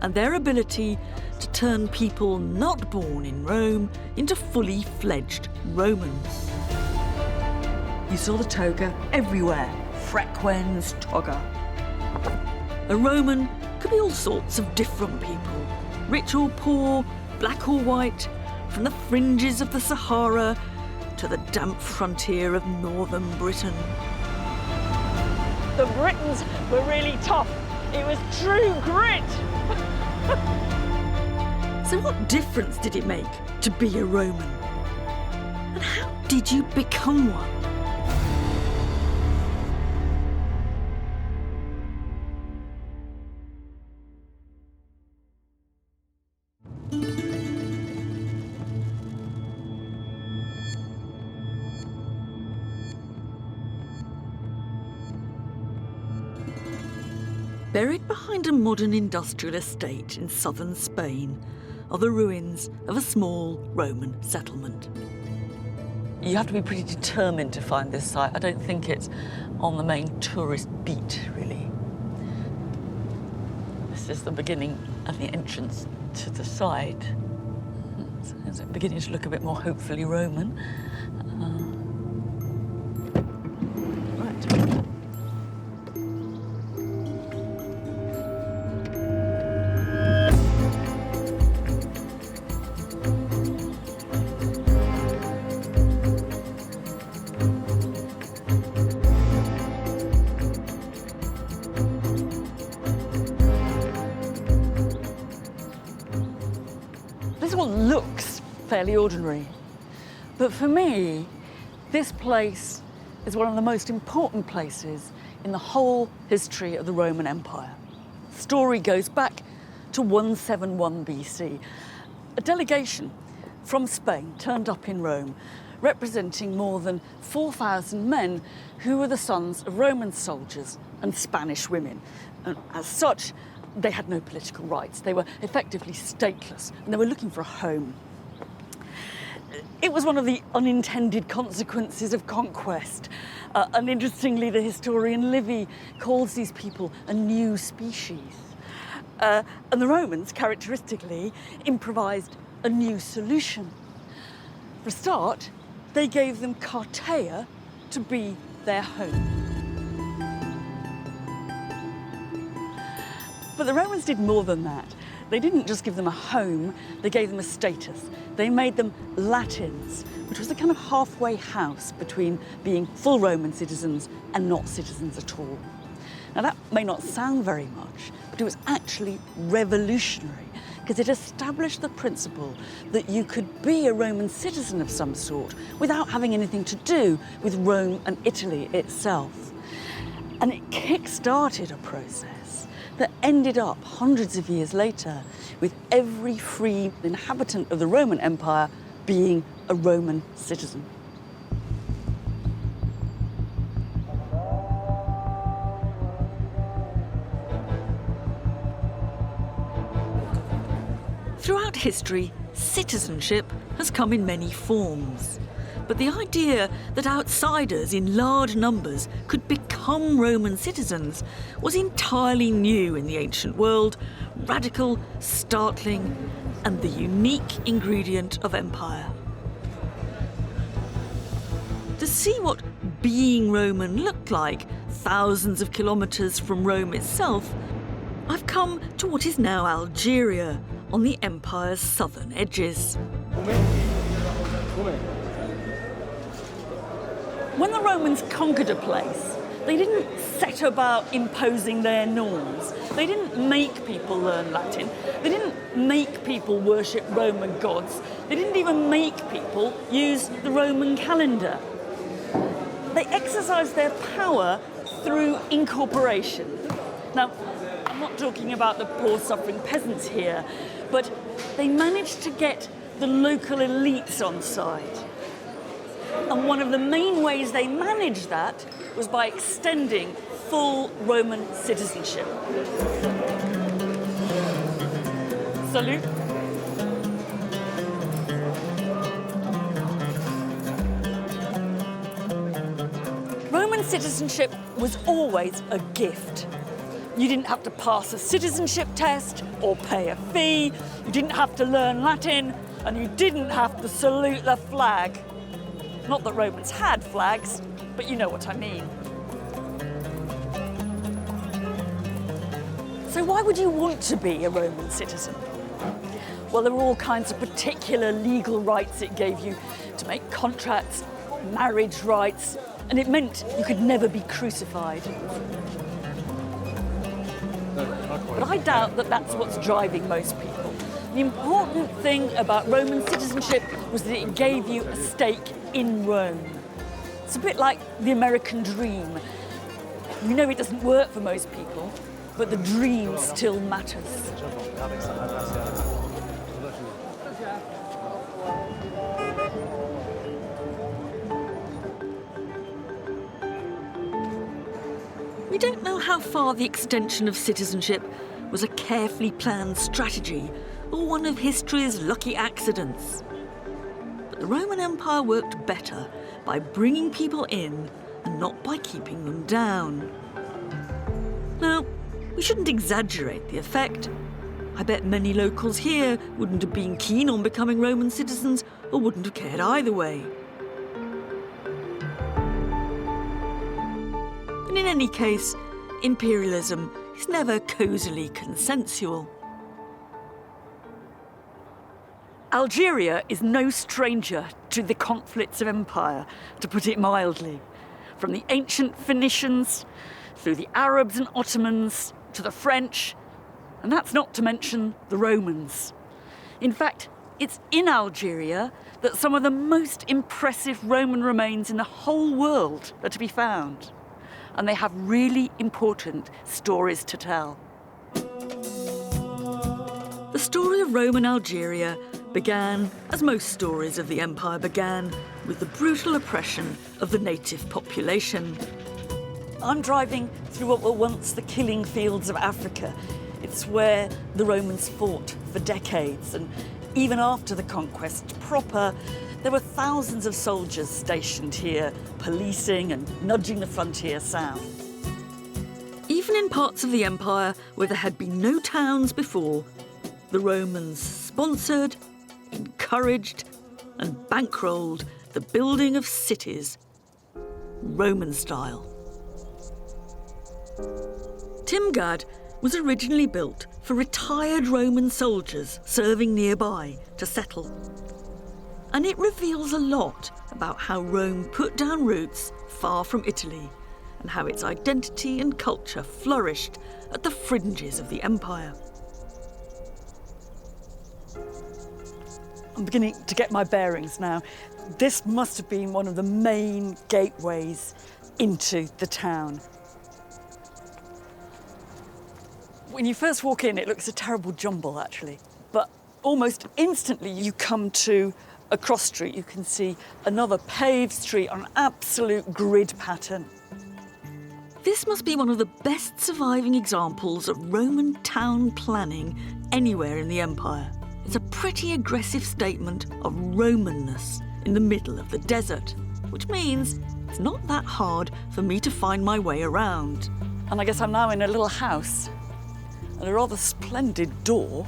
Speaker 3: and their ability to turn people not born in Rome into fully fledged Romans. You saw the toga everywhere, frequens, toga. A Roman could be all sorts of different people, rich or poor, black or white, from the fringes of the Sahara to the damp frontier of northern Britain.
Speaker 8: The Britons were really tough. It was true grit.
Speaker 3: So what difference did it make to be a Roman? And how did you become one? Buried behind a modern industrial estate in southern Spain are the ruins of a small Roman settlement. You have to be pretty determined to find this site. I don't think it's on the main tourist beat, really. This is the beginning of the entrance to the site. It's beginning to look a bit more hopefully Roman. Right. This one looks fairly ordinary, but for me, this place is one of the most important places in the whole history of the Roman Empire. The story goes back to 171 BC. A delegation from Spain turned up in Rome, representing more than 4,000 men who were the sons of Roman soldiers and Spanish women. And as such, they had no political rights. They were effectively stateless, and they were looking for a home. It was one of the unintended consequences of conquest. And interestingly, the historian Livy calls these people a new species. And the Romans, characteristically, improvised a new solution. For a start, they gave them Cartea to be their home. But the Romans did more than that. They didn't just give them a home, they gave them a status. They made them Latins, which was a kind of halfway house between being full Roman citizens and not citizens at all. Now that may not sound very much, but it was actually revolutionary, because it established the principle that you could be a Roman citizen of some sort without having anything to do with Rome and Italy itself. And it kick-started a process that ended up hundreds of years later with every free inhabitant of the Roman Empire being a Roman citizen.
Speaker 2: Throughout history, citizenship has come in many forms. But the idea that outsiders in large numbers could become Roman citizens was entirely new in the ancient world, radical, startling, and the unique ingredient of empire. To see what being Roman looked like thousands of kilometres from Rome itself, I've come to what is now Algeria, on the empire's southern edges.
Speaker 3: When the Romans conquered a place, they didn't set about imposing their norms. They didn't make people learn Latin. They didn't make people worship Roman gods. They didn't even make people use the Roman calendar. They exercised their power through incorporation. Now, I'm not talking about the poor suffering peasants here, but they managed to get the local elites on side. And one of the main ways they managed that was by extending full Roman citizenship. Salut. Roman citizenship was always a gift. You didn't have to pass a citizenship test or pay a fee. You didn't have to learn Latin, and you didn't have to salute the flag. Not that Romans had flags, but you know what I mean. So why would you want to be a Roman citizen? Well, there were all kinds of particular legal rights it gave you to make contracts, marriage rights, and it meant you could never be crucified. But I doubt that that's what's driving most people. The important thing about Roman citizenship was that it gave you a stake in Rome. It's a bit like the American dream. You know it doesn't work for most people, but the dream still matters.
Speaker 2: We don't know how far the extension of citizenship was a carefully planned strategy or one of history's lucky accidents. But the Roman Empire worked better by bringing people in and not by keeping them down. Now, we shouldn't exaggerate the effect. I bet many locals here wouldn't have been keen on becoming Roman citizens or wouldn't have cared either way. But in any case, imperialism is never cosily consensual.
Speaker 3: Algeria is no stranger to the conflicts of empire, to put it mildly. From the ancient Phoenicians, through the Arabs and Ottomans, to the French, and that's not to mention the Romans. In fact, it's in Algeria that some of the most impressive Roman remains in the whole world are to be found. And they have really important stories to tell.
Speaker 2: The story of Roman Algeria began, as most stories of the empire began, with the brutal oppression of the native population.
Speaker 3: I'm driving through what were once the killing fields of Africa. It's where the Romans fought for decades, and even after the conquest proper, there were thousands of soldiers stationed here, policing and nudging the frontier south.
Speaker 2: Even in parts of the empire where there had been no towns before, the Romans sponsored, encouraged, and bankrolled the building of cities, Roman style. Timgad was originally built for retired Roman soldiers serving nearby to settle. And it reveals a lot about how Rome put down roots far from Italy and how its identity and culture flourished at the fringes of the empire.
Speaker 3: I'm beginning to get my bearings now. This must have been one of the main gateways into the town. When you first walk in, it looks a terrible jumble, actually. But almost instantly, you come to a cross street. You can see another paved street on an absolute grid pattern.
Speaker 2: This must be one of the best surviving examples of Roman town planning anywhere in the empire. It's a pretty aggressive statement of Romanness in the middle of the desert, which means it's not that hard for me to find my way around.
Speaker 3: And I guess I'm now in a little house and a rather splendid door.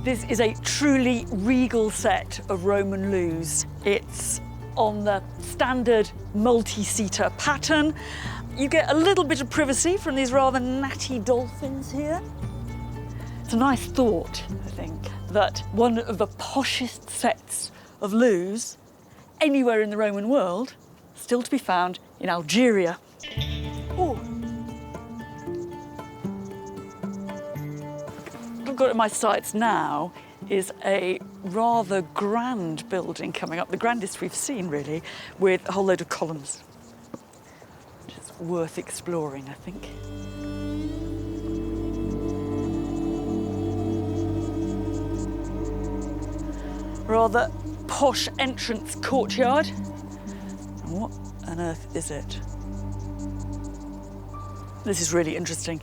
Speaker 3: This is a truly regal set of Roman loos. It's on the standard multi-seater pattern. You get a little bit of privacy from these rather natty dolphins here. It's a nice thought, I think, that one of the poshest sets of loos anywhere in the Roman world still to be found in Algeria. Oh. What I've got in my sights now is a rather grand building coming up, the grandest we've seen, really, with a whole load of columns. Which is worth exploring, I think. Rather posh entrance courtyard. And what on earth is it? This is really interesting.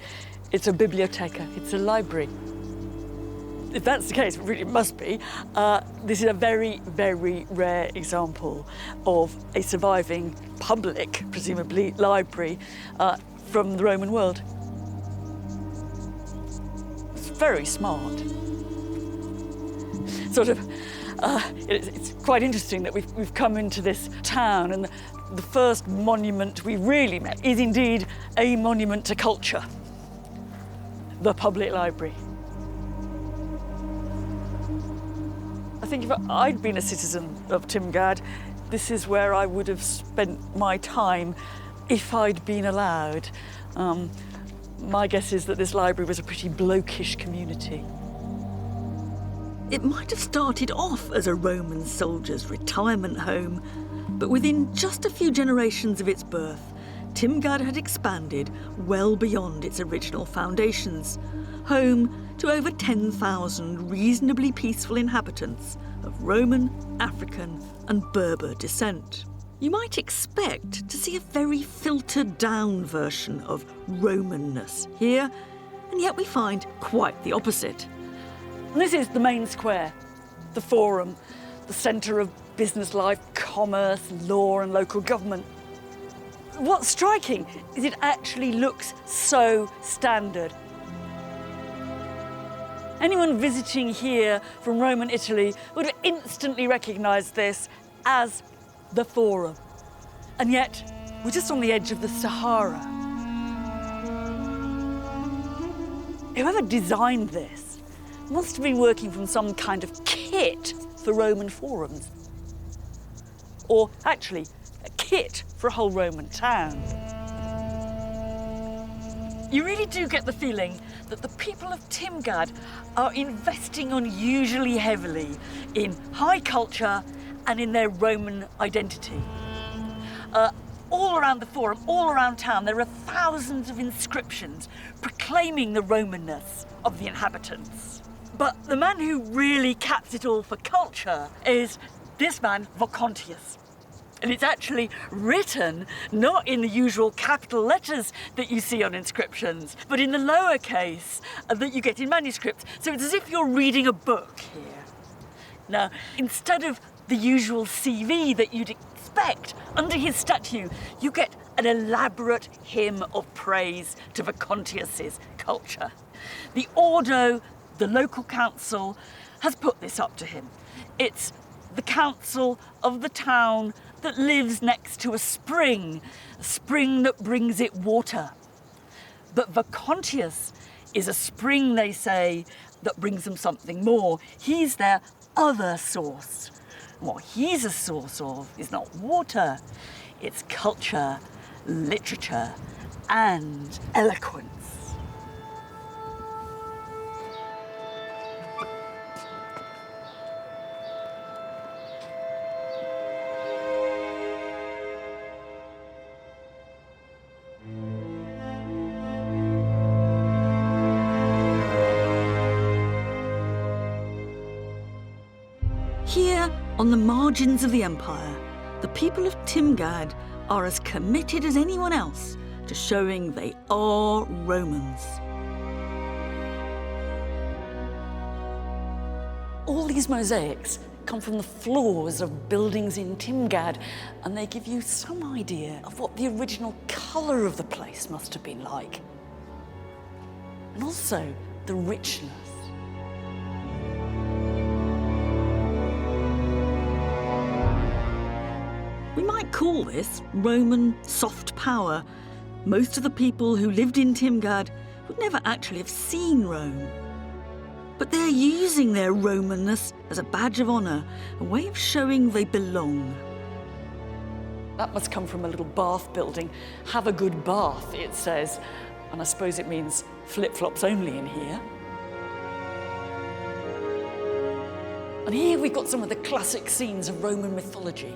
Speaker 3: It's a biblioteca, it's a library. If that's the case, really it must be. This is a very, very rare example of a surviving public, presumably, library from the Roman world. It's very smart. Sort of, it's quite interesting that we've come into this town and the first monument we really met is indeed a monument to culture, the public library. I think if I'd been a citizen of Timgad, this is where I would have spent my time if I'd been allowed. My guess is that this library was a pretty blokish community.
Speaker 2: It might have started off as a Roman soldier's retirement home, but within just a few generations of its birth, Timgad had expanded well beyond its original foundations, home to over 10,000 reasonably peaceful inhabitants of Roman, African and Berber descent. You might expect to see a very filtered down version of Romanness here, and yet we find quite the opposite.
Speaker 3: And this is the main square, the Forum, the centre of business life, commerce, law and local government. What's striking is it actually looks so standard. Anyone visiting here from Roman Italy would have instantly recognised this as the Forum. And yet, we're just on the edge of the Sahara. Whoever designed this must have been working from some kind of kit for Roman forums. Or actually, a kit for a whole Roman town. You really do get the feeling that the people of Timgad are investing unusually heavily in high culture and in their Roman identity. All around the Forum, all around town, there are thousands of inscriptions proclaiming the Romanness of the inhabitants. But the man who really caps it all for culture is this man, Vocontius. And it's actually written not in the usual capital letters that you see on inscriptions, but in the lowercase that you get in manuscripts. So it's as if you're reading a book here. Now, instead of the usual CV that you'd expect under his statue, you get an elaborate hymn of praise to Vocontius's culture. The Ordo, the local council, has put this up to him. It's the council of the town that lives next to a spring that brings it water. But Vocontius is a spring, they say, that brings them something more. He's their other source. What he's a source of is not water, it's culture, literature, and eloquence. Here, on the margins of the empire, the people of Timgad are as committed as anyone else to showing they are Romans. All these mosaics come from the floors of buildings in Timgad, and they give you some idea of what the original colour of the place must have been like. And also the richness. We might call this Roman soft power. Most of the people who lived in Timgad would never actually have seen Rome. But they're using their Romanness as a badge of honour, a way of showing they belong. That must come from a little bath building. Have a good bath, it says. And I suppose it means flip-flops only in here. And here we've got some of the classic scenes of Roman mythology.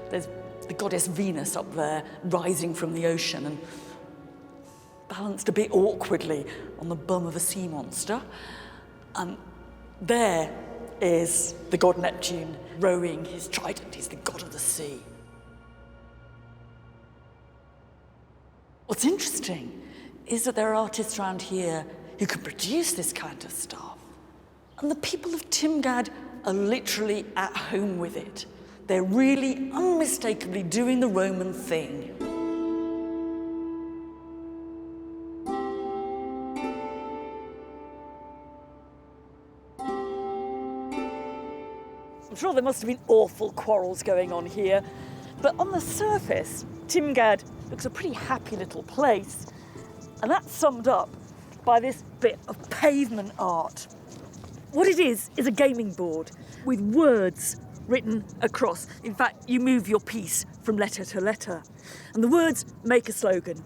Speaker 3: There's the goddess Venus up there, rising from the ocean and balanced a bit awkwardly on the bum of a sea monster. And there is the god Neptune rowing his trident. He's the god of the sea. What's interesting is that there are artists around here who can produce this kind of stuff. And the people of Timgad are literally at home with it. They're really unmistakably doing the Roman thing. I'm sure there must have been awful quarrels going on here, but on the surface, Timgad looks a pretty happy little place, and that's summed up by this bit of pavement art. What it is a gaming board with words written across. In fact, you move your piece from letter to letter. And the words make a slogan.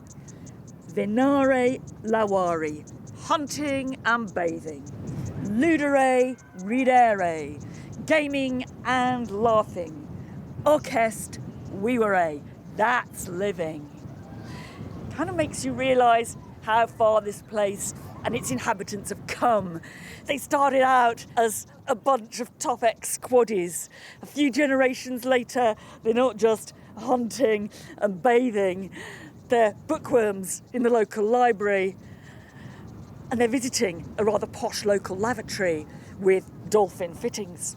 Speaker 3: Venare lavari, hunting and bathing. Ludere ridere, gaming and laughing. Ocest vivere, that's living. Kind of makes you realise how far this place and its inhabitants have come. They started out as a bunch of top ex-squaddies. A few generations later, they're not just hunting and bathing, they're bookworms in the local library. And they're visiting a rather posh local lavatory with dolphin fittings.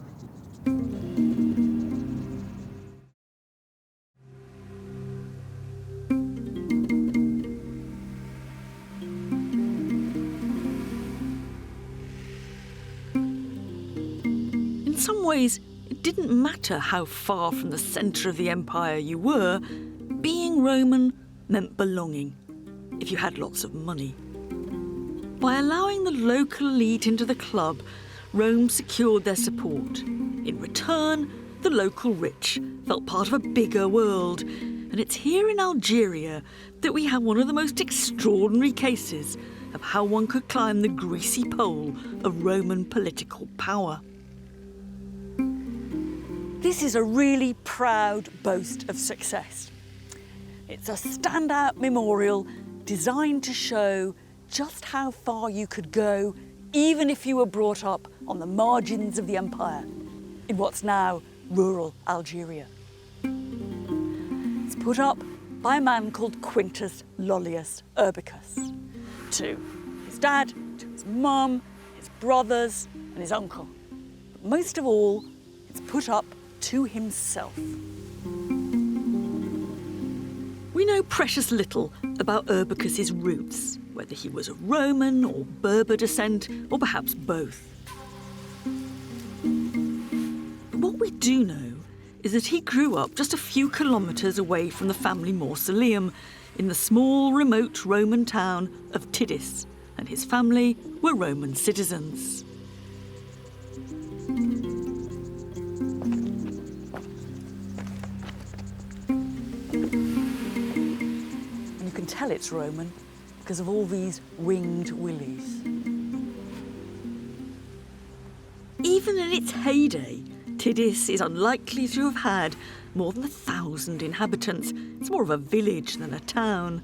Speaker 2: In some ways, it didn't matter how far from the centre of the empire you were. Being Roman meant belonging, if you had lots of money. By allowing the local elite into the club, Rome secured their support. In return, the local rich felt part of a bigger world. And it's here in Algeria that we have one of the most extraordinary cases of how one could climb the greasy pole of Roman political power.
Speaker 3: This is a really proud boast of success. It's a standout memorial designed to show just how far you could go, even if you were brought up on the margins of the empire, in what's now rural Algeria. It's put up by a man called Quintus Lollius Urbicus, to his dad, to his mum, his brothers, and his uncle. But most of all, it's put up to himself.
Speaker 2: We know precious little about Urbicus's roots, whether he was of Roman or Berber descent, or perhaps both. But what we do know is that he grew up just a few kilometres away from the family mausoleum in the small, remote Roman town of Tidis, and his family were Roman citizens.
Speaker 3: You can tell it's Roman because of all these winged willies.
Speaker 2: Even in its heyday, Tidis is unlikely to have had more than 1,000 inhabitants. It's more of a village than a town.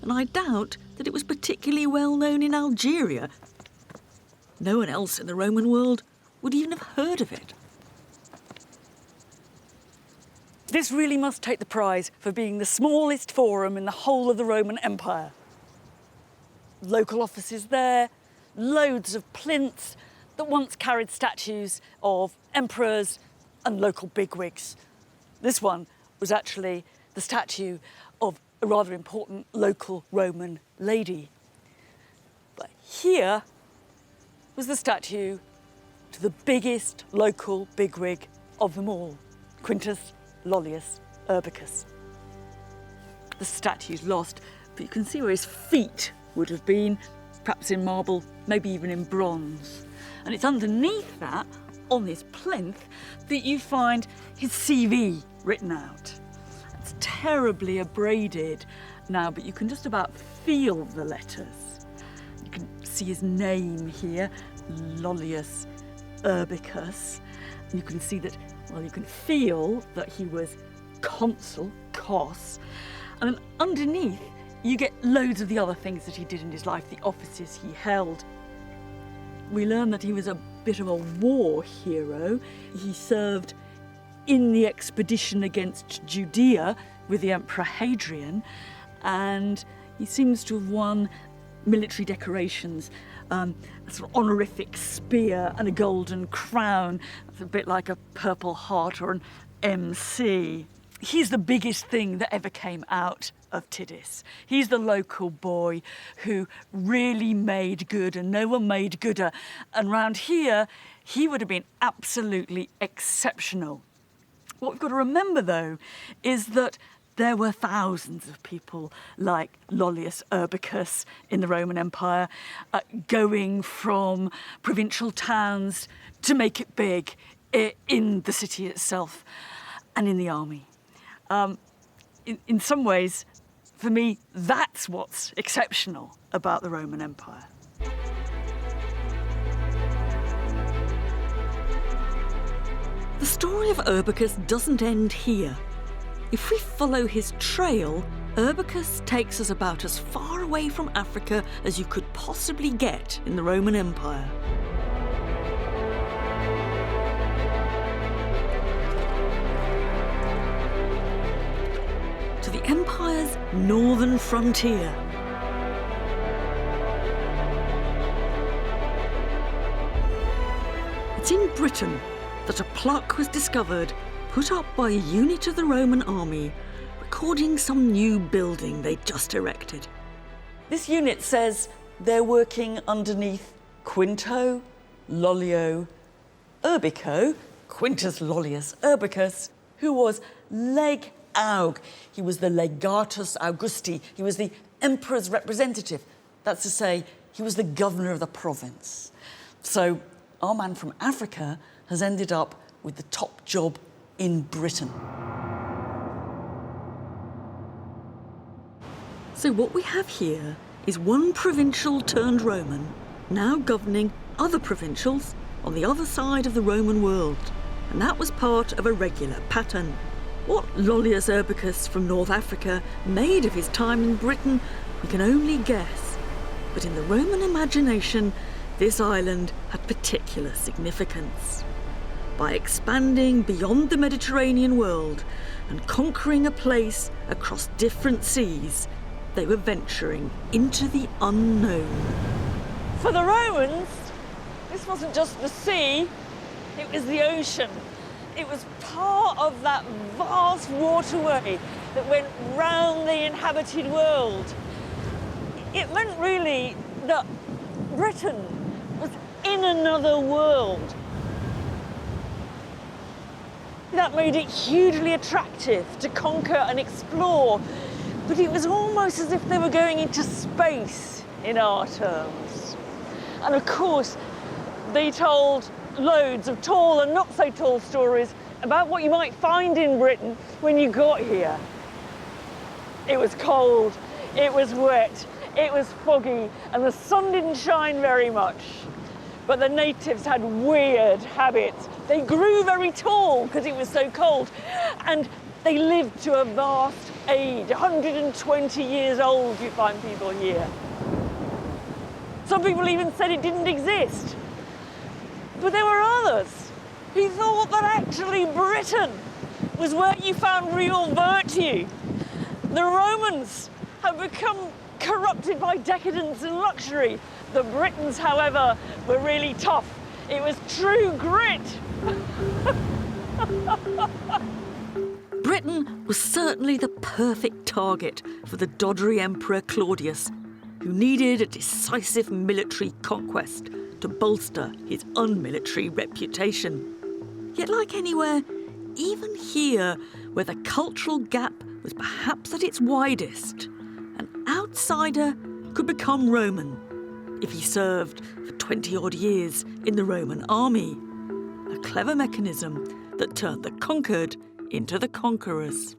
Speaker 2: And I doubt that it was particularly well known in Algeria. No one else in the Roman world would even have heard of it.
Speaker 3: This really must take the prize for being the smallest forum in the whole of the Roman Empire. Local offices there, loads of plinths that once carried statues of emperors and local bigwigs. This one was actually the statue of a rather important local Roman lady. But here was the statue to the biggest local bigwig of them all, Quintus Lollius Urbicus. The statue's lost, but you can see where his feet would have been, perhaps in marble, maybe even in bronze. And it's underneath that, on this plinth, that you find his CV written out. It's terribly abraded now, but you can just about feel the letters. You can see his name here, Lollius Urbicus. And you can see that, well, you can feel that he was consul, cos. And then underneath, you get loads of the other things that he did in his life, the offices he held. We learn that he was a bit of a war hero. He served in the expedition against Judea with the Emperor Hadrian, and he seems to have won military decorations, a sort of honorific spear and a golden crown. That's a bit like a Purple Heart or an MC. He's the biggest thing that ever came out of Tidis. He's the local boy who really made good, and no one made gooder. And round here, he would have been absolutely exceptional. What we've got to remember, though, is that there were thousands of people like Lollius Urbicus in the Roman Empire, going from provincial towns to make it big in the city itself and in the army. In some ways, for me, that's what's exceptional about the Roman Empire.
Speaker 2: The story of Urbicus doesn't end here. If we follow his trail, Urbicus takes us about as far away from Africa as you could possibly get in the Roman Empire. To the empire's northern frontier. It's in Britain that a plaque was discovered, put up by a unit of the Roman army, recording some new building they'd just erected.
Speaker 3: This unit says they're working underneath Quinto Lollio Urbico, Quintus Lollius Urbicus, who was Leg Aug. He was the Legatus Augusti. He was the emperor's representative. That's to say, he was the governor of the province. So our man from Africa has ended up with the top job in Britain.
Speaker 2: So what we have here is one provincial turned Roman now governing other provincials on the other side of the Roman world. And that was part of a regular pattern. What Lollius Urbicus from North Africa made of his time in Britain, we can only guess. But in the Roman imagination, this island had particular significance. By expanding beyond the Mediterranean world and conquering a place across different seas, they were venturing into the unknown.
Speaker 8: For the Romans, this wasn't just the sea, it was the ocean. It was part of that vast waterway that went round the inhabited world. It meant really that Britain was in another world. That made it hugely attractive to conquer and explore, but it was almost as if they were going into space in our terms. And of course, they told loads of tall and not so tall stories about what you might find in Britain when you got here. It was cold, it was wet, it was foggy, and the sun didn't shine very much. But the natives had weird habits. They grew very tall because it was so cold, and they lived to a vast age, 120 years old, you find people here. Some people even said it didn't exist. But there were others who thought that actually Britain was where you found real virtue. The Romans have become corrupted by decadence and luxury. The Britons, however, were really tough. It was true grit.
Speaker 2: Britain was certainly the perfect target for the doddery Emperor Claudius, who needed a decisive military conquest to bolster his unmilitary reputation. Yet like anywhere, even here, where the cultural gap was perhaps at its widest, an outsider could become Roman if he served for 20-odd years in the Roman army. A clever mechanism that turned the conquered into the conquerors.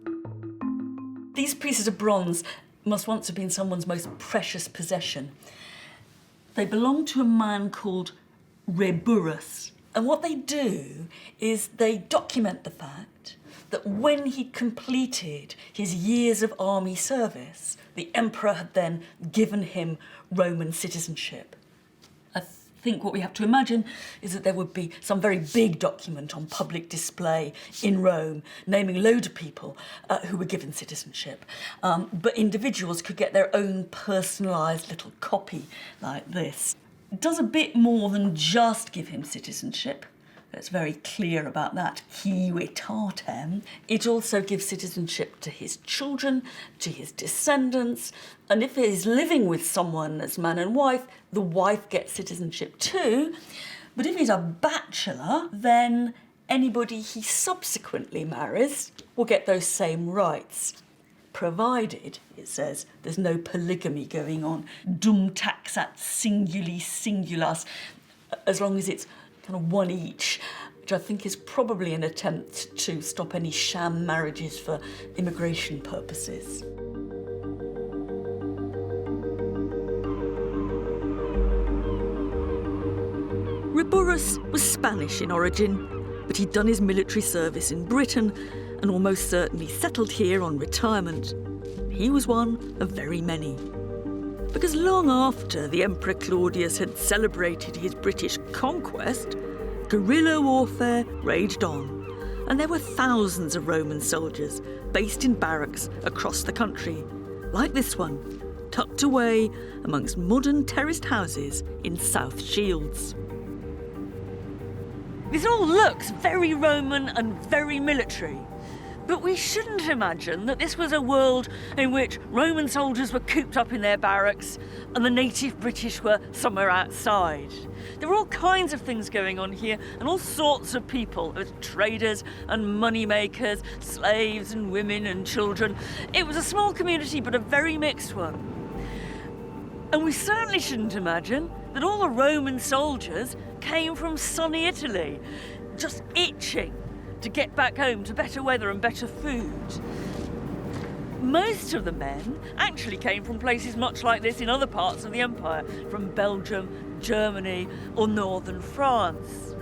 Speaker 3: These pieces of bronze must once have been someone's most precious possession. They belong to a man called Reburrus. And what they do is they document the fact that when he'd completed his years of army service, the emperor had then given him Roman citizenship. I think what we have to imagine is that there would be some very big document on public display in Rome naming a load of people who were given citizenship. But individuals could get their own personalised little copy like this. It does a bit more than just give him citizenship. It's very clear about that. Civitatem. It also gives citizenship to his children, to his descendants, and if he's living with someone as man and wife, the wife gets citizenship too. But if he's a bachelor, then anybody he subsequently marries will get those same rights. Provided, it says, there's no polygamy going on. Dum taxat singuli singulas, as long as it's kind of one each, which I think is probably an attempt to stop any sham marriages for immigration purposes.
Speaker 2: Reburrus was Spanish in origin, but he'd done his military service in Britain and almost certainly settled here on retirement. He was one of very many. Because long after the Emperor Claudius had celebrated his British conquest, guerrilla warfare raged on, and there were thousands of Roman soldiers based in barracks across the country, like this one, tucked away amongst modern terraced houses in South Shields. This all looks very Roman and very military. But we shouldn't imagine that this was a world in which Roman soldiers were cooped up in their barracks and the native British were somewhere outside. There were all kinds of things going on here and all sorts of people, as traders and money makers, slaves and women and children. It was a small community, but a very mixed one. And we certainly shouldn't imagine that all the Roman soldiers came from sunny Italy, just itching to get back home to better weather and better food. Most of the men actually came from places much like this in other parts of the empire, from Belgium, Germany, or northern France.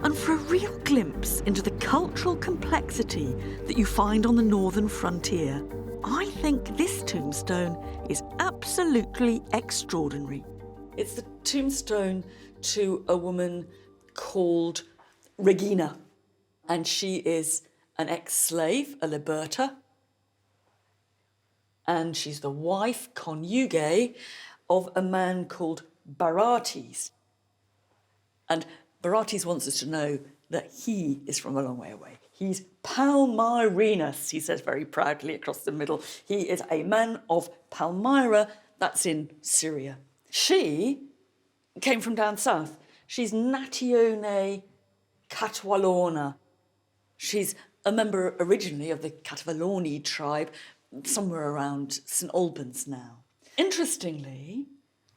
Speaker 2: And for a real glimpse into the cultural complexity that you find on the northern frontier, I think this tombstone is absolutely extraordinary. It's the tombstone to a woman called Regina, and she is an ex-slave, a liberta, and she's the wife, conjugue, of a man called Barates. And Barates wants us to know that he is from a long way away. He's Palmyrinus, he says very proudly across the middle. He is a man of Palmyra, that's in Syria. She came from down south. She's Natione Catwalona. She's a member originally of the Catvaloni tribe, somewhere around St Albans now. Interestingly,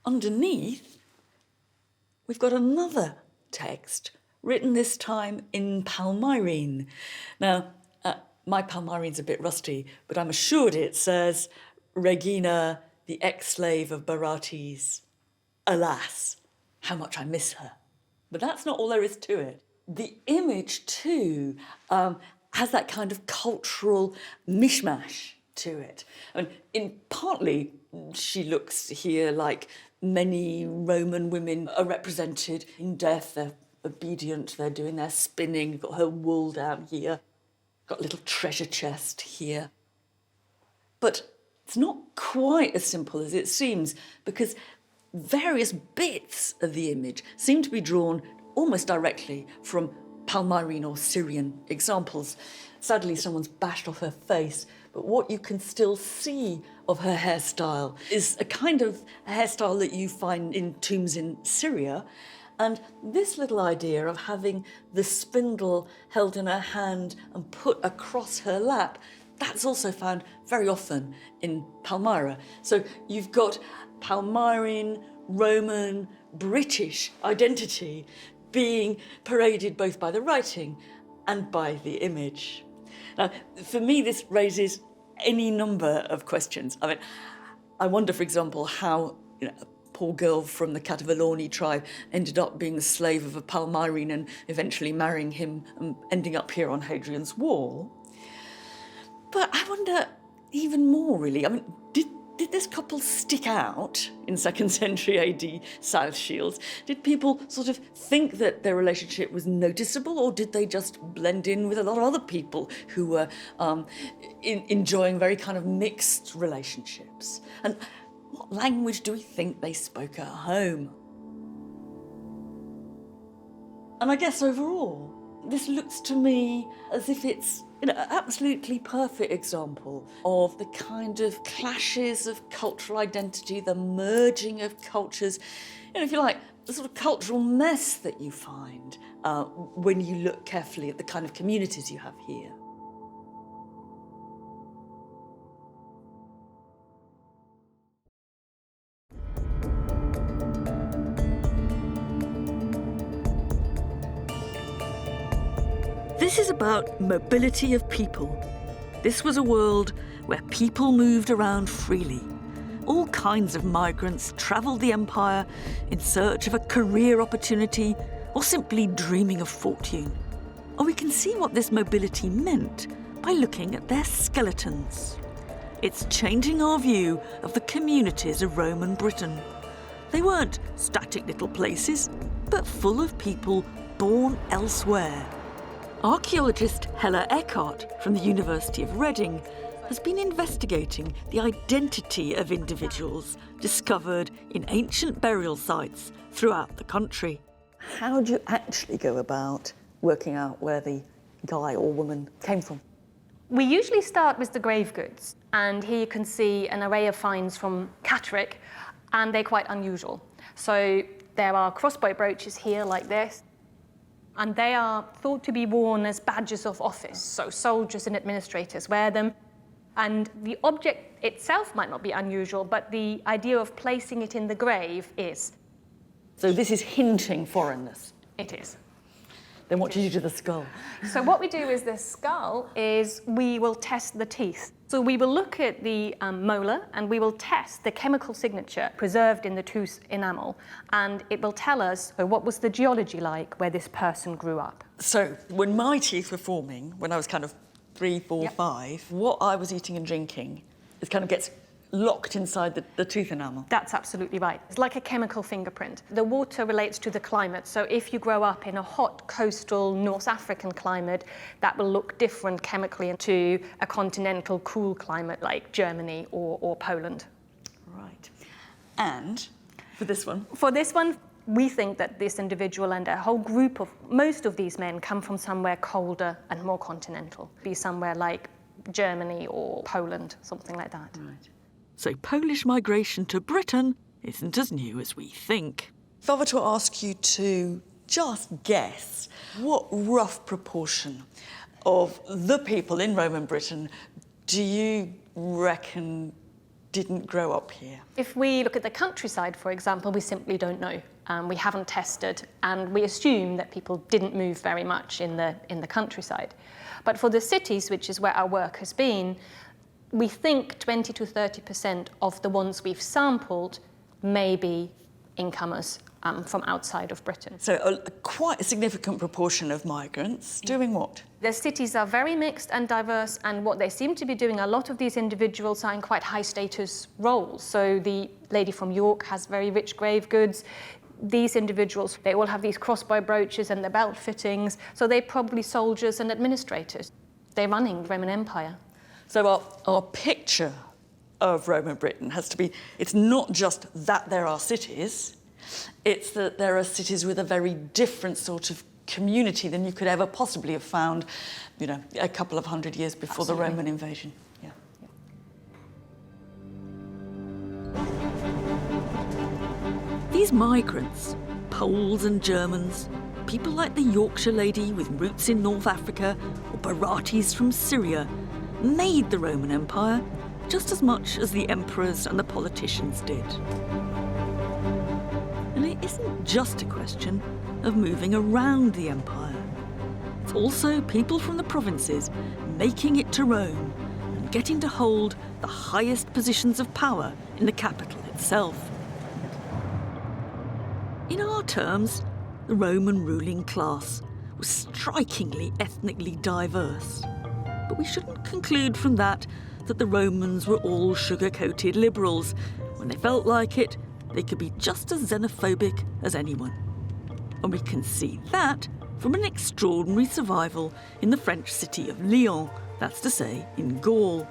Speaker 2: underneath, we've got another text written this time in Palmyrene. Now, my Palmyrene's a bit rusty, but I'm assured it says, Regina, the ex-slave of Barates. Alas, how much I miss her. But that's not all there is to it. The image, too, has that kind of cultural mishmash to it. I mean, partly, she looks here like many Roman women are represented in death. They're obedient, they're doing their spinning. You've got her wool down here, got a little treasure chest here. But it's not quite as simple as it seems, because various bits of the image seem to be drawn almost directly from Palmyrene or Syrian examples. Sadly, someone's bashed off her face, but what you can still see of her hairstyle is a kind of hairstyle that you find in tombs in Syria. And this little idea of having the spindle held in her hand and put across her lap, that's also found very often in Palmyra. So you've got Palmyrene, Roman, British identity being paraded both by the writing and by the image. Now, for me, this raises any number of questions. I mean, I wonder, for example, how a poor girl from the Catvaloni tribe ended up being the slave of a Palmyrene and eventually marrying him and ending up here on Hadrian's wall. But I wonder even more, really. I mean, did this couple stick out in 2nd century AD South Shields? Did people sort of think that their relationship was noticeable, or did they just blend in with a lot of other people who were enjoying very kind of mixed relationships? And what language do we think they spoke at home? And I guess overall, this looks to me as if it's an absolutely perfect example of the kind of clashes of cultural identity, the merging of cultures, if you like, the sort of cultural mess that you find when you look carefully at the kind of communities you have here. This is about mobility of people. This was a world where people moved around freely. All kinds of migrants travelled the empire in search of a career opportunity or simply dreaming of fortune. And we can see what this mobility meant by looking at their skeletons. It's changing our view of the communities of Roman Britain. They weren't static little places, but full of people born elsewhere. Archaeologist Hella Eckhart from the University of Reading has been investigating the identity of individuals discovered in ancient burial sites throughout the country.
Speaker 3: How do you actually go about working out where the guy or woman came from?
Speaker 12: We usually start with the grave goods, and here you can see an array of finds from Catterick, and they're quite unusual. So there are crossbow brooches here like this, and they are thought to be worn as badges of office, so soldiers and administrators wear them. And the object itself might not be unusual, but the idea of placing it in the grave is.
Speaker 3: So this is hinting foreignness?
Speaker 12: It is.
Speaker 3: Then what do you do to the skull?
Speaker 12: So what we do with the skull is we will test the teeth. So we will look at the molar and we will test the chemical signature preserved in the tooth enamel, and it will tell us what was the geology like where this person grew up.
Speaker 3: So when my teeth were forming, when I was kind of 3, 4, 5, what I was eating and drinking, it kind of gets locked inside the tooth enamel.
Speaker 12: That's absolutely right. It's like a chemical fingerprint. The water relates to the climate, so if you grow up in a hot coastal North African climate, that will look different chemically to a continental cool climate like Germany or Poland.
Speaker 3: Right. And for this one?
Speaker 12: For this one, we think that this individual and a whole group of most of these men come from somewhere colder and more continental. Be somewhere like Germany or Poland, something like that.
Speaker 3: Right. So Polish migration to Britain isn't as new as we think. If I were to ask you to just guess, what rough proportion of the people in Roman Britain do you reckon didn't grow up here?
Speaker 12: If we look at the countryside, for example, we simply don't know. We haven't tested, and we assume that people didn't move very much in the countryside. But for the cities, which is where our work has been, we think 20 to 30% of the ones we've sampled may be incomers from outside of Britain.
Speaker 3: So quite a significant proportion of migrants doing what?
Speaker 12: The cities are very mixed and diverse, and what they seem to be doing, a lot of these individuals are in quite high status roles. So the lady from York has very rich grave goods. These individuals, they all have these crossbow brooches and the belt fittings, so they're probably soldiers and administrators. They're running the Roman Empire.
Speaker 3: So our picture of Roman Britain has to be, it's not just that there are cities, it's that there are cities with a very different sort of community than you could ever possibly have found, you know, a couple of hundred years before the Roman invasion. Yeah. These migrants, Poles and Germans, people like the Yorkshire lady with roots in North Africa, or Baratis from Syria, made the Roman Empire just as much as the emperors and the politicians did. And it isn't just a question of moving around the empire. It's also people from the provinces making it to Rome and getting to hold the highest positions of power in the capital itself. In our terms, the Roman ruling class was strikingly ethnically diverse. But we shouldn't conclude from that the Romans were all sugar-coated liberals. When they felt like it, they could be just as xenophobic as anyone. And we can see that from an extraordinary survival in the French city of Lyon, that's to say, in Gaul.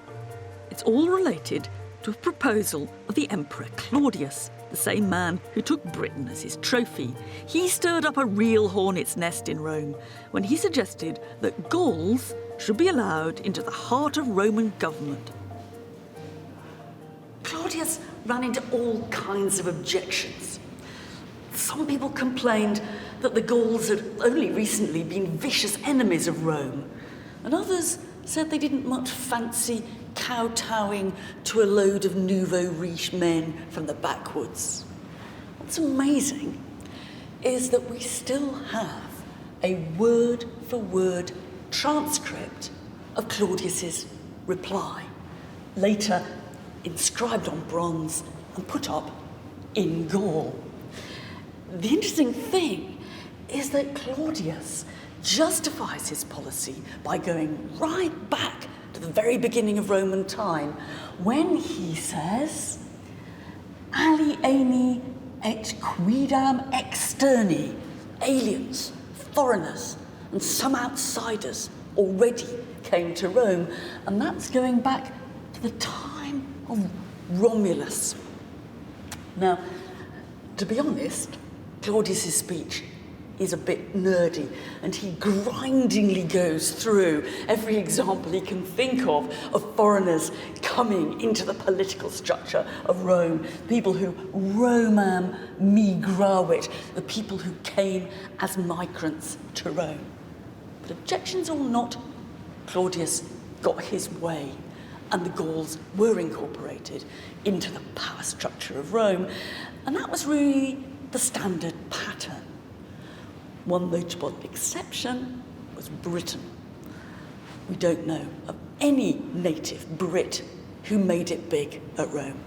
Speaker 3: It's all related to a proposal of the Emperor Claudius, the same man who took Britain as his trophy. He stirred up a real hornet's nest in Rome when he suggested that Gauls should be allowed into the heart of Roman government. Claudius ran into all kinds of objections. Some people complained that the Gauls had only recently been vicious enemies of Rome, and others said they didn't much fancy kowtowing to a load of nouveau riche men from the backwoods. What's amazing is that we still have a word-for-word transcript of Claudius's reply, later inscribed on bronze and put up in Gaul. The interesting thing is that Claudius justifies his policy by going right back to the very beginning of Roman time, when he says, alieni et quidam externi, aliens, foreigners, and some outsiders already came to Rome, and that's going back to the time of Romulus. Now, to be honest, Claudius's speech is a bit nerdy, and he grindingly goes through every example he can think of foreigners coming into the political structure of Rome, people who Romam migravit, the people who came as migrants to Rome. But objections or not, Claudius got his way, and the Gauls were incorporated into the power structure of Rome, and that was really the standard pattern. One notable exception was Britain. We don't know of any native Brit who made it big at Rome.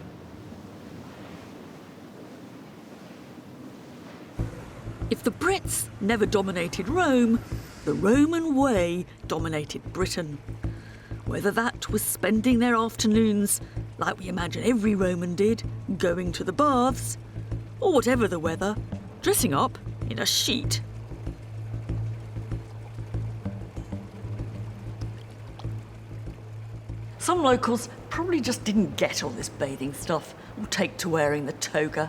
Speaker 2: If the Brits never dominated Rome, the Roman way dominated Britain. Whether that was spending their afternoons, like we imagine every Roman did, going to the baths, or whatever the weather, dressing up in a sheet.
Speaker 3: Some locals probably just didn't get all this bathing stuff or take to wearing the toga.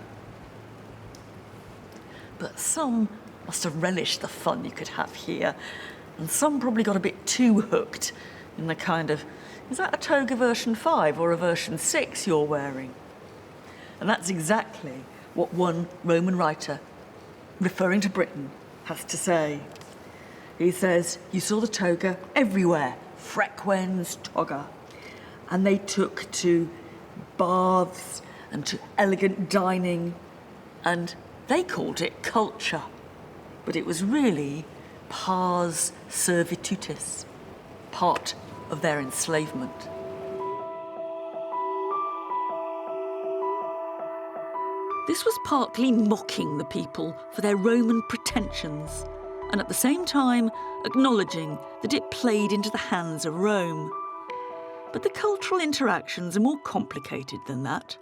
Speaker 3: But some must have relished the fun you could have here, and some probably got a bit too hooked in the kind of, is that a toga version 5 or a version 6 you're wearing? And that's exactly what one Roman writer, referring to Britain, has to say. He says, you saw the toga everywhere, frequens toga. And they took to baths and to elegant dining, and they called it culture. But it was really pars servitutis, part of their enslavement.
Speaker 2: This was partly mocking the people for their Roman pretensions, and at the same time acknowledging that it played into the hands of Rome. But the cultural interactions are more complicated than that.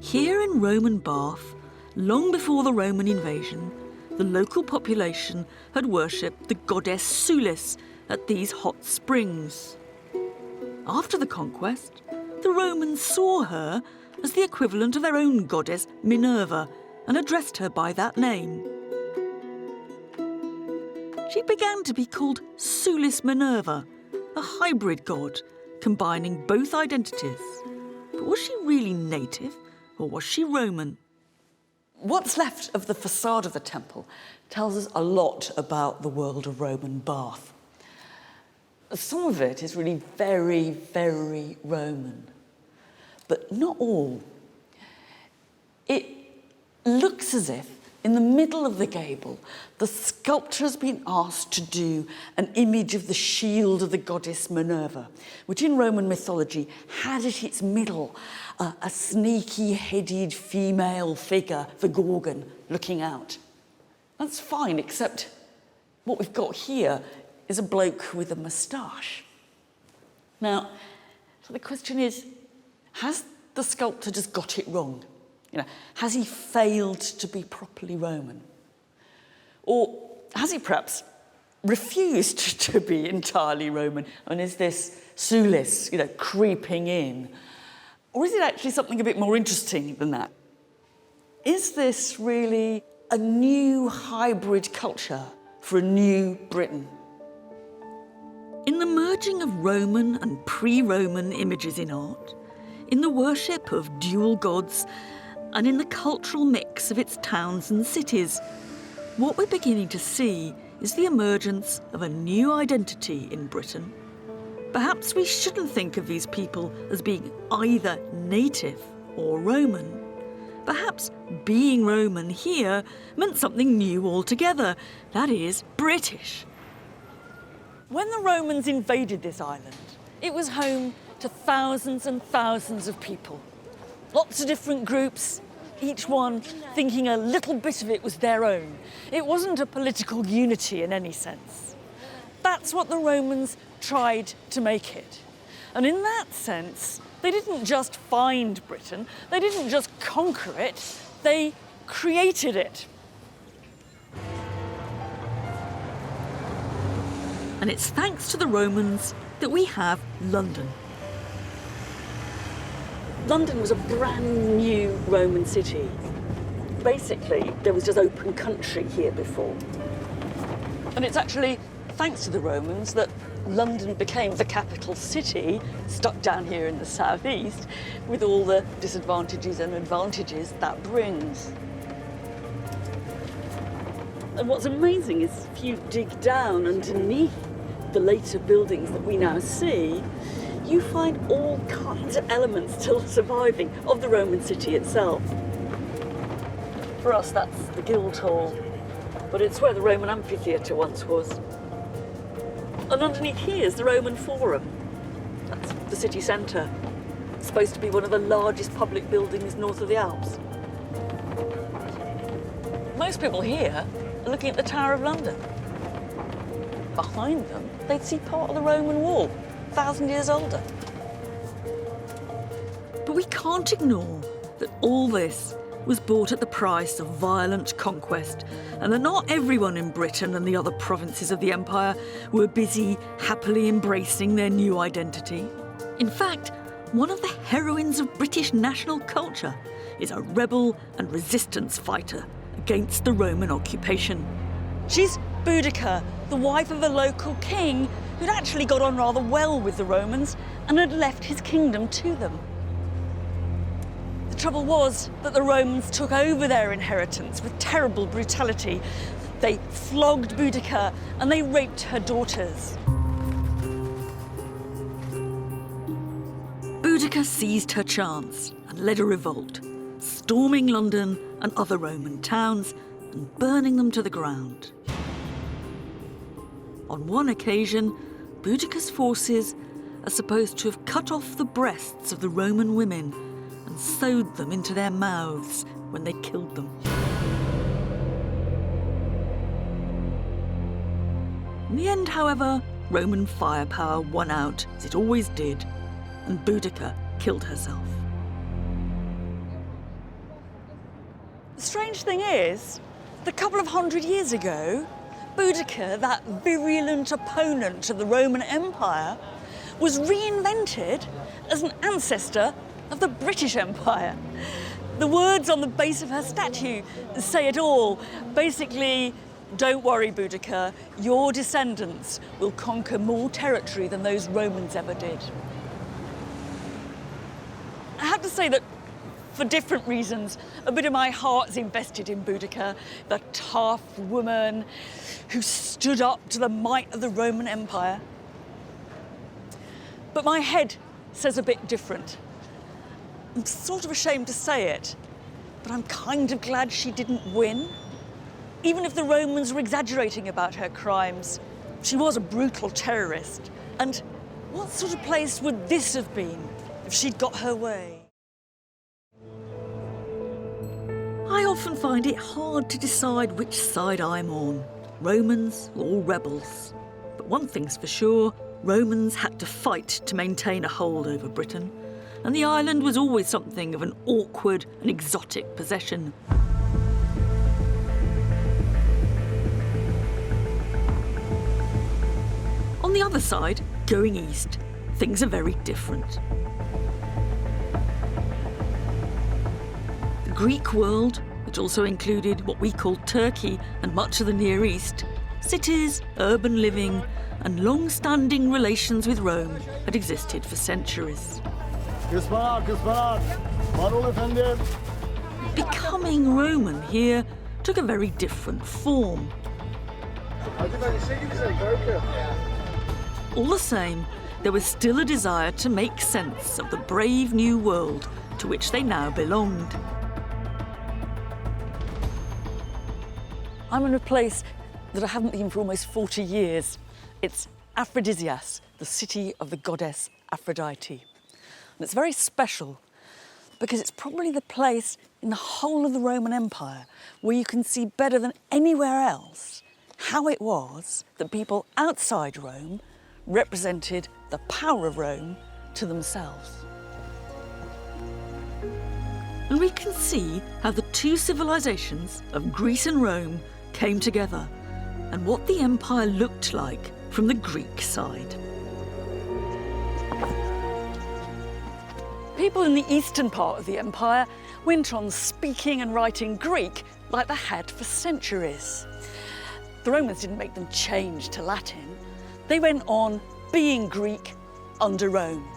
Speaker 2: Here in Roman Bath, long before the Roman invasion, the local population had worshipped the goddess Sulis at these hot springs. After the conquest, the Romans saw her as the equivalent of their own goddess Minerva and addressed her by that name. She began to be called Sulis Minerva, a hybrid god, combining both identities. But was she really native, or was she Roman?
Speaker 3: What's left of the facade of the temple tells us a lot about the world of Roman Bath. Some of it is really very, very Roman, but not all. It looks as if in the middle of the gable, the sculptor has been asked to do an image of the shield of the goddess Minerva, which in Roman mythology had at its middle a sneaky-headed female figure, the Gorgon, looking out. That's fine, except what we've got here is a bloke with a moustache. Now, so the question is, has the sculptor just got it wrong? You know, has he failed to be properly Roman? Or has he perhaps refused to be entirely Roman? And is this Sulis, creeping in? Or is it actually something a bit more interesting than that? Is this really a new hybrid culture for a new Britain?
Speaker 2: In the merging of Roman and pre-Roman images in art, in the worship of dual gods, and in the cultural mix of its towns and cities, what we're beginning to see is the emergence of a new identity in Britain. Perhaps we shouldn't think of these people as being either native or Roman. Perhaps being Roman here meant something new altogether, that is, British.
Speaker 8: When the Romans invaded this island, it was home to thousands and thousands of people. Lots of different groups, each one thinking a little bit of it was their own. It wasn't a political unity in any sense. That's what the Romans tried to make it. And in that sense, they didn't just find Britain, they didn't just conquer it, they created it.
Speaker 2: And it's thanks to the Romans that we have London.
Speaker 3: London was a brand new Roman city. Basically, there was just open country here before. And it's actually thanks to the Romans that London became the capital city, stuck down here in the southeast, with all the disadvantages and advantages that brings. And what's amazing is if you dig down underneath the later buildings that we now see, you find all kinds of elements still surviving of the Roman city itself. For us, that's the Guildhall, but it's where the Roman amphitheatre once was. And underneath here is the Roman Forum. That's the city centre. It's supposed to be one of the largest public buildings north of the Alps. Most people here are looking at the Tower of London. Behind them, they'd see part of the Roman wall, 1,000 years older.
Speaker 2: But we can't ignore that all this was bought at the price of violent conquest, and that not everyone in Britain and the other provinces of the empire were busy happily embracing their new identity. In fact, one of the heroines of British national culture is a rebel and resistance fighter against the Roman occupation.
Speaker 3: She's Boudica, the wife of a local king who'd actually got on rather well with the Romans and had left his kingdom to them. The trouble was that the Romans took over their inheritance with terrible brutality. They flogged Boudica and they raped her daughters.
Speaker 2: Boudica seized her chance and led a revolt, storming London and other Roman towns and burning them to the ground. On one occasion, Boudica's forces are supposed to have cut off the breasts of the Roman women and sewed them into their mouths when they killed them. In the end, however, Roman firepower won out, as it always did, and Boudica killed herself.
Speaker 3: The strange thing is, a couple of hundred years ago, Boudica, that virulent opponent of the Roman Empire, was reinvented as an ancestor of the British Empire. The words on the base of her statue say it all. Basically, don't worry, Boudica, your descendants will conquer more territory than those Romans ever did. I have to say that, for different reasons, a bit of my heart's invested in Boudica, the tough woman who stood up to the might of the Roman Empire. But my head says a bit different. I'm sort of ashamed to say it, but I'm kind of glad she didn't win. Even if the Romans were exaggerating about her crimes, she was a brutal terrorist. And what sort of place would this have been if she'd got her way?
Speaker 2: I often find it hard to decide which side I'm on, Romans or rebels. But one thing's for sure, Romans had to fight to maintain a hold over Britain, and the island was always something of an awkward and exotic possession. On the other side, going east, things are very different. The Greek world, which also included what we call Turkey and much of the Near East, cities, urban living, and long-standing relations with Rome had existed for centuries. Becoming Roman here took a very different form. All the same, there was still a desire to make sense of the brave new world to which they now belonged.
Speaker 3: I'm in a place that I haven't been for almost 40 years. It's Aphrodisias, the city of the goddess Aphrodite. And it's very special because it's probably the place in the whole of the Roman Empire where you can see better than anywhere else how it was that people outside Rome represented the power of Rome to themselves.
Speaker 2: And we can see how the two civilizations of Greece and Rome came together and what the empire looked like from the Greek side.
Speaker 3: people in the eastern part of the empire went on speaking and writing Greek like they had for centuries. The Romans didn't make them change to Latin. They went on being Greek under Rome.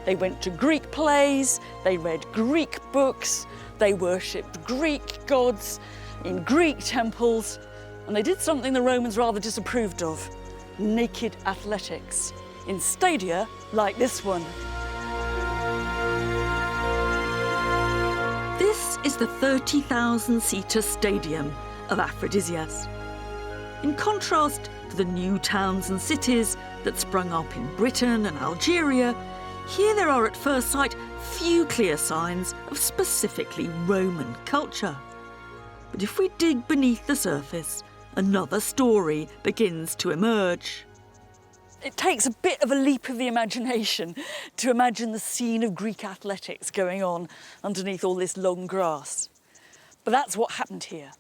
Speaker 3: They went to Greek plays, they read Greek books, they worshipped Greek gods in Greek temples, and they did something the Romans rather disapproved of: naked athletics in stadia like this one.
Speaker 2: This is the 30,000-seater stadium of Aphrodisias. In contrast to the new towns and cities that sprung up in Britain and Algeria, here there are at first sight few clear signs of specifically Roman culture. But if we dig beneath the surface, another story begins to emerge.
Speaker 3: It takes a bit of a leap of the imagination to imagine the scene of Greek athletics going on underneath all this long grass. But that's what happened here.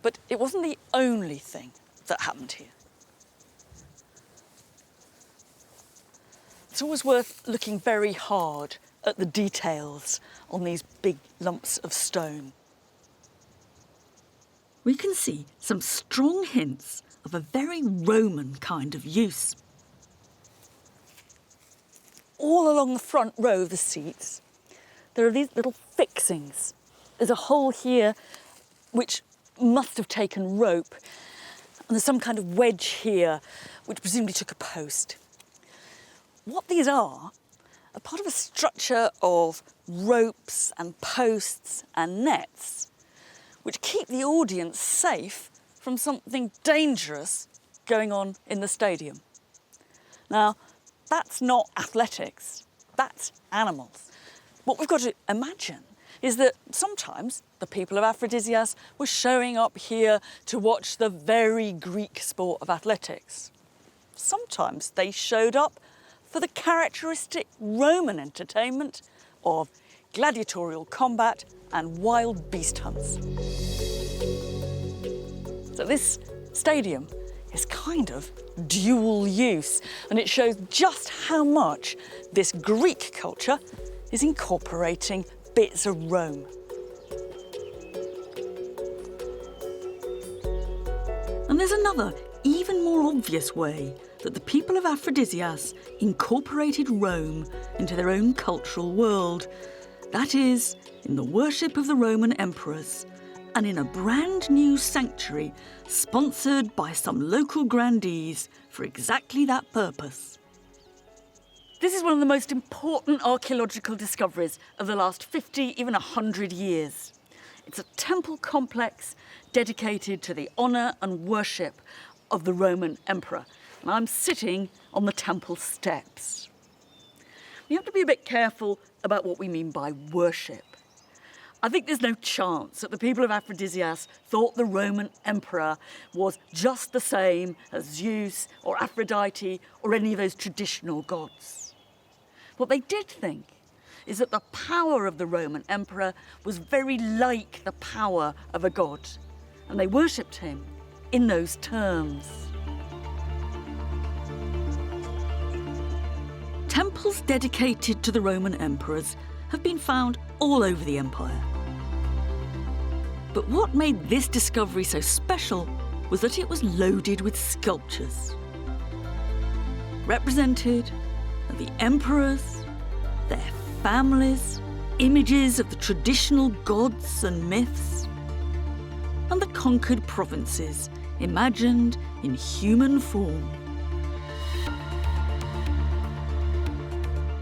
Speaker 3: But it wasn't the only thing that happened here. It's always worth looking very hard at the details on these big lumps of stone.
Speaker 2: We can see some strong hints of a very Roman kind of use.
Speaker 3: All along the front row of the seats, there are these little fixings. There's a hole here which must have taken rope, and there's some kind of wedge here which presumably took a post. What these are part of a structure of ropes and posts and nets which keep the audience safe from something dangerous going on in the stadium. Now, that's not athletics, that's animals. What we've got to imagine is that sometimes the people of Aphrodisias were showing up here to watch the very Greek sport of athletics. Sometimes they showed up for the characteristic Roman entertainment of gladiatorial combat and wild beast hunts. So this stadium is kind of dual use, and it shows just how much this Greek culture is incorporating bits of Rome.
Speaker 2: And there's another, even more obvious way that the people of Aphrodisias incorporated Rome into their own cultural world. That is, in the worship of the Roman emperors, and in a brand new sanctuary sponsored by some local grandees for exactly that purpose.
Speaker 3: This is one of the most important archaeological discoveries of the last 50, even 100 years. It's a temple complex dedicated to the honour and worship of the Roman emperor. And I'm sitting on the temple steps. We have to be a bit careful about what we mean by worship. I think there's no chance that the people of Aphrodisias thought the Roman emperor was just the same as Zeus or Aphrodite or any of those traditional gods. What they did think is that the power of the Roman emperor was very like the power of a god, and they worshipped him in those terms.
Speaker 2: Temples dedicated to the Roman emperors have been found all over the empire. But what made this discovery so special was that it was loaded with sculptures. Represented are the emperors, their families, images of the traditional gods and myths, and the conquered provinces imagined in human form.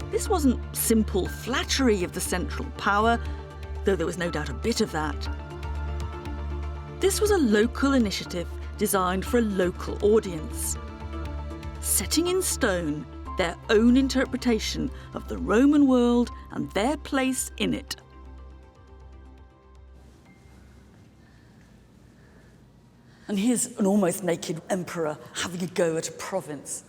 Speaker 2: This wasn't simple flattery of the central power, though there was no doubt a bit of that. This was a local initiative designed for a local audience, setting in stone their own interpretation of the Roman world and their place in it.
Speaker 3: And here's an almost naked emperor having a go at a province.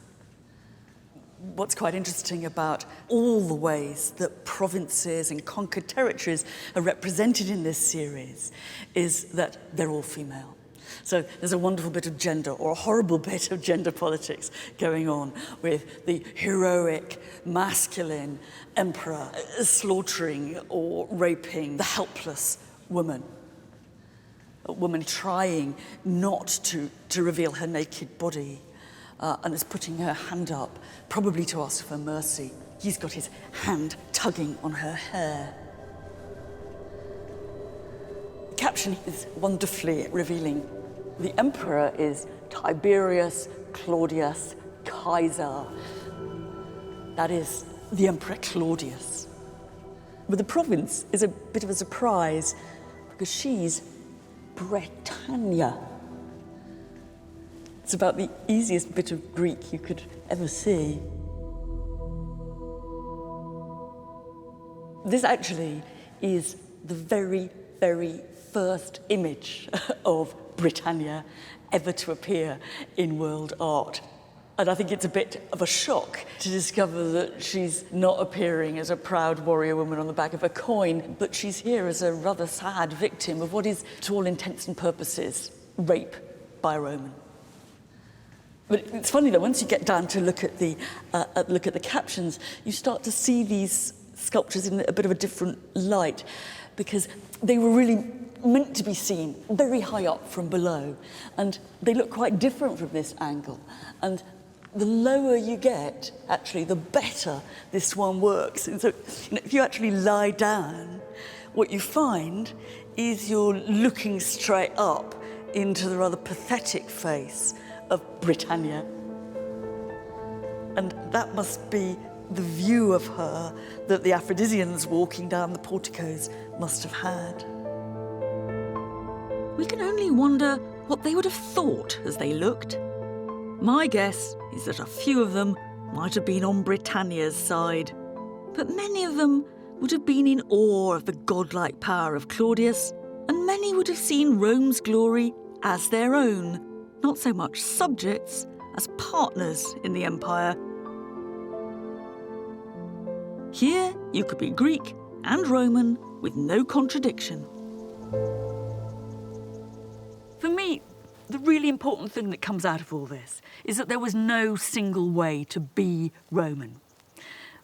Speaker 3: What's quite interesting about all the ways that provinces and conquered territories are represented in this series is that they're all female. So there's a wonderful bit of gender, or a horrible bit of gender politics going on with the heroic, masculine emperor slaughtering or raping the helpless woman. A woman trying not to reveal her naked body and is putting her hand up, probably to ask for mercy. He's got his hand tugging on her hair. The caption is wonderfully revealing. The emperor is Tiberius Claudius Caesar. That is the Emperor Claudius. But the province is a bit of a surprise because she's Britannia. It's about the easiest bit of Greek you could ever see. This actually is the very, very first image of Britannia ever to appear in world art. And I think it's a bit of a shock to discover that she's not appearing as a proud warrior woman on the back of a coin, but she's here as a rather sad victim of what is, to all intents and purposes, rape by a Roman. But it's funny though, once you get down to look at the captions, you start to see these sculptures in a bit of a different light, because they were really meant to be seen very high up from below, and they look quite different from this angle. And the lower you get, actually, the better this one works. And so, if you actually lie down, what you find is you're looking straight up into the rather pathetic face of Britannia. And that must be the view of her that the Aphrodisians walking down the porticos must have had.
Speaker 2: We can only wonder what they would have thought as they looked. My guess is that a few of them might have been on Britannia's side, but many of them would have been in awe of the godlike power of Claudius, and many would have seen Rome's glory as their own, not so much subjects as partners in the empire. Here you could be Greek and Roman with no contradiction. For me, the really important thing that comes out of all this is that there was no single way to be Roman.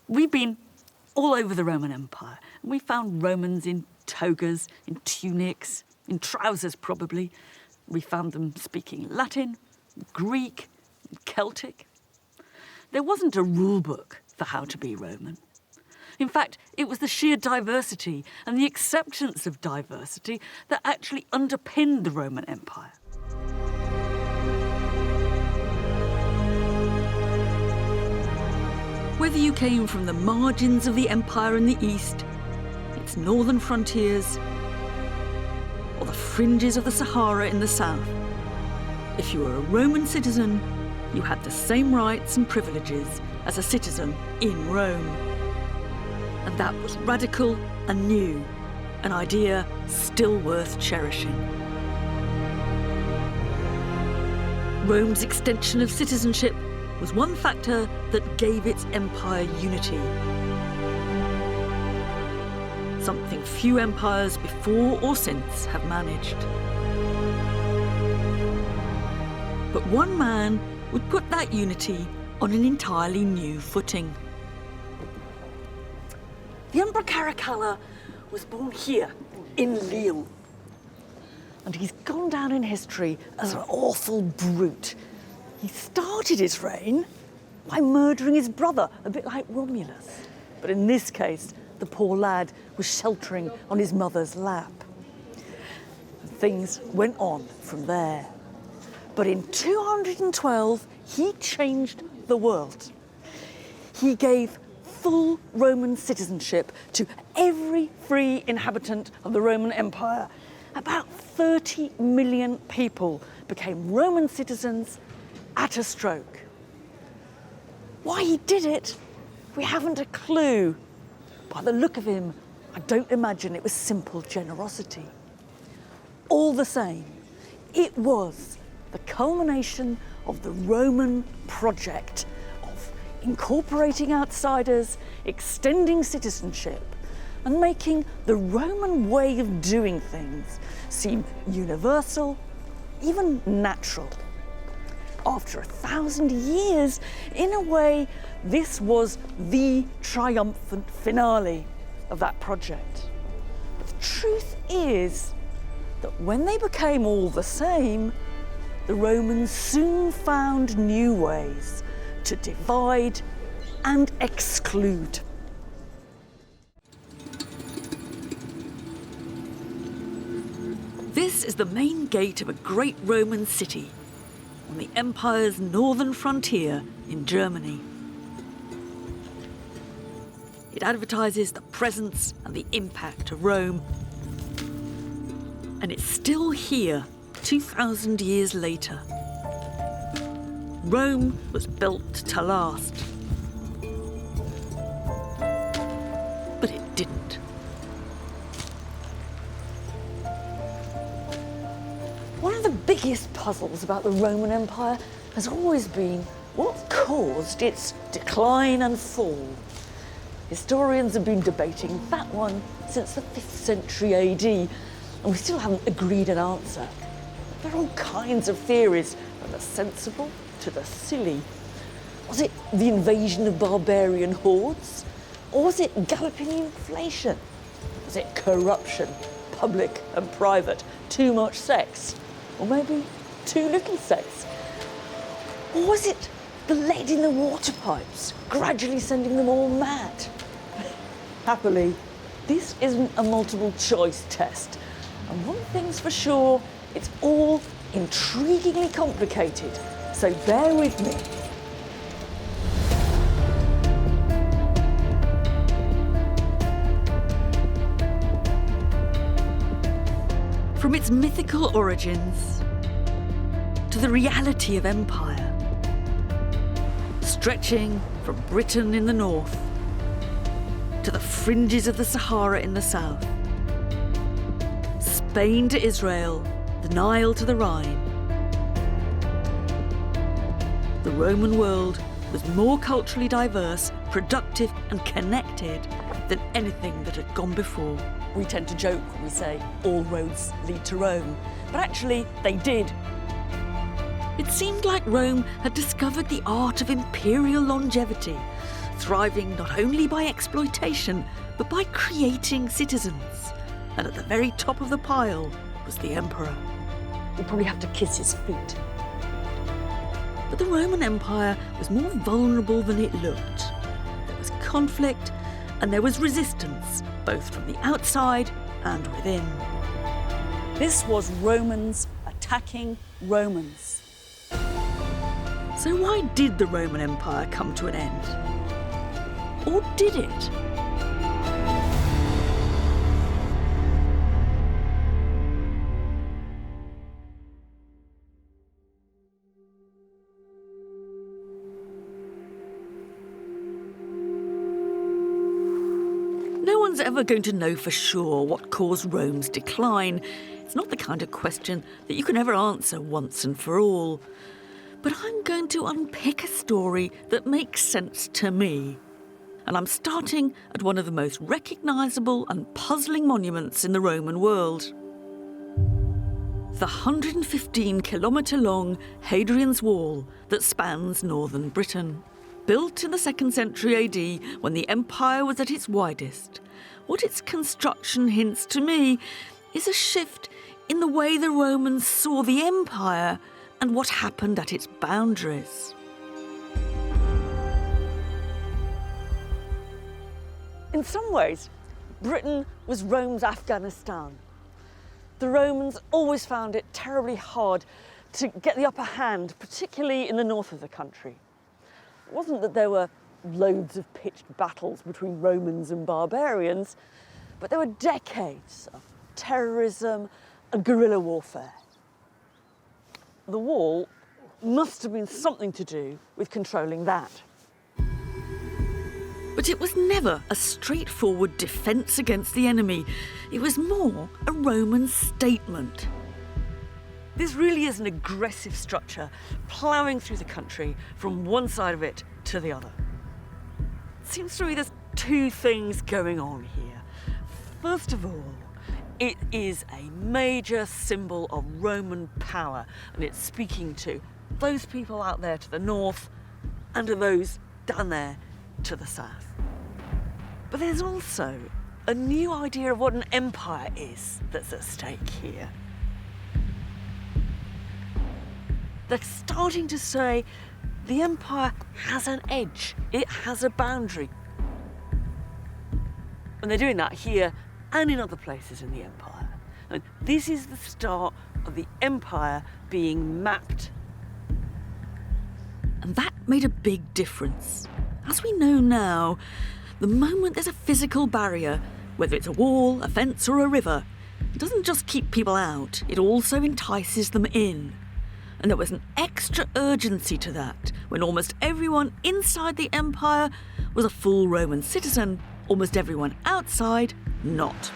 Speaker 2: We've been all over the Roman Empire, and we found Romans in togas, in tunics, in trousers probably. We found them speaking Latin, Greek, Celtic. There wasn't a rule book for how to be Roman. In fact, it was the sheer diversity and the acceptance of diversity that actually underpinned the Roman Empire. Whether you came from the margins of the empire in the east, its northern frontiers, or the fringes of the Sahara in the south, if you were a Roman citizen, you had the same rights and privileges as a citizen in Rome. And that was radical and new, an idea still worth cherishing. Rome's extension of citizenship was one factor that gave its empire unity. Something few empires before or since have managed. But one man would put that unity on an entirely new footing.
Speaker 3: The Emperor Caracalla was born here, in Lille. And he's gone down in history as an awful brute. He started his reign by murdering his brother, a bit like Romulus. But in this case, the poor lad was sheltering on his mother's lap. And things went on from there. But in 212, he changed the world. He gave full Roman citizenship to every free inhabitant of the Roman Empire. About 30 million people became Roman citizens at a stroke. Why he did it, we haven't a clue. By the look of him, I don't imagine it was simple generosity. All the same, it was the culmination of the Roman project of incorporating outsiders, extending citizenship, and making the Roman way of doing things seem universal
Speaker 2: even natural. After 1,000 years, in a way, this was the triumphant finale of that project. But the truth is that when they became all the same, the Romans soon found new ways to divide and exclude. This is the main gate of a great Roman city on the empire's northern frontier in Germany. It advertises the presence and the impact of Rome. And it's still here 2,000 years later. Rome was built to last. But it didn't. One of the biggest puzzles about the Roman Empire has always been what caused its decline and fall. Historians have been debating that one since the 5th century AD, and we still haven't agreed an answer. There are all kinds of theories, from the sensible to the silly. Was it the invasion of barbarian hordes? Or was it galloping inflation? Was it corruption, public and private, too much sex? Or maybe too little sex? Or was it the lead in the water pipes, gradually sending them all mad? Happily, this isn't a multiple choice test. And one thing's for sure, it's all intriguingly complicated. So bear with me. From its mythical origins to the reality of empire, stretching from Britain in the north to the fringes of the Sahara in the south, Spain to Israel, the Nile to the Rhine. The Roman world was more culturally diverse, productive and connected than anything that had gone before. We tend to joke when we say all roads lead to Rome, but actually they did. It seemed like Rome had discovered the art of imperial longevity, thriving not only by exploitation, but by creating citizens. And at the very top of the pile was the emperor. We'd probably have to kiss his feet. But the Roman Empire was more vulnerable than it looked. There was conflict and there was resistance, both from the outside and within. This was Romans attacking Romans. So why did the Roman Empire come to an end? Or did it? No one's ever going to know for sure what caused Rome's decline. It's not the kind of question that you can ever answer once and for all. But I'm going to unpick a story that makes sense to me. And I'm starting at one of the most recognisable and puzzling monuments in the Roman world. The 115-kilometre-long Hadrian's Wall that spans northern Britain. Built in the 2nd century AD when the empire was at its widest, what its construction hints to me is a shift in the way the Romans saw the empire and what happened at its boundaries. In some ways, Britain was Rome's Afghanistan. The Romans always found it terribly hard to get the upper hand, particularly in the north of the country. It wasn't that there were loads of pitched battles between Romans and barbarians, but there were decades of terrorism and guerrilla warfare. The wall must have been something to do with controlling that. But it was never a straightforward defence against the enemy. It was more a Roman statement. This really is an aggressive structure, ploughing through the country from one side of it to the other. It seems to me there's two things going on here. First of all, It is a major symbol of Roman power, and it's speaking to those people out there to the north and to those down there to the south. But there's also a new idea of what an empire is that's at stake here. They're starting to say the empire has an edge, it has a boundary. And they're doing that here and in other places in the empire. And this is the start of the empire being mapped. And that made a big difference. As we know now, the moment there's a physical barrier, whether it's a wall, a fence or a river, it doesn't just keep people out, it also entices them in. And there was an extra urgency to that when almost everyone inside the empire was a full Roman citizen, almost everyone outside not.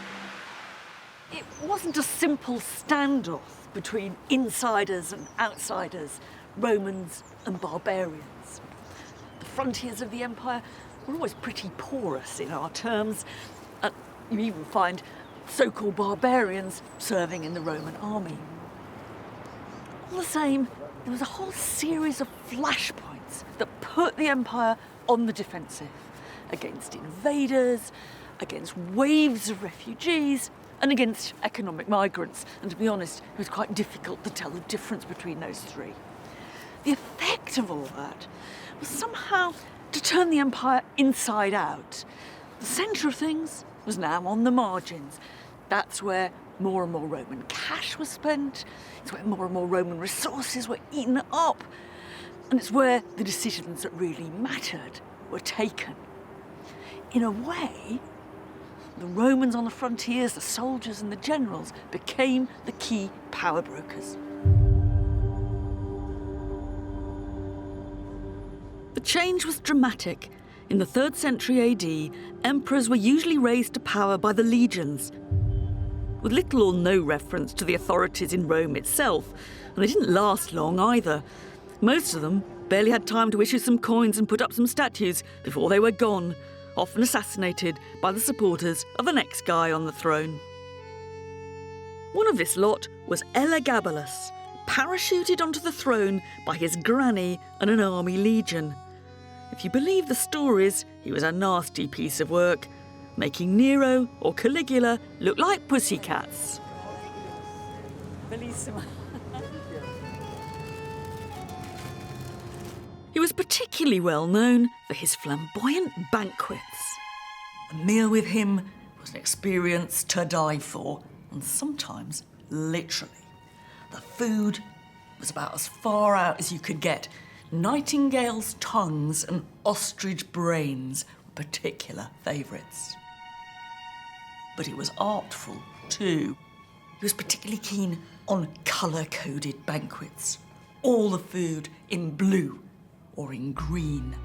Speaker 2: It wasn't a simple standoff between insiders and outsiders, Romans and barbarians. The frontiers of the empire were always pretty porous in our terms, and you even find so-called barbarians serving in the Roman army. All the same, there was a whole series of flashpoints that put the empire on the defensive against invaders, against waves of refugees, and against economic migrants. And to be honest, it was quite difficult to tell the difference between those three. The effect of all that was somehow to turn the empire inside out. The centre of things was now on the margins. That's where more and more Roman cash was spent, it's where more and more Roman resources were eaten up, and it's where the decisions that really mattered were taken. In a way, the Romans on the frontiers, the soldiers and the generals became the key power brokers. The change was dramatic. In the 3rd century AD, emperors were usually raised to power by the legions, with little or no reference to the authorities in Rome itself, and they didn't last long either. Most of them barely had time to issue some coins and put up some statues before they were gone, often assassinated by the supporters of the next guy on the throne. One of this lot was Elagabalus, parachuted onto the throne by his granny and an army legion. If you believe the stories, he was a nasty piece of work, making Nero or Caligula look like pussycats.
Speaker 3: Bellissima.
Speaker 2: He was particularly well known for his flamboyant banquets. A meal with him was an experience to die for, and sometimes literally. The food was about as far out as you could get. Nightingales' tongues and ostrich brains were particular favourites. But he was artful too. He was particularly keen on colour-coded banquets. All the food in blue or in green.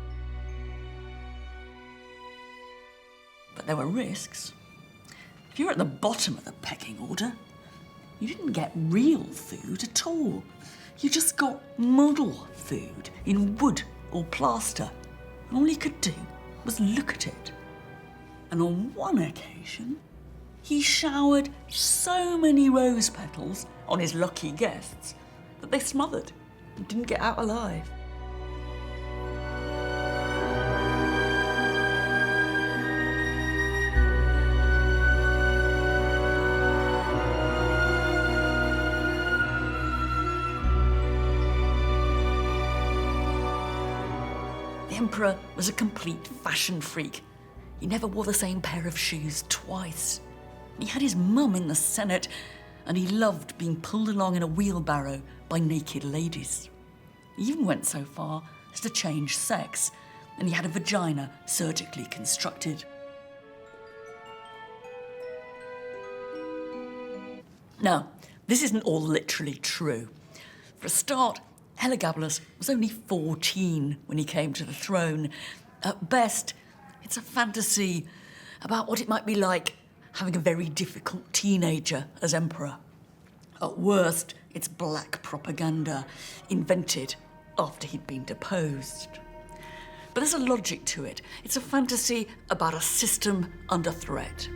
Speaker 2: But there were risks. If you were at the bottom of the pecking order, you didn't get real food at all. You just got model food in wood or plaster. And all you could do was look at it. And on one occasion, he showered so many rose petals on his lucky guests that they smothered and didn't get out alive. The emperor was a complete fashion freak. He never wore the same pair of shoes twice. He had his mum in the Senate, and he loved being pulled along in a wheelbarrow by naked ladies. He even went so far as to change sex, and he had a vagina surgically constructed. Now, this isn't all literally true. For a start, Heliogabalus was only 14 when he came to the throne. At best, it's a fantasy about what it might be like having a very difficult teenager as emperor. At worst, it's black propaganda invented after he'd been deposed. But there's a logic to it. It's a fantasy about a system under threat.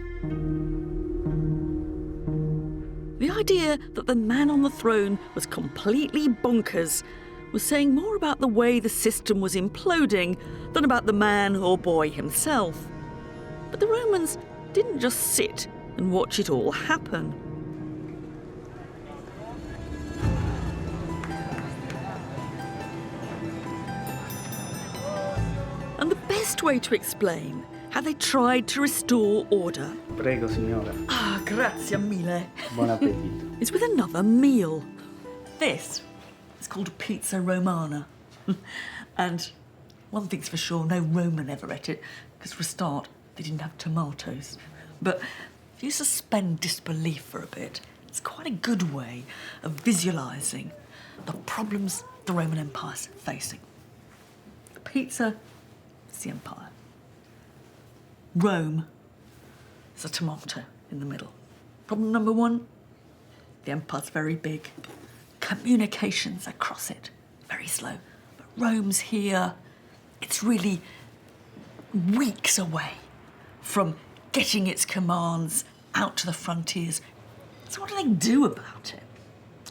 Speaker 2: The idea that the man on the throne was completely bonkers was saying more about the way the system was imploding than about the man or boy himself. But the Romans didn't just sit and watch it all happen. And the best way to explain how they tried to restore order,
Speaker 13: Prego, signora.
Speaker 2: grazie mille,
Speaker 13: Buon appetito.
Speaker 2: is with another meal. This is called a pizza romana. And one thing's for sure, no Roman ever ate it, because for a start, they didn't have tomatoes. But if you suspend disbelief for a bit, it's quite a good way of visualising the problems the Roman Empire's facing. The pizza is the empire. Rome is a tomato in the middle. Problem number one, the empire's very big. Communications across it, very slow. But Rome's here. It's really weeks away from getting its commands out to the frontiers. So what do they do about it?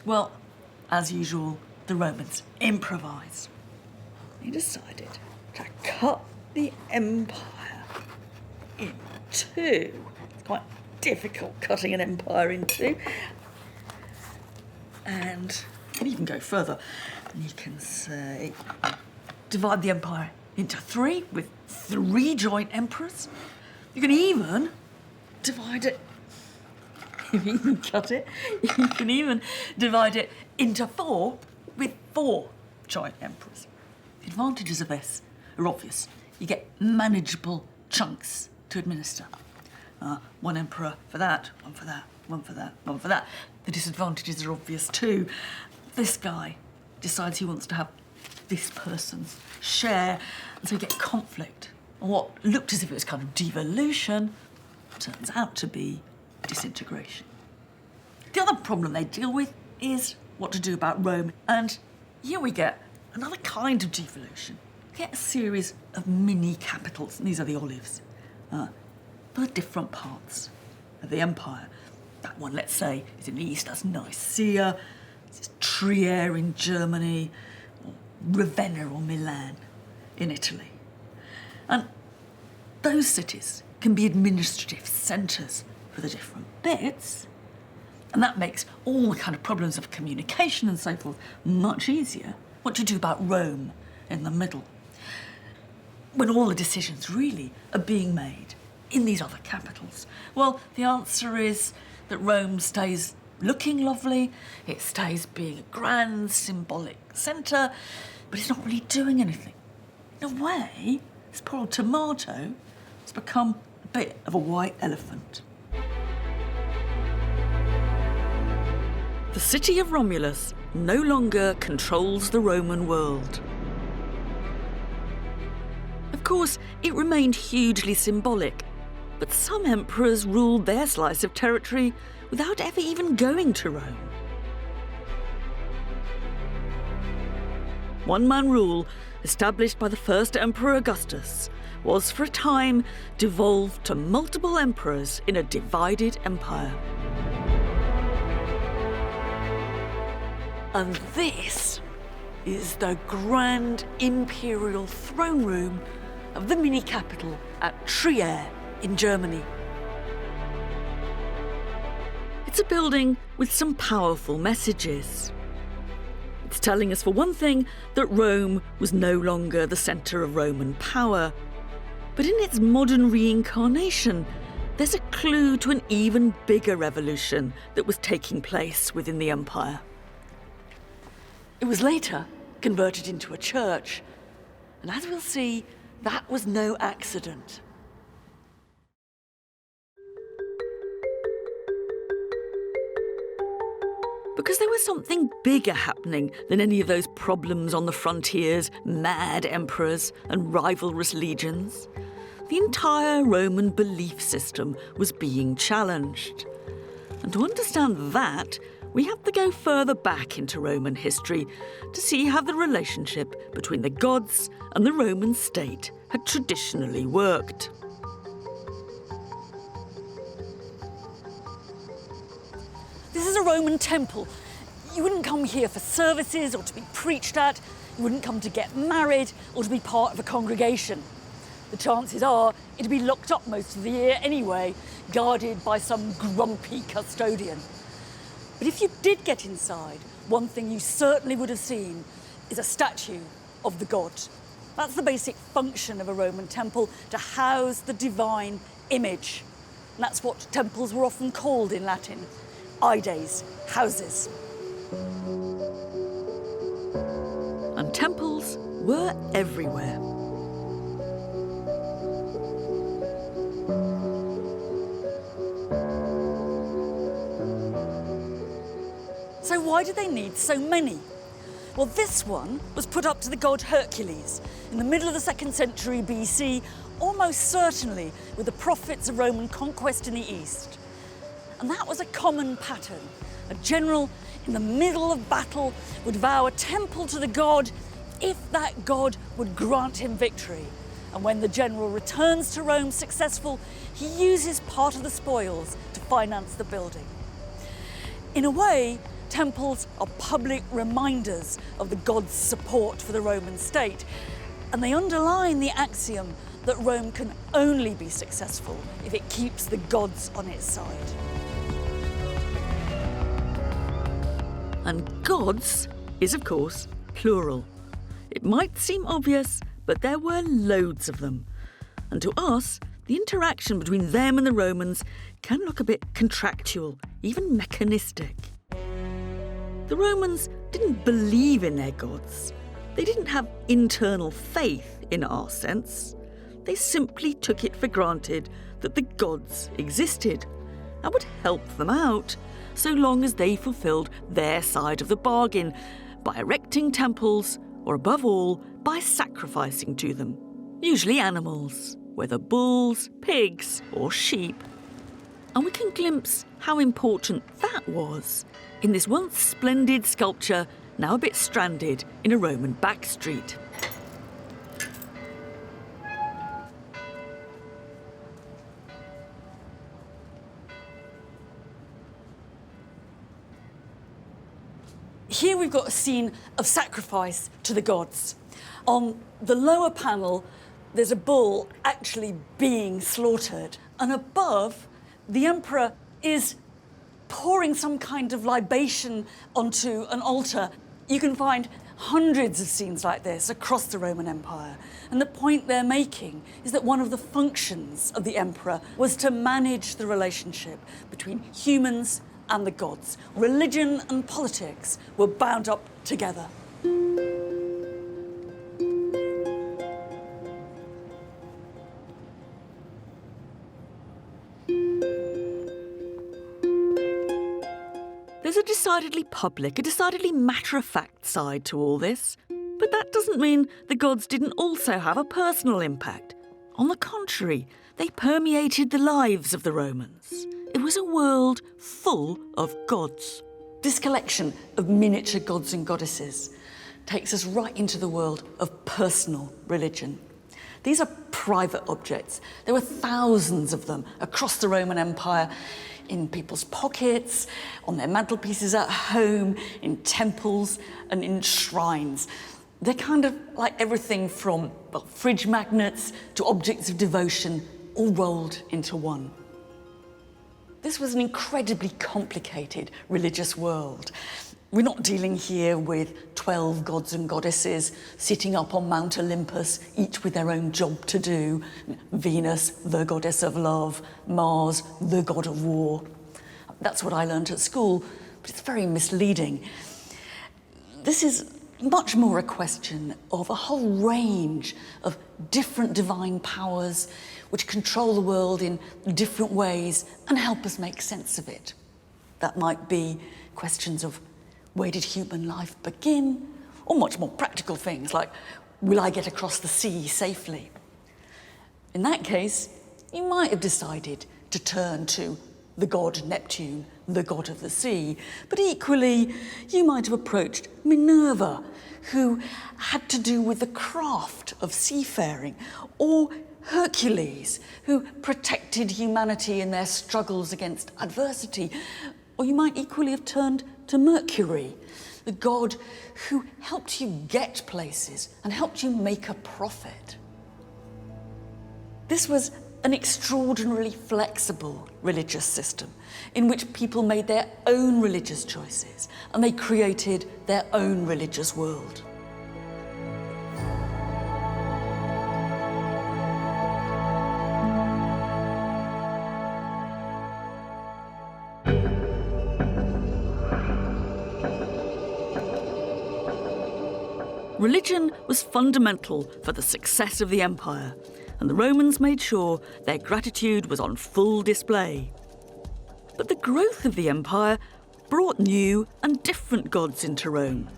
Speaker 2: Well, as usual, the Romans improvised. They decided to cut the empire in two. It's quite difficult cutting an empire in two. And you can even go further. And you can say, divide the empire into three with three joint emperors. You can even divide it, you can cut it, you can even divide it into four with four joint emperors. The advantages of this are obvious. You get manageable chunks to administer. One emperor for that, one for that, one for that, one for that. The disadvantages are obvious too. This guy decides he wants to have this person's share, and so you get conflict. And what looked as if it was kind of devolution turns out to be disintegration. The other problem they deal with is what to do about Rome. And here we get another kind of devolution. We get a series of mini capitals, and these are the olives, for different parts of the empire. That one, let's say, is in the east, that's Nicaea. This is Trier in Germany, or Ravenna or Milan in Italy. And those cities can be administrative centres for the different bits, and that makes all the kind of problems of communication and so forth much easier. What do you do about Rome in the middle, when all the decisions really are being made in these other capitals? Well, the answer is that Rome stays looking lovely, it stays being a grand symbolic centre, but it's not really doing anything. In a way, this poor old tomato has become a bit of a white elephant. The city of Romulus no longer controls the Roman world. Of course, it remained hugely symbolic, but some emperors ruled their slice of territory without ever even going to Rome. One-man rule, established by the first emperor Augustus, was for a time devolved to multiple emperors in a divided empire. And this is the grand imperial throne room of the mini-capital at Trier in Germany. It's a building with some powerful messages. It's telling us, for one thing, that Rome was no longer the centre of Roman power. But in its modern reincarnation, there's a clue to an even bigger revolution that was taking place within the empire. It was later converted into a church, and as we'll see, that was no accident. Because there was something bigger happening than any of those problems on the frontiers, mad emperors and rivalrous legions. The entire Roman belief system was being challenged. And to understand that, we have to go further back into Roman history to see how the relationship between the gods and the Roman state had traditionally worked.
Speaker 3: This is a Roman temple. You wouldn't come here for services or to be preached at. You wouldn't come to get married or to be part of a congregation. The chances are it'd be locked up most of the year anyway, guarded by some grumpy custodian. But if you did get inside, one thing you certainly would have seen is a statue of the god. That's the basic function of a Roman temple, to house the divine image. And that's what temples were often called in Latin, ides, houses.
Speaker 2: And temples were everywhere.
Speaker 3: So why did they need so many? Well, this one was put up to the god Hercules in the middle of the 2nd century BC, almost certainly with the profits of Roman conquest in the east. And that was a common pattern. A general in the middle of battle would vow a temple to the god if that god would grant him victory. And when the general returns to Rome successful, he uses part of the spoils to finance the building. In a way, temples are public reminders of the god's support for the Roman state, and they underline the axiom that Rome can only be successful if it keeps the gods on its side.
Speaker 2: And gods is, of course, plural. It might seem obvious, but there were loads of them. And to us, the interaction between them and the Romans can look a bit contractual, even mechanistic. The Romans didn't believe in their gods. They didn't have internal faith in our sense. They simply took it for granted that the gods existed and would help them out so long as they fulfilled their side of the bargain by erecting temples, or above all, by sacrificing to them, usually animals, whether bulls, pigs or sheep. And we can glimpse how important that was in this once splendid sculpture, now a bit stranded in a Roman backstreet.
Speaker 3: Here we've got a scene of sacrifice to the gods. On the lower panel, there's a bull actually being slaughtered. And above, the emperor is pouring some kind of libation onto an altar. You can find hundreds of scenes like this across the Roman Empire. And the point they're making is that one of the functions of the emperor was to manage the relationship between humans and the gods. Religion and politics were bound up together.
Speaker 2: There's a decidedly public, a decidedly matter-of-fact side to all this. But that doesn't mean the gods didn't also have a personal impact. On the contrary, they permeated the lives of the Romans. It was a world full of gods.
Speaker 3: This collection of miniature gods and goddesses takes us right into the world of personal religion. These are private objects. There were thousands of them across the Roman Empire, in people's pockets, on their mantelpieces at home, in temples and in shrines. They're kind of like everything from, well, fridge magnets to objects of devotion, all rolled into one. This was an incredibly complicated religious world. We're not dealing here with 12 gods and goddesses sitting up on Mount Olympus, each with their own job to do. Venus, the goddess of love, Mars, the god of war. That's what I learned at school, but it's very misleading. This is much more a question of a whole range of different divine powers which control the world in different ways and help us make sense of it. That might be questions of where did human life begin? Or much more practical things like, will I get across the sea safely? In that case, you might have decided to turn to the god Neptune, the god of the sea. But equally, you might have approached Minerva, who had to do with the craft of seafaring, or Hercules, who protected humanity in their struggles against adversity, Or you might equally have turned to Mercury, the god who helped you get places and helped you make a profit. This was an extraordinarily flexible religious system in which people made their own religious choices and they created their own religious world.
Speaker 2: Religion was fundamental for the success of the empire, and the Romans made sure their gratitude was on full display. But the growth of the empire brought new and different gods into Rome,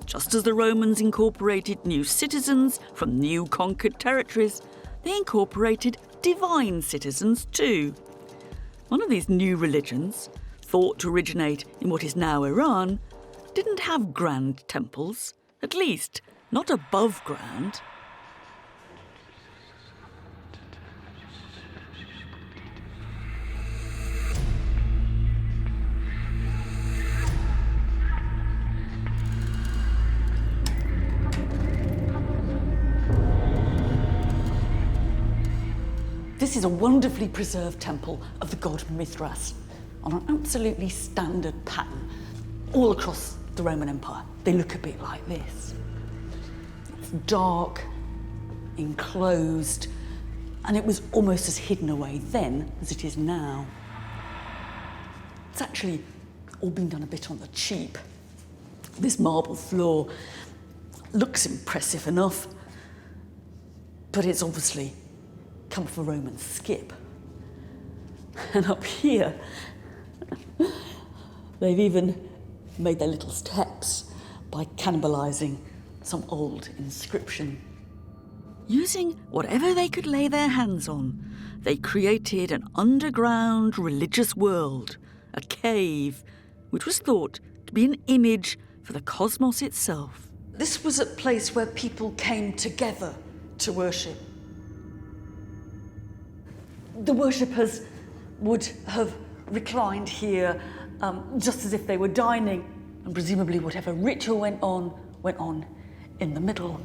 Speaker 2: just as the Romans incorporated new citizens from new conquered territories. They incorporated divine citizens too. One of these new religions, thought to originate in what is now Iran, didn't have grand temples, at least not above ground.
Speaker 3: This is a wonderfully preserved temple of the god Mithras on an absolutely standard pattern all across the Roman Empire. They look a bit like this. It's dark, enclosed, and it was almost as hidden away then as it is now. It's actually all been done a bit on the cheap. This marble floor looks impressive enough, but it's obviously come off a Roman skip. And up here, they've even made their little steps by cannibalising some old inscription.
Speaker 2: Using whatever they could lay their hands on, they created an underground religious world, a cave, which was thought to be an image for the cosmos itself.
Speaker 3: This was a place where people came together to worship. The worshippers would have reclined here just as if they were dining, and presumably whatever ritual went on in the middle.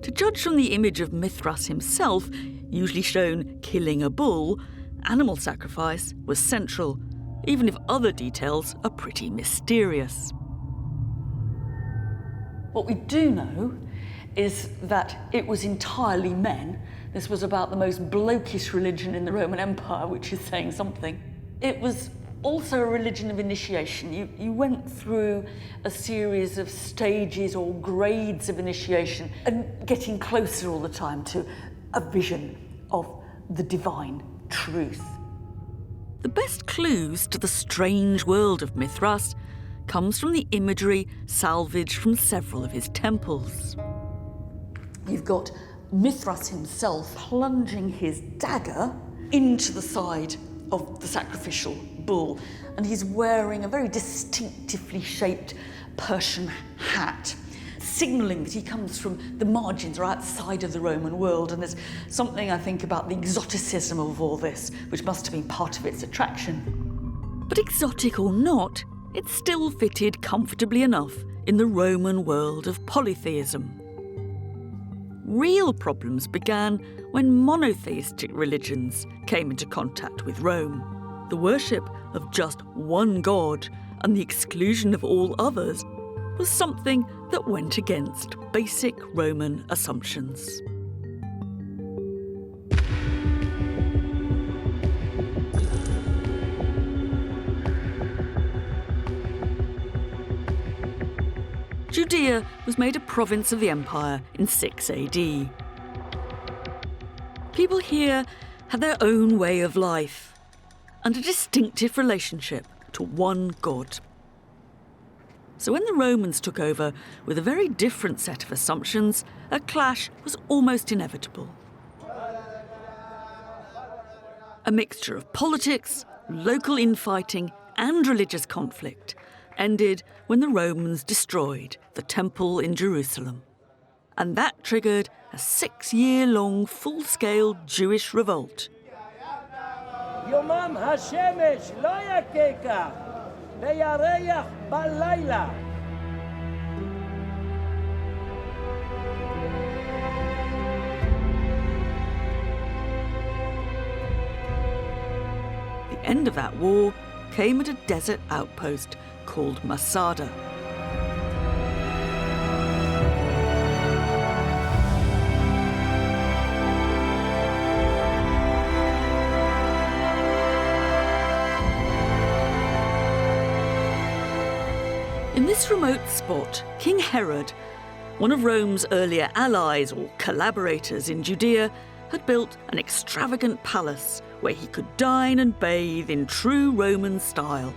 Speaker 2: To judge from the image of Mithras himself, usually shown killing a bull, animal sacrifice was central, even if other details are pretty mysterious.
Speaker 3: What we do know is that it was entirely men. This was about the most blokish religion in the Roman Empire, which is saying something. It was also a religion of initiation. You went through a series of stages or grades of initiation and getting closer all the time to a vision of the divine truth.
Speaker 2: The best clues to the strange world of Mithras comes from the imagery salvaged from several of his temples.
Speaker 3: You've got Mithras himself plunging his dagger into the side of the sacrificial bull, and he's wearing a very distinctively shaped Persian hat, signalling that he comes from the margins or outside of the Roman world. And there's something, I think, about the exoticism of all this, which must have been part of its attraction.
Speaker 2: But exotic or not, it still fitted comfortably enough in the Roman world of polytheism. Real problems began when monotheistic religions came into contact with Rome. The worship of just one god and the exclusion of all others was something that went against basic Roman assumptions. Judea was made a province of the empire in 6 AD. People here had their own way of life and a distinctive relationship to one god. So when the Romans took over with a very different set of assumptions, a clash was almost inevitable. A mixture of politics, local infighting, and religious conflict ended when the Romans destroyed the temple in Jerusalem. And that triggered a 6-year-long full-scale Jewish revolt.
Speaker 14: יומם השמש לא יככה, וירח בלילה.
Speaker 2: The end of that war came at a desert outpost called Masada. In this remote spot, King Herod, one of Rome's earlier allies or collaborators in Judea, had built an extravagant palace where he could dine and bathe in true Roman style.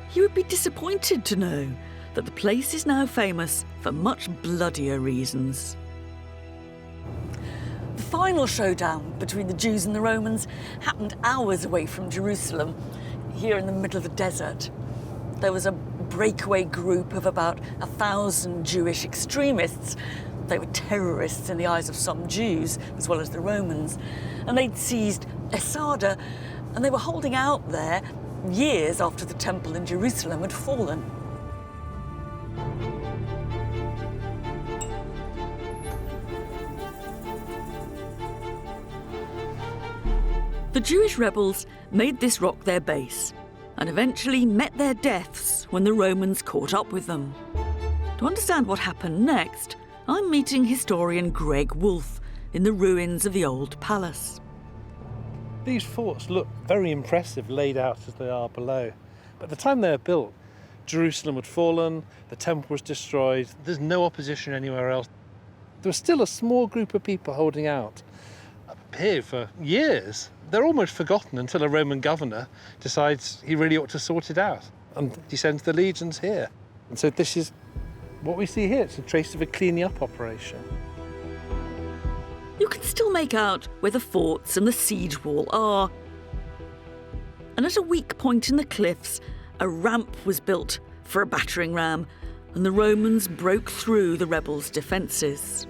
Speaker 2: He would be disappointed to know that the place is now famous for much bloodier reasons.
Speaker 3: The final showdown between the Jews and the Romans happened hours away from Jerusalem, here in the middle of the desert. There was a breakaway group of about 1,000 Jewish extremists. They were terrorists in the eyes of some Jews, as well as the Romans. And they'd seized Masada, and they were holding out there years after the temple in Jerusalem had fallen.
Speaker 2: The Jewish rebels made this rock their base and eventually met their deaths when the Romans caught up with them. To understand what happened next, I'm meeting historian Greg Wolfe in the ruins of the old palace.
Speaker 15: These forts look very impressive laid out as they are below. But at the time they were built, Jerusalem had fallen, the temple was destroyed, there's no opposition anywhere else. There was still a small group of people holding out up here for years. They're almost forgotten until a Roman governor decides he really ought to sort it out, and he sends the legions here. And so this is what we see here. It's a trace of a cleaning up operation.
Speaker 2: You can still make out where the forts and the siege wall are. And at a weak point in the cliffs, a ramp was built for a battering ram, and the Romans broke through the rebels' defences.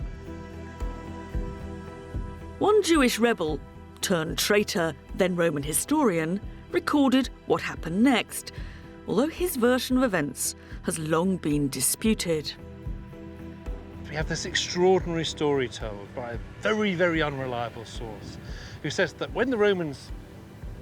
Speaker 2: One Jewish rebel, turned traitor, then Roman historian, recorded what happened next, although his version of events has long been disputed.
Speaker 15: We have this extraordinary story told by a very, very unreliable source who says that when the Romans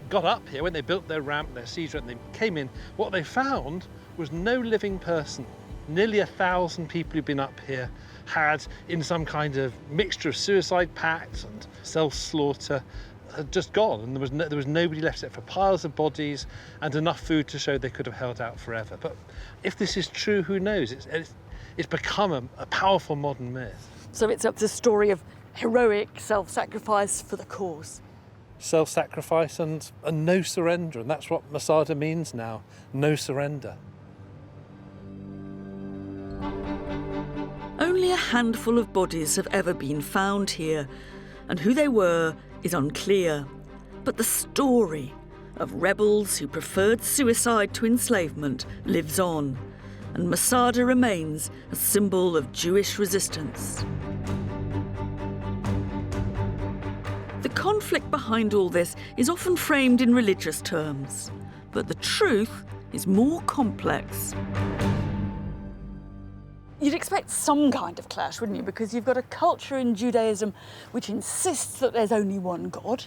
Speaker 15: got up here, when they built their ramp, their siege ramp, they came in, what they found was no living person. Nearly 1,000 people who'd been up here had, in some kind of mixture of suicide pacts and self-slaughter, had just gone, and there was nobody left except for piles of bodies and enough food to show they could have held out forever. But if this is true, who knows? It's become a powerful modern myth.
Speaker 3: So it's a story of heroic self-sacrifice for the cause.
Speaker 15: Self-sacrifice and no surrender, and that's what Masada means now, no surrender.
Speaker 2: Only a handful of bodies have ever been found here, and who they were is unclear. But the story of rebels who preferred suicide to enslavement lives on, and Masada remains a symbol of Jewish resistance. The conflict behind all this is often framed in religious terms, but the truth is more complex.
Speaker 3: You'd expect some kind of clash, wouldn't you? Because you've got a culture in Judaism which insists that there's only one God,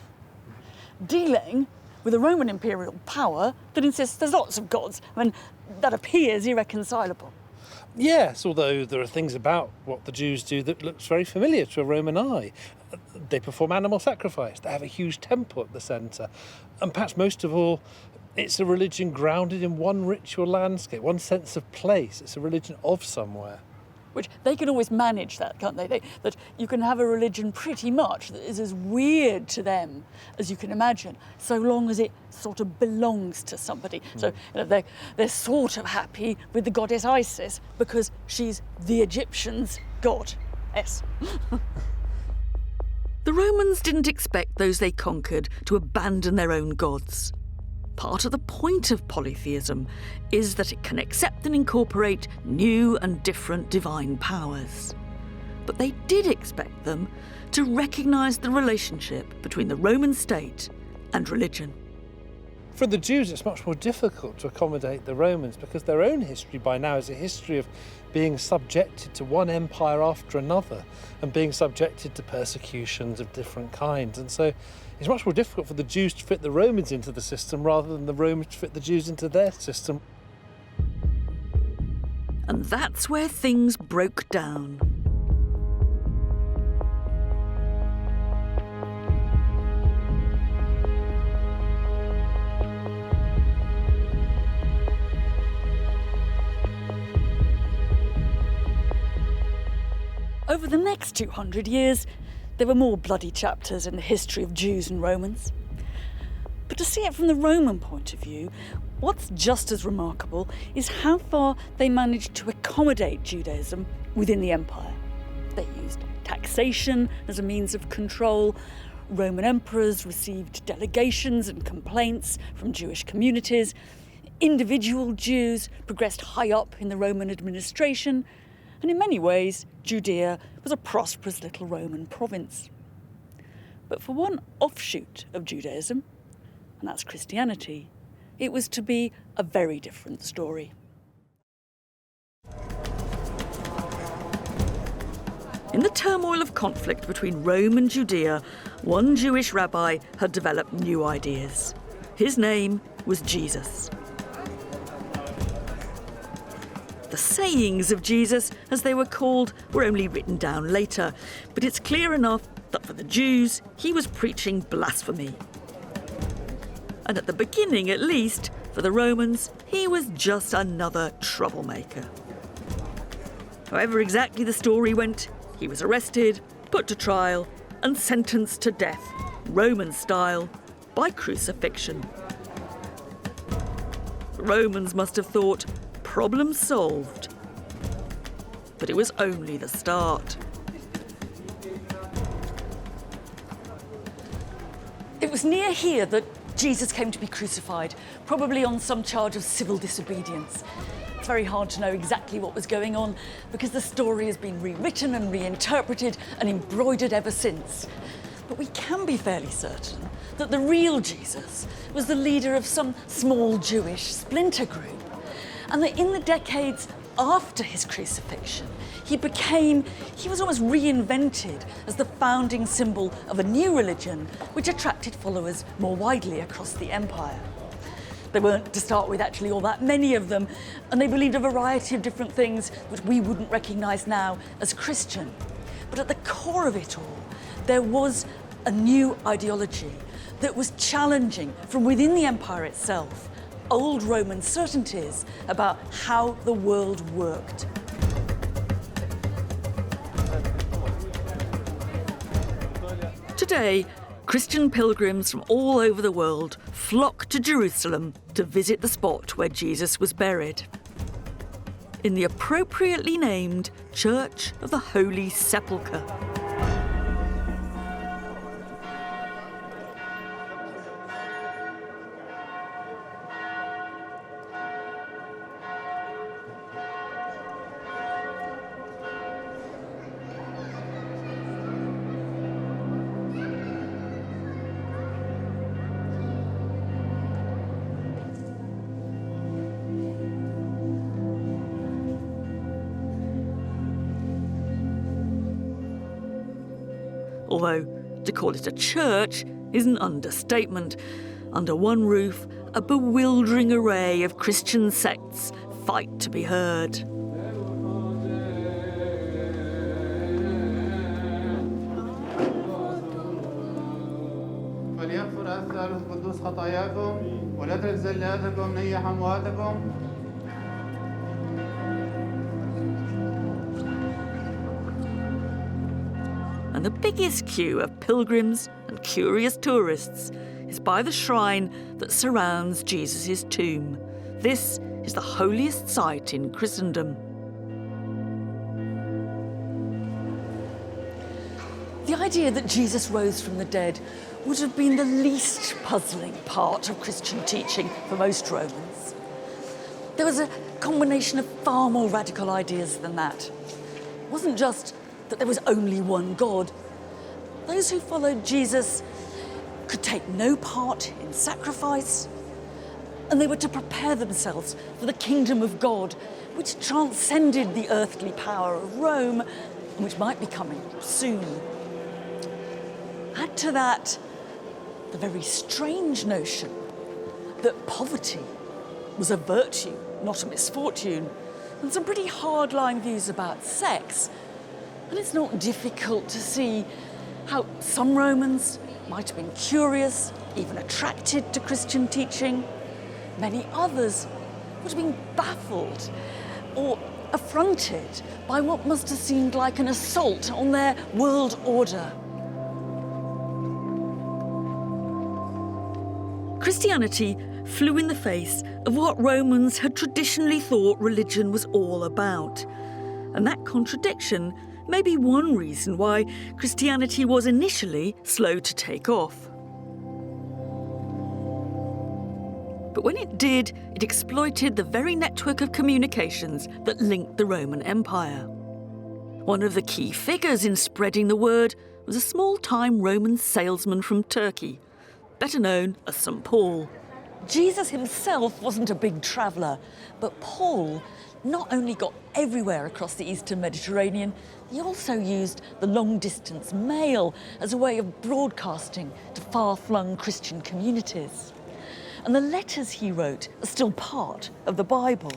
Speaker 3: dealing with a Roman imperial power that insists there's lots of gods. I mean, that appears irreconcilable.
Speaker 15: Yes, although there are things about what the Jews do that looks very familiar to a Roman eye. They perform animal sacrifice, they have a huge temple at the centre, and perhaps most of all, it's a religion grounded in one ritual landscape, one sense of place. It's a religion of somewhere.
Speaker 3: Which they can always manage that, can't they? That you can have a religion pretty much that is as weird to them as you can imagine, so long as it sort of belongs to somebody. So they're sort of happy with the goddess Isis because she's the Egyptians' goddess.
Speaker 2: The Romans didn't expect those they conquered to abandon their own gods. Part of the point of polytheism is that it can accept and incorporate new and different divine powers. But they did expect them to recognise the relationship between the Roman state and religion.
Speaker 15: For the Jews, it's much more difficult to accommodate the Romans because their own history by now is a history of being subjected to one empire after another and being subjected to persecutions of different kinds. And so it's much more difficult for the Jews to fit the Romans into the system rather than the Romans to fit the Jews into their system.
Speaker 2: And that's where things broke down.
Speaker 3: Over the next 200 years, there were more bloody chapters in the history of Jews and Romans. But to see it from the Roman point of view, what's just as remarkable is how far they managed to accommodate Judaism within the empire. They used taxation as a means of control. Roman emperors received delegations and complaints from Jewish communities. Individual Jews progressed high up in the Roman administration. And in many ways, Judea was a prosperous little Roman province. But for one offshoot of Judaism, and that's Christianity, it was to be a very different story.
Speaker 2: In the turmoil of conflict between Rome and Judea, one Jewish rabbi had developed new ideas. His name was Jesus. The sayings of Jesus, as they were called, were only written down later, but it's clear enough that for the Jews, he was preaching blasphemy. And at the beginning, at least, for the Romans, he was just another troublemaker. However exactly the story went, he was arrested, put to trial, and sentenced to death, Roman style, by crucifixion. The Romans must have thought, problem solved. But it was only the start.
Speaker 3: It was near here that Jesus came to be crucified, probably on some charge of civil disobedience. It's very hard to know exactly what was going on because the story has been rewritten and reinterpreted and embroidered ever since. But we can be fairly certain that the real Jesus was the leader of some small Jewish splinter group, and that in the decades after his crucifixion, he was almost reinvented as the founding symbol of a new religion which attracted followers more widely across the empire. There weren't, to start with, actually all that many of them, and they believed a variety of different things which we wouldn't recognise now as Christian. But at the core of it all, there was a new ideology that was challenging from within the empire itself old Roman certainties about how the world worked.
Speaker 2: Today, Christian pilgrims from all over the world flock to Jerusalem to visit the spot where Jesus was buried. In the appropriately named Church of the Holy Sepulchre. Although to call it a church is an understatement. Under one roof, a bewildering array of Christian sects fight to be heard. And the biggest queue of pilgrims and curious tourists is by the shrine that surrounds Jesus' tomb. This is the holiest site in Christendom.
Speaker 3: The idea that Jesus rose from the dead would have been the least puzzling part of Christian teaching for most Romans. There was a combination of far more radical ideas than that. It wasn't just that there was only one God. Those who followed Jesus could take no part in sacrifice. and they were to prepare themselves for the kingdom of God, which transcended the earthly power of Rome, and which might be coming soon. Add to that the very strange notion that poverty was a virtue, not a misfortune, and some pretty hard-line views about sex. And it's not difficult to see how some Romans might have been curious, even attracted to Christian teaching. Many others would have been baffled or affronted by what must have seemed like an assault on their world order.
Speaker 2: Christianity flew in the face of what Romans had traditionally thought religion was all about. And that contradiction may be one reason why Christianity was initially slow to take off. But when it did, it exploited the very network of communications that linked the Roman Empire. One of the key figures in spreading the word was a small-time Roman salesman from Turkey, better known as St. Paul.
Speaker 3: Jesus himself wasn't a big traveller, but Paul not only got everywhere across the Eastern Mediterranean, he also used the long-distance mail as a way of broadcasting to far-flung Christian communities. And the letters he wrote are still part of the Bible.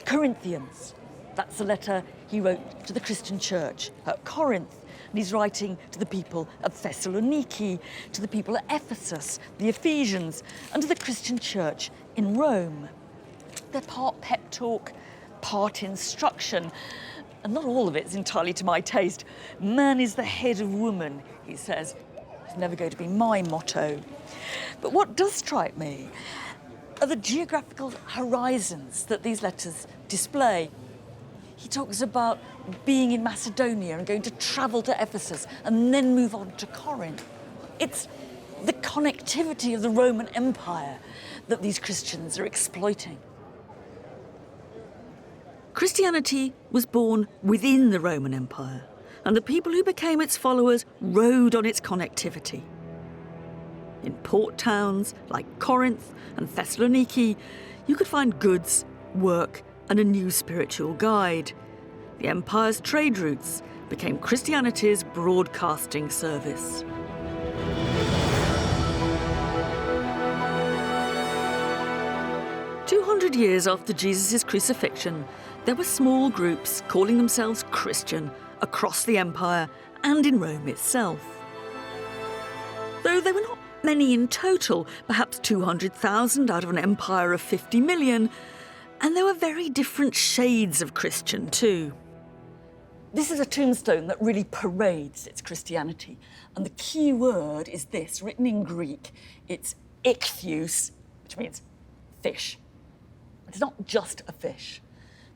Speaker 3: Corinthians, that's the letter he wrote to the Christian church at Corinth. And he's writing to the people of Thessaloniki, to the people at Ephesus, the Ephesians, and to the Christian church in Rome. They're part pep talk, part instruction, and not all of it's entirely to my taste. Man is the head of woman, he says. It's never going to be my motto. But what does strike me are the geographical horizons that these letters display. He talks about being in Macedonia and going to travel to Ephesus and then move on to Corinth. It's the connectivity of the Roman Empire that these Christians are exploiting.
Speaker 2: Christianity was born within the Roman Empire, and the people who became its followers rode on its connectivity. In port towns like Corinth and Thessaloniki, you could find goods, work, and a new spiritual guide. The empire's trade routes became Christianity's broadcasting service. "200 years after Jesus' crucifixion, there were small groups calling themselves Christian across the empire and in Rome itself. Though there were not many in total, perhaps 200,000 out of an empire of 50 million, and there were very different shades of Christian too.
Speaker 3: This is a tombstone that really parades its Christianity. And the key word is this, written in Greek. It's ichthus, which means fish. It's not just a fish,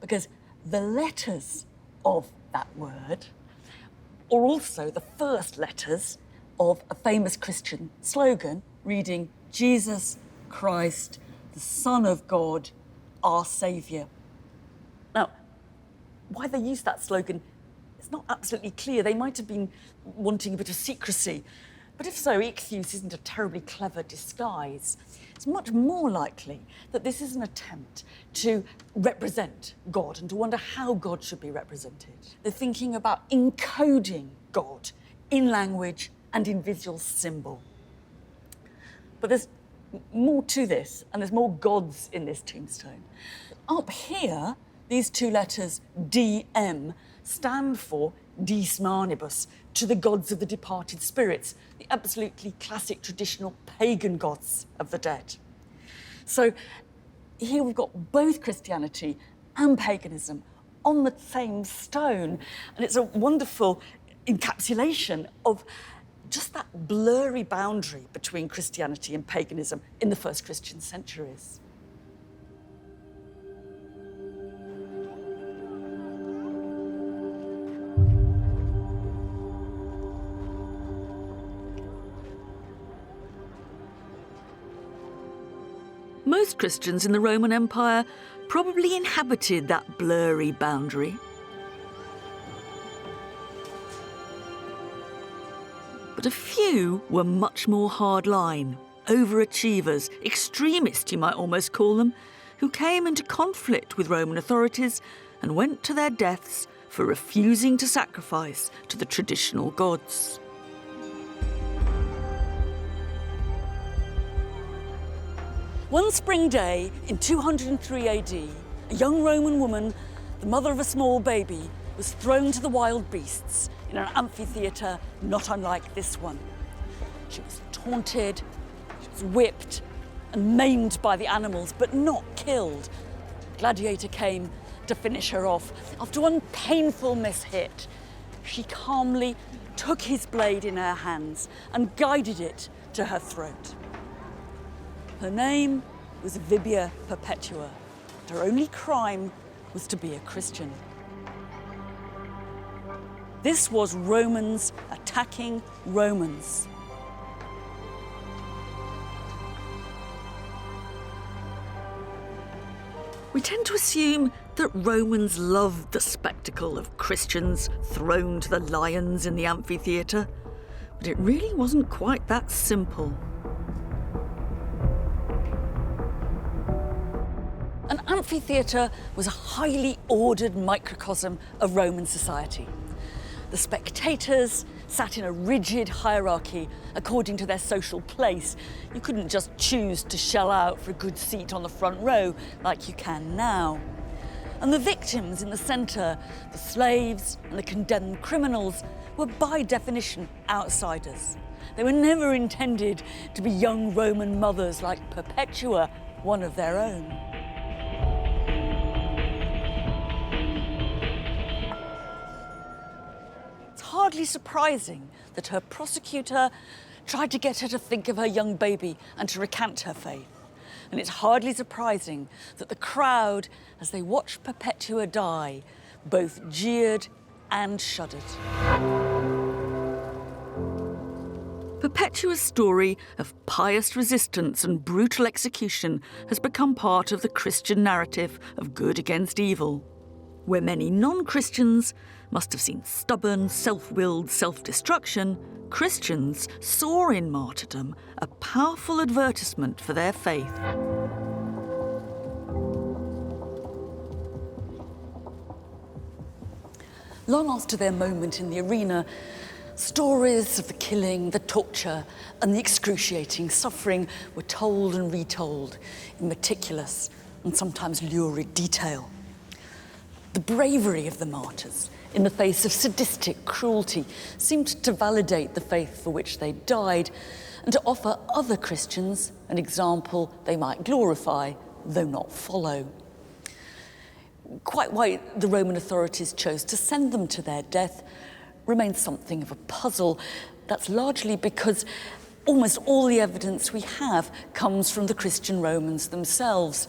Speaker 3: because the letters of that word are also the first letters of a famous Christian slogan reading, Jesus Christ, the Son of God, our Saviour. Now, why they use that slogan, it's not absolutely clear. They might have been wanting a bit of secrecy. But if so, ichthus isn't a terribly clever disguise. It's much more likely that this is an attempt to represent God and to wonder how God should be represented. They're thinking about encoding God in language and in visual symbol. But there's more to this, and there's more gods in this tombstone. Up here, these two letters, DM, stand for Dies Manibus, to the gods of the departed spirits, the absolutely classic traditional pagan gods of the dead. So here we've got both Christianity and paganism on the same stone, and it's a wonderful encapsulation of just that blurry boundary between Christianity and paganism in the first Christian centuries.
Speaker 2: Most Christians in the Roman Empire probably inhabited that blurry boundary. But a few were much more hardline, overachievers, extremists you might almost call them, who came into conflict with Roman authorities and went to their deaths for refusing to sacrifice to the traditional gods.
Speaker 3: One spring day in 203 AD, a young Roman woman, the mother of a small baby, was thrown to the wild beasts in an amphitheatre not unlike this one. She was taunted, she was whipped and maimed by the animals, but not killed. The gladiator came to finish her off. After one painful mishit, she calmly took his blade in her hands and guided it to her throat. Her name was Vibia Perpetua, and her only crime was to be a Christian. This was Romans attacking Romans.
Speaker 2: We tend to assume that Romans loved the spectacle of Christians thrown to the lions in the amphitheatre, but it really wasn't quite that simple.
Speaker 3: An amphitheatre was a highly ordered microcosm of Roman society. The spectators sat in a rigid hierarchy according to their social place. You couldn't just choose to shell out for a good seat on the front row like you can now. And the victims in the centre, the slaves and the condemned criminals, were by definition outsiders. They were never intended to be young Roman mothers like Perpetua, one of their own. Hardly surprising that her prosecutor tried to get her to think of her young baby and to recant her faith. And it's hardly surprising that the crowd, as they watched Perpetua die, both jeered and shuddered.
Speaker 2: Perpetua's story of pious resistance and brutal execution has become part of the Christian narrative of good against evil, where many non-Christians must have seen stubborn, self-willed self-destruction. Christians saw in martyrdom a powerful advertisement for their faith.
Speaker 3: Long after their moment in the arena, stories of the killing, the torture, and the excruciating suffering were told and retold in meticulous and sometimes lurid detail. The bravery of the martyrs in the face of sadistic cruelty seemed to validate the faith for which they died and to offer other Christians an example they might glorify, though not follow. Quite why the Roman authorities chose to send them to their death remains something of a puzzle. That's largely because almost all the evidence we have comes from the Christian Romans themselves.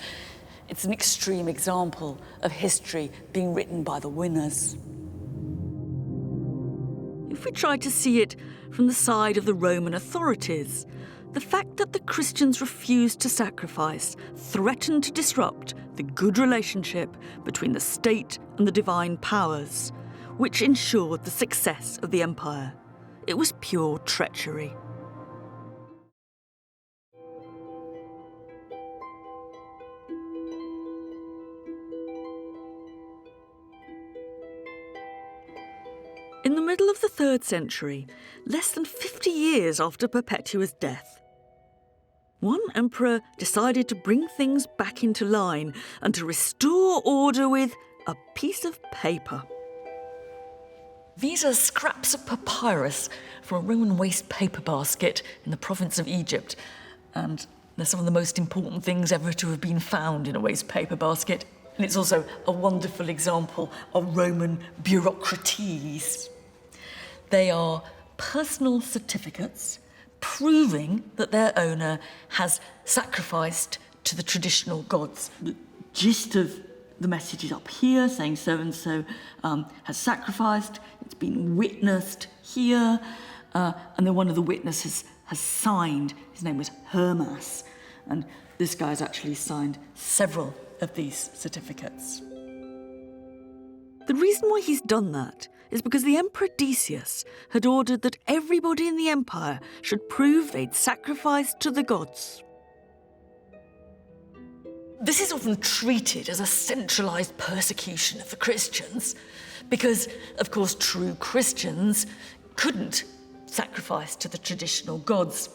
Speaker 3: It's an extreme example of history being written by the winners.
Speaker 2: If we try to see it from the side of the Roman authorities, the fact that the Christians refused to sacrifice threatened to disrupt the good relationship between the state and the divine powers, which ensured the success of the empire. It was pure treachery. In the middle of the 3rd century, less than 50 years after Perpetua's death, one emperor decided to bring things back into line and to restore order with a piece of paper.
Speaker 3: These are scraps of papyrus from a Roman waste paper basket in the province of Egypt, and they're some of the most important things ever to have been found in a waste paper basket. And it's also a wonderful example of Roman bureaucraties. They are personal certificates proving that their owner has sacrificed to the traditional gods. The gist of the message is up here, saying so-and-so has sacrificed, it's been witnessed here, and then one of the witnesses has signed. His name was Hermas, and this guy's actually signed several of these certificates.
Speaker 2: The reason why he's done that is because the Emperor Decius had ordered that everybody in the empire should prove they'd sacrificed to the gods.
Speaker 3: This is often treated as a centralised persecution of the Christians because, of course, true Christians couldn't sacrifice to the traditional gods.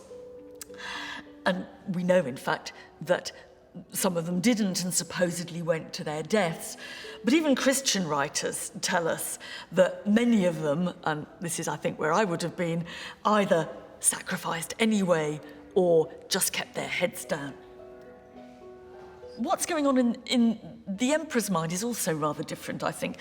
Speaker 3: And we know, in fact, that some of them didn't and supposedly went to their deaths. But even Christian writers tell us that many of them, and this is, I think, where I would have been, either sacrificed anyway or just kept their heads down. What's going on in the emperor's mind is also rather different, I think.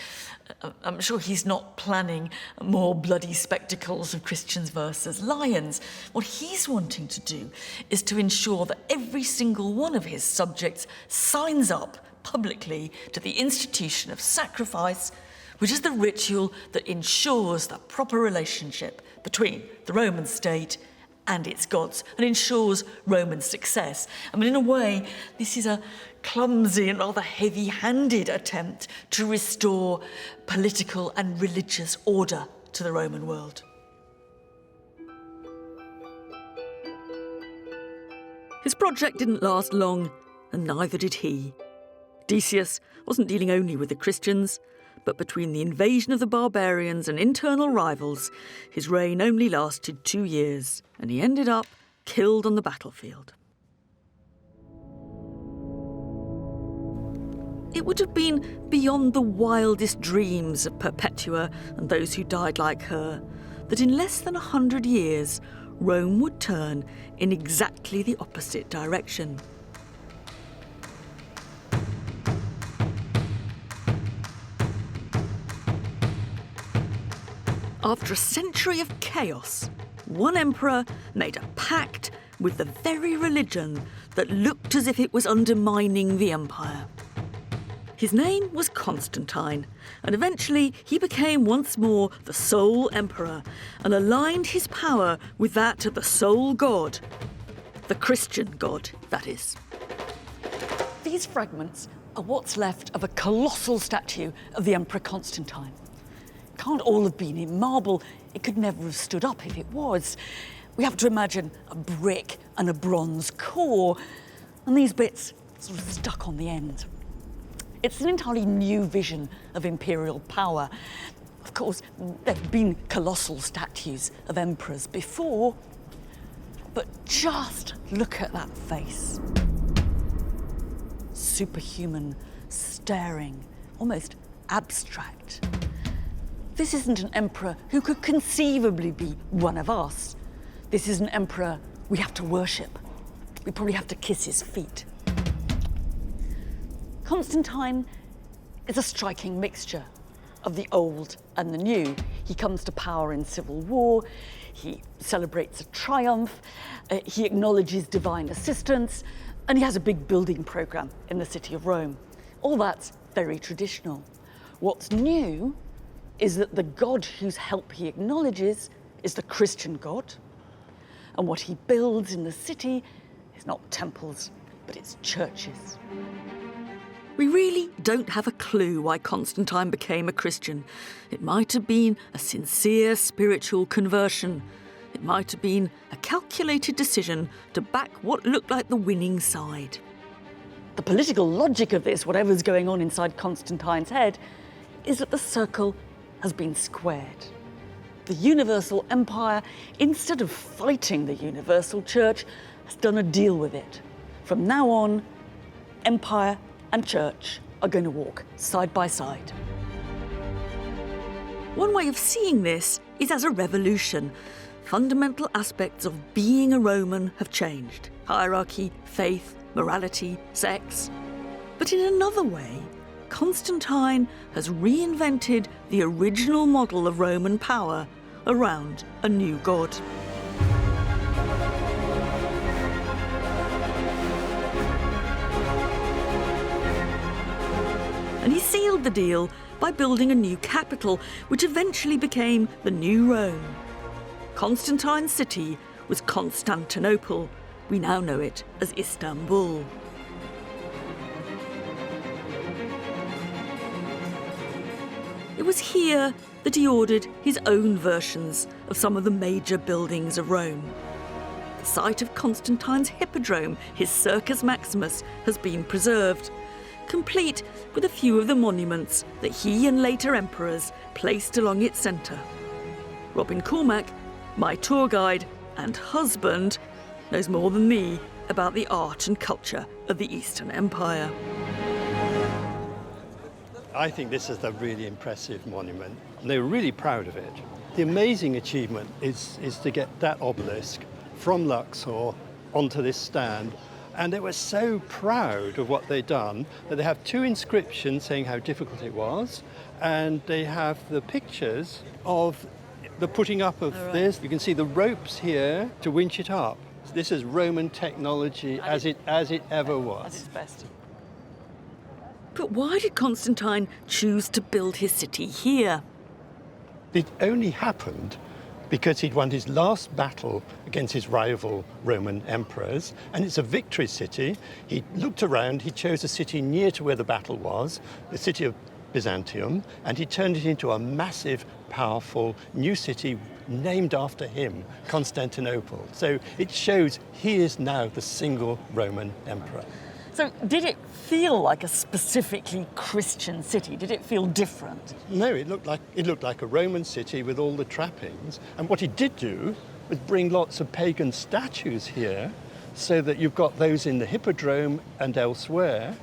Speaker 3: I'm sure he's not planning more bloody spectacles of Christians versus lions. What he's wanting to do is to ensure that every single one of his subjects signs up publicly to the institution of sacrifice, which is the ritual that ensures the proper relationship between the Roman state and its gods, and ensures Roman success. I mean, in a way, this is a clumsy and rather heavy-handed attempt to restore political and religious order to the Roman world.
Speaker 2: His project didn't last long, and neither did he. Decius wasn't dealing only with the Christians, but between the invasion of the barbarians and internal rivals, his reign only lasted 2 years, and he ended up killed on the battlefield. It would have been beyond the wildest dreams of Perpetua and those who died like her that in less than 100 years, Rome would turn in exactly the opposite direction. After a century of chaos, one emperor made a pact with the very religion that looked as if it was undermining the empire. His name was Constantine, and eventually he became once more the sole emperor and aligned his power with that of the sole god, the Christian god, that is.
Speaker 3: These fragments are what's left of a colossal statue of the Emperor Constantine. Can't all have been in marble. It could never have stood up if it was. We have to imagine a brick and a bronze core, and these bits sort of stuck on the end. It's an entirely new vision of imperial power. Of course, there have been colossal statues of emperors before, but just look at that face. Superhuman, staring, almost abstract. This isn't an emperor who could conceivably be one of us. This is an emperor we have to worship. We probably have to kiss his feet. Constantine is a striking mixture of the old and the new. He comes to power in civil war, he celebrates a triumph, he acknowledges divine assistance, and he has a big building programme in the city of Rome. All that's very traditional. What's new is that the god whose help he acknowledges is the Christian god, and what he builds in the city is not temples, but it's churches.
Speaker 2: We really don't have a clue why Constantine became a Christian. It might have been a sincere spiritual conversion. It might have been a calculated decision to back what looked like the winning side.
Speaker 3: The political logic of this, whatever's going on inside Constantine's head, is that the circle has been squared. The universal empire, instead of fighting the universal church, has done a deal with it. From now on, empire and church are going to walk side by side.
Speaker 2: One way of seeing this is as a revolution. Fundamental aspects of being a Roman have changed. Hierarchy, faith, morality, sex. But in another way, Constantine has reinvented the original model of Roman power around a new god. And he sealed the deal by building a new capital, which eventually became the new Rome. Constantine's city was Constantinople. We now know it as Istanbul. It was here that he ordered his own versions of some of the major buildings of Rome. The site of Constantine's hippodrome, his Circus Maximus, has been preserved, complete with a few of the monuments that he and later emperors placed along its centre. Robin Cormack, my tour guide and husband, knows more than me about the art and culture of the Eastern Empire.
Speaker 16: I think this is a really impressive monument. They were really proud of it. The amazing achievement is to get that obelisk from Luxor onto this stand. And they were so proud of what they'd done that they have 2 inscriptions saying how difficult it was, and they have the pictures of the putting up of this. You can see the ropes here to winch it up. This is Roman technology as it ever was.
Speaker 2: At its best. But why did Constantine choose to build his city here?
Speaker 16: It only happened because he'd won his last battle against his rival Roman emperors, and it's a victory city. He looked around, he chose a city near to where the battle was, the city of Byzantium, and he turned it into a massive, powerful new city named after him, Constantinople. So it shows he is now the single Roman emperor.
Speaker 3: So did it feel like a specifically Christian city? Did it feel different?
Speaker 16: No, it looked like a Roman city with all the trappings. And what he did do was bring lots of pagan statues here, so that you've got those in the hippodrome and elsewhere.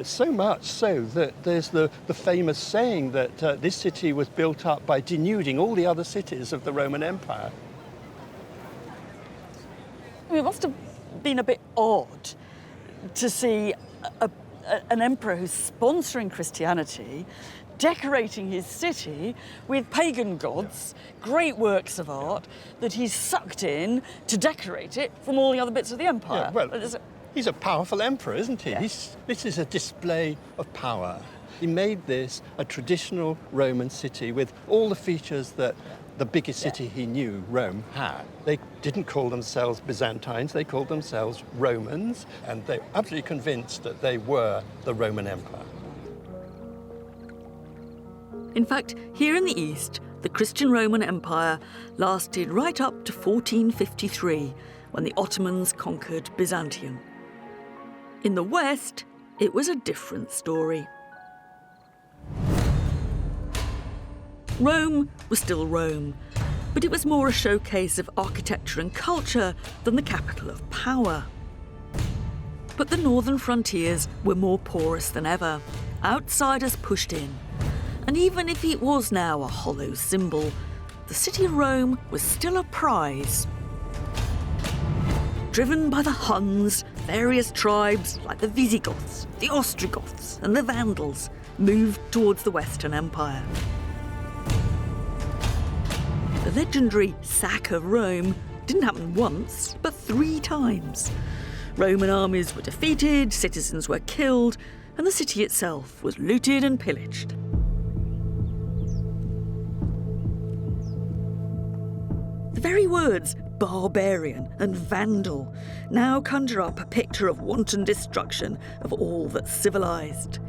Speaker 16: So much so that there's the famous saying that this city was built up by denuding all the other cities of the Roman Empire.
Speaker 3: I mean, it must have been a bit odd to see an emperor who's sponsoring Christianity, decorating his city with pagan gods, great works of art that he's sucked in to decorate it from all the other bits of the empire.
Speaker 16: Yeah, well, he's a powerful emperor, isn't he?
Speaker 3: Yeah.
Speaker 16: This is a display of power. He made this a traditional Roman city with all the features that the biggest city he knew, Rome, had. They didn't call themselves Byzantines, they called themselves Romans, and they were absolutely convinced that they were the Roman Empire.
Speaker 2: In fact, here in the East, the Christian Roman Empire lasted right up to 1453, when the Ottomans conquered Byzantium. In the West, it was a different story. Rome was still Rome, but it was more a showcase of architecture and culture than the capital of power. But the northern frontiers were more porous than ever. Outsiders pushed in. And even if it was now a hollow symbol, the city of Rome was still a prize. Driven by the Huns, various tribes like the Visigoths, the Ostrogoths and the Vandals moved towards the Western Empire. The legendary sack of Rome didn't happen once, but 3 times. Roman armies were defeated, citizens were killed, and the city itself was looted and pillaged. The very words barbarian and vandal now conjure up a picture of wanton destruction of all that's civilised.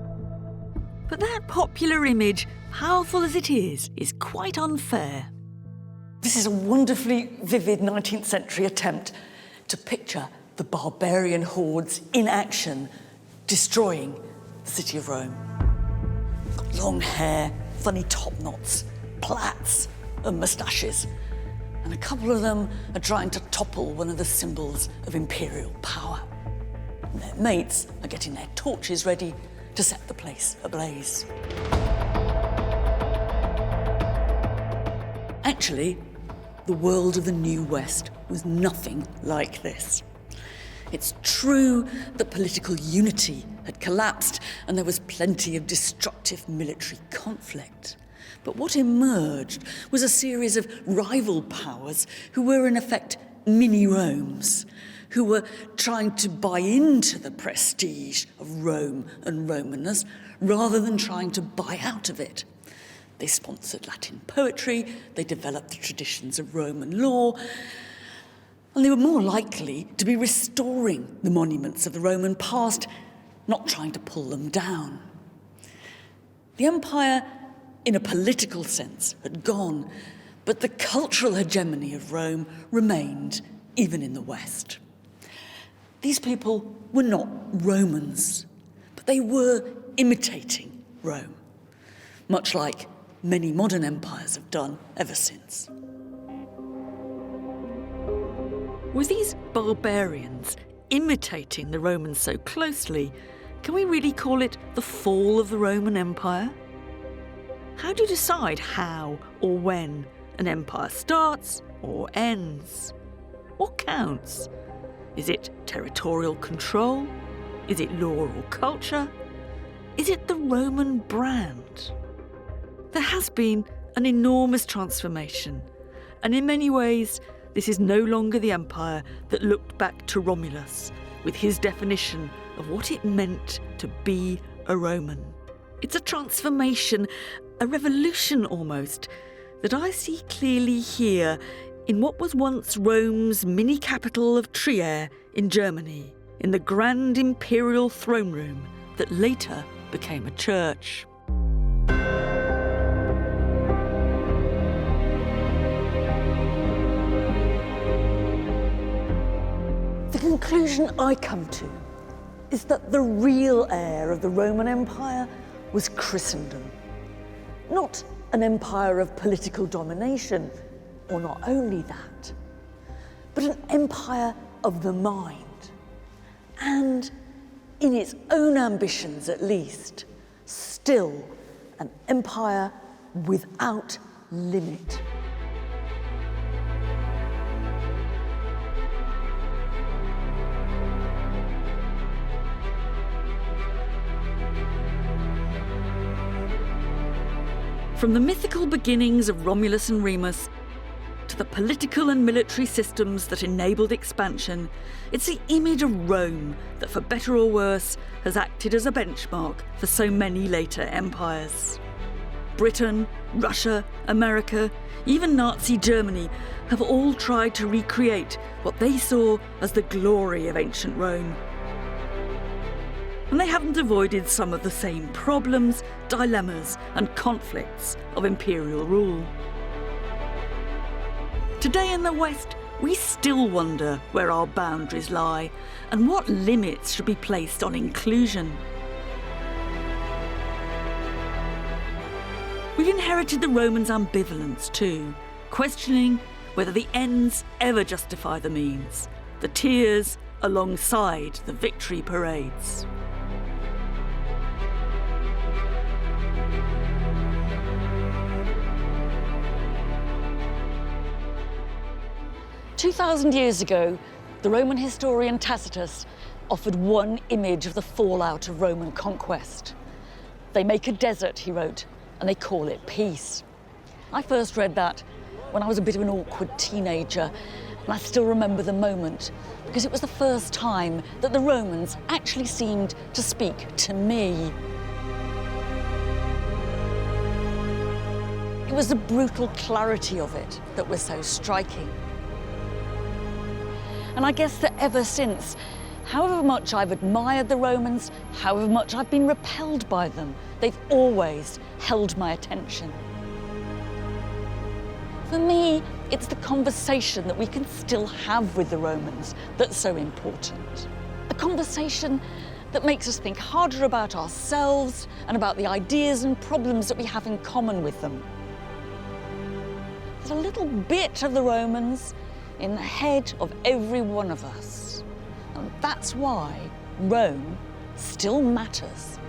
Speaker 2: But that popular image, powerful as it is quite unfair.
Speaker 3: This is a wonderfully vivid 19th century attempt to picture the barbarian hordes in action, destroying the city of Rome. Got long hair, funny top knots, plaits and moustaches. And a couple of them are trying to topple one of the symbols of imperial power. And their mates are getting their torches ready to set the place ablaze. Actually, the world of the New West was nothing like this. It's true that political unity had collapsed and there was plenty of destructive military conflict. But what emerged was a series of rival powers who were in effect mini-Romes, who were trying to buy into the prestige of Rome and Romanness rather than trying to buy out of it. They sponsored Latin poetry, they developed the traditions of Roman law, and they were more likely to be restoring the monuments of the Roman past, not trying to pull them down. The empire in a political sense, had gone, but the cultural hegemony of Rome remained, even in the West. These people were not Romans, but they were imitating Rome, much like many modern empires have done ever since.
Speaker 2: With these barbarians imitating the Romans so closely, can we really call it the fall of the Roman Empire? How do you decide how or when an empire starts or ends? What counts? Is it territorial control? Is it law or culture? Is it the Roman brand? There has been an enormous transformation, and in many ways, this is no longer the empire that looked back to Romulus with his definition of what it meant to be a Roman. It's a transformation, a revolution almost, that I see clearly here in what was once Rome's mini-capital of Trier in Germany, in the grand imperial throne room that later became a church.
Speaker 3: The conclusion I come to is that the real heir of the Roman Empire was Christendom. Not an empire of political domination, or not only that, but an empire of the mind. And, in its own ambitions at least, still an empire without limit.
Speaker 2: From the mythical beginnings of Romulus and Remus to the political and military systems that enabled expansion, it's the image of Rome that, for better or worse, has acted as a benchmark for so many later empires. Britain, Russia, America, even Nazi Germany have all tried to recreate what they saw as the glory of ancient Rome. And they haven't avoided some of the same problems, dilemmas, and conflicts of imperial rule. Today in the West, we still wonder where our boundaries lie and what limits should be placed on inclusion. We've inherited the Romans' ambivalence too, questioning whether the ends ever justify the means, the tears alongside the victory parades.
Speaker 3: 2,000 years ago, the Roman historian Tacitus offered one image of the fallout of Roman conquest. They make a desert, he wrote, and they call it peace. I first read that when I was a bit of an awkward teenager, and I still remember the moment, because it was the first time that the Romans actually seemed to speak to me. It was the brutal clarity of it that was so striking. And I guess that ever since, however much I've admired the Romans, however much I've been repelled by them, they've always held my attention. For me, it's the conversation that we can still have with the Romans that's so important. A conversation that makes us think harder about ourselves and about the ideas and problems that we have in common with them. There's a little bit of the Romans in the head of every one of us. And that's why Rome still matters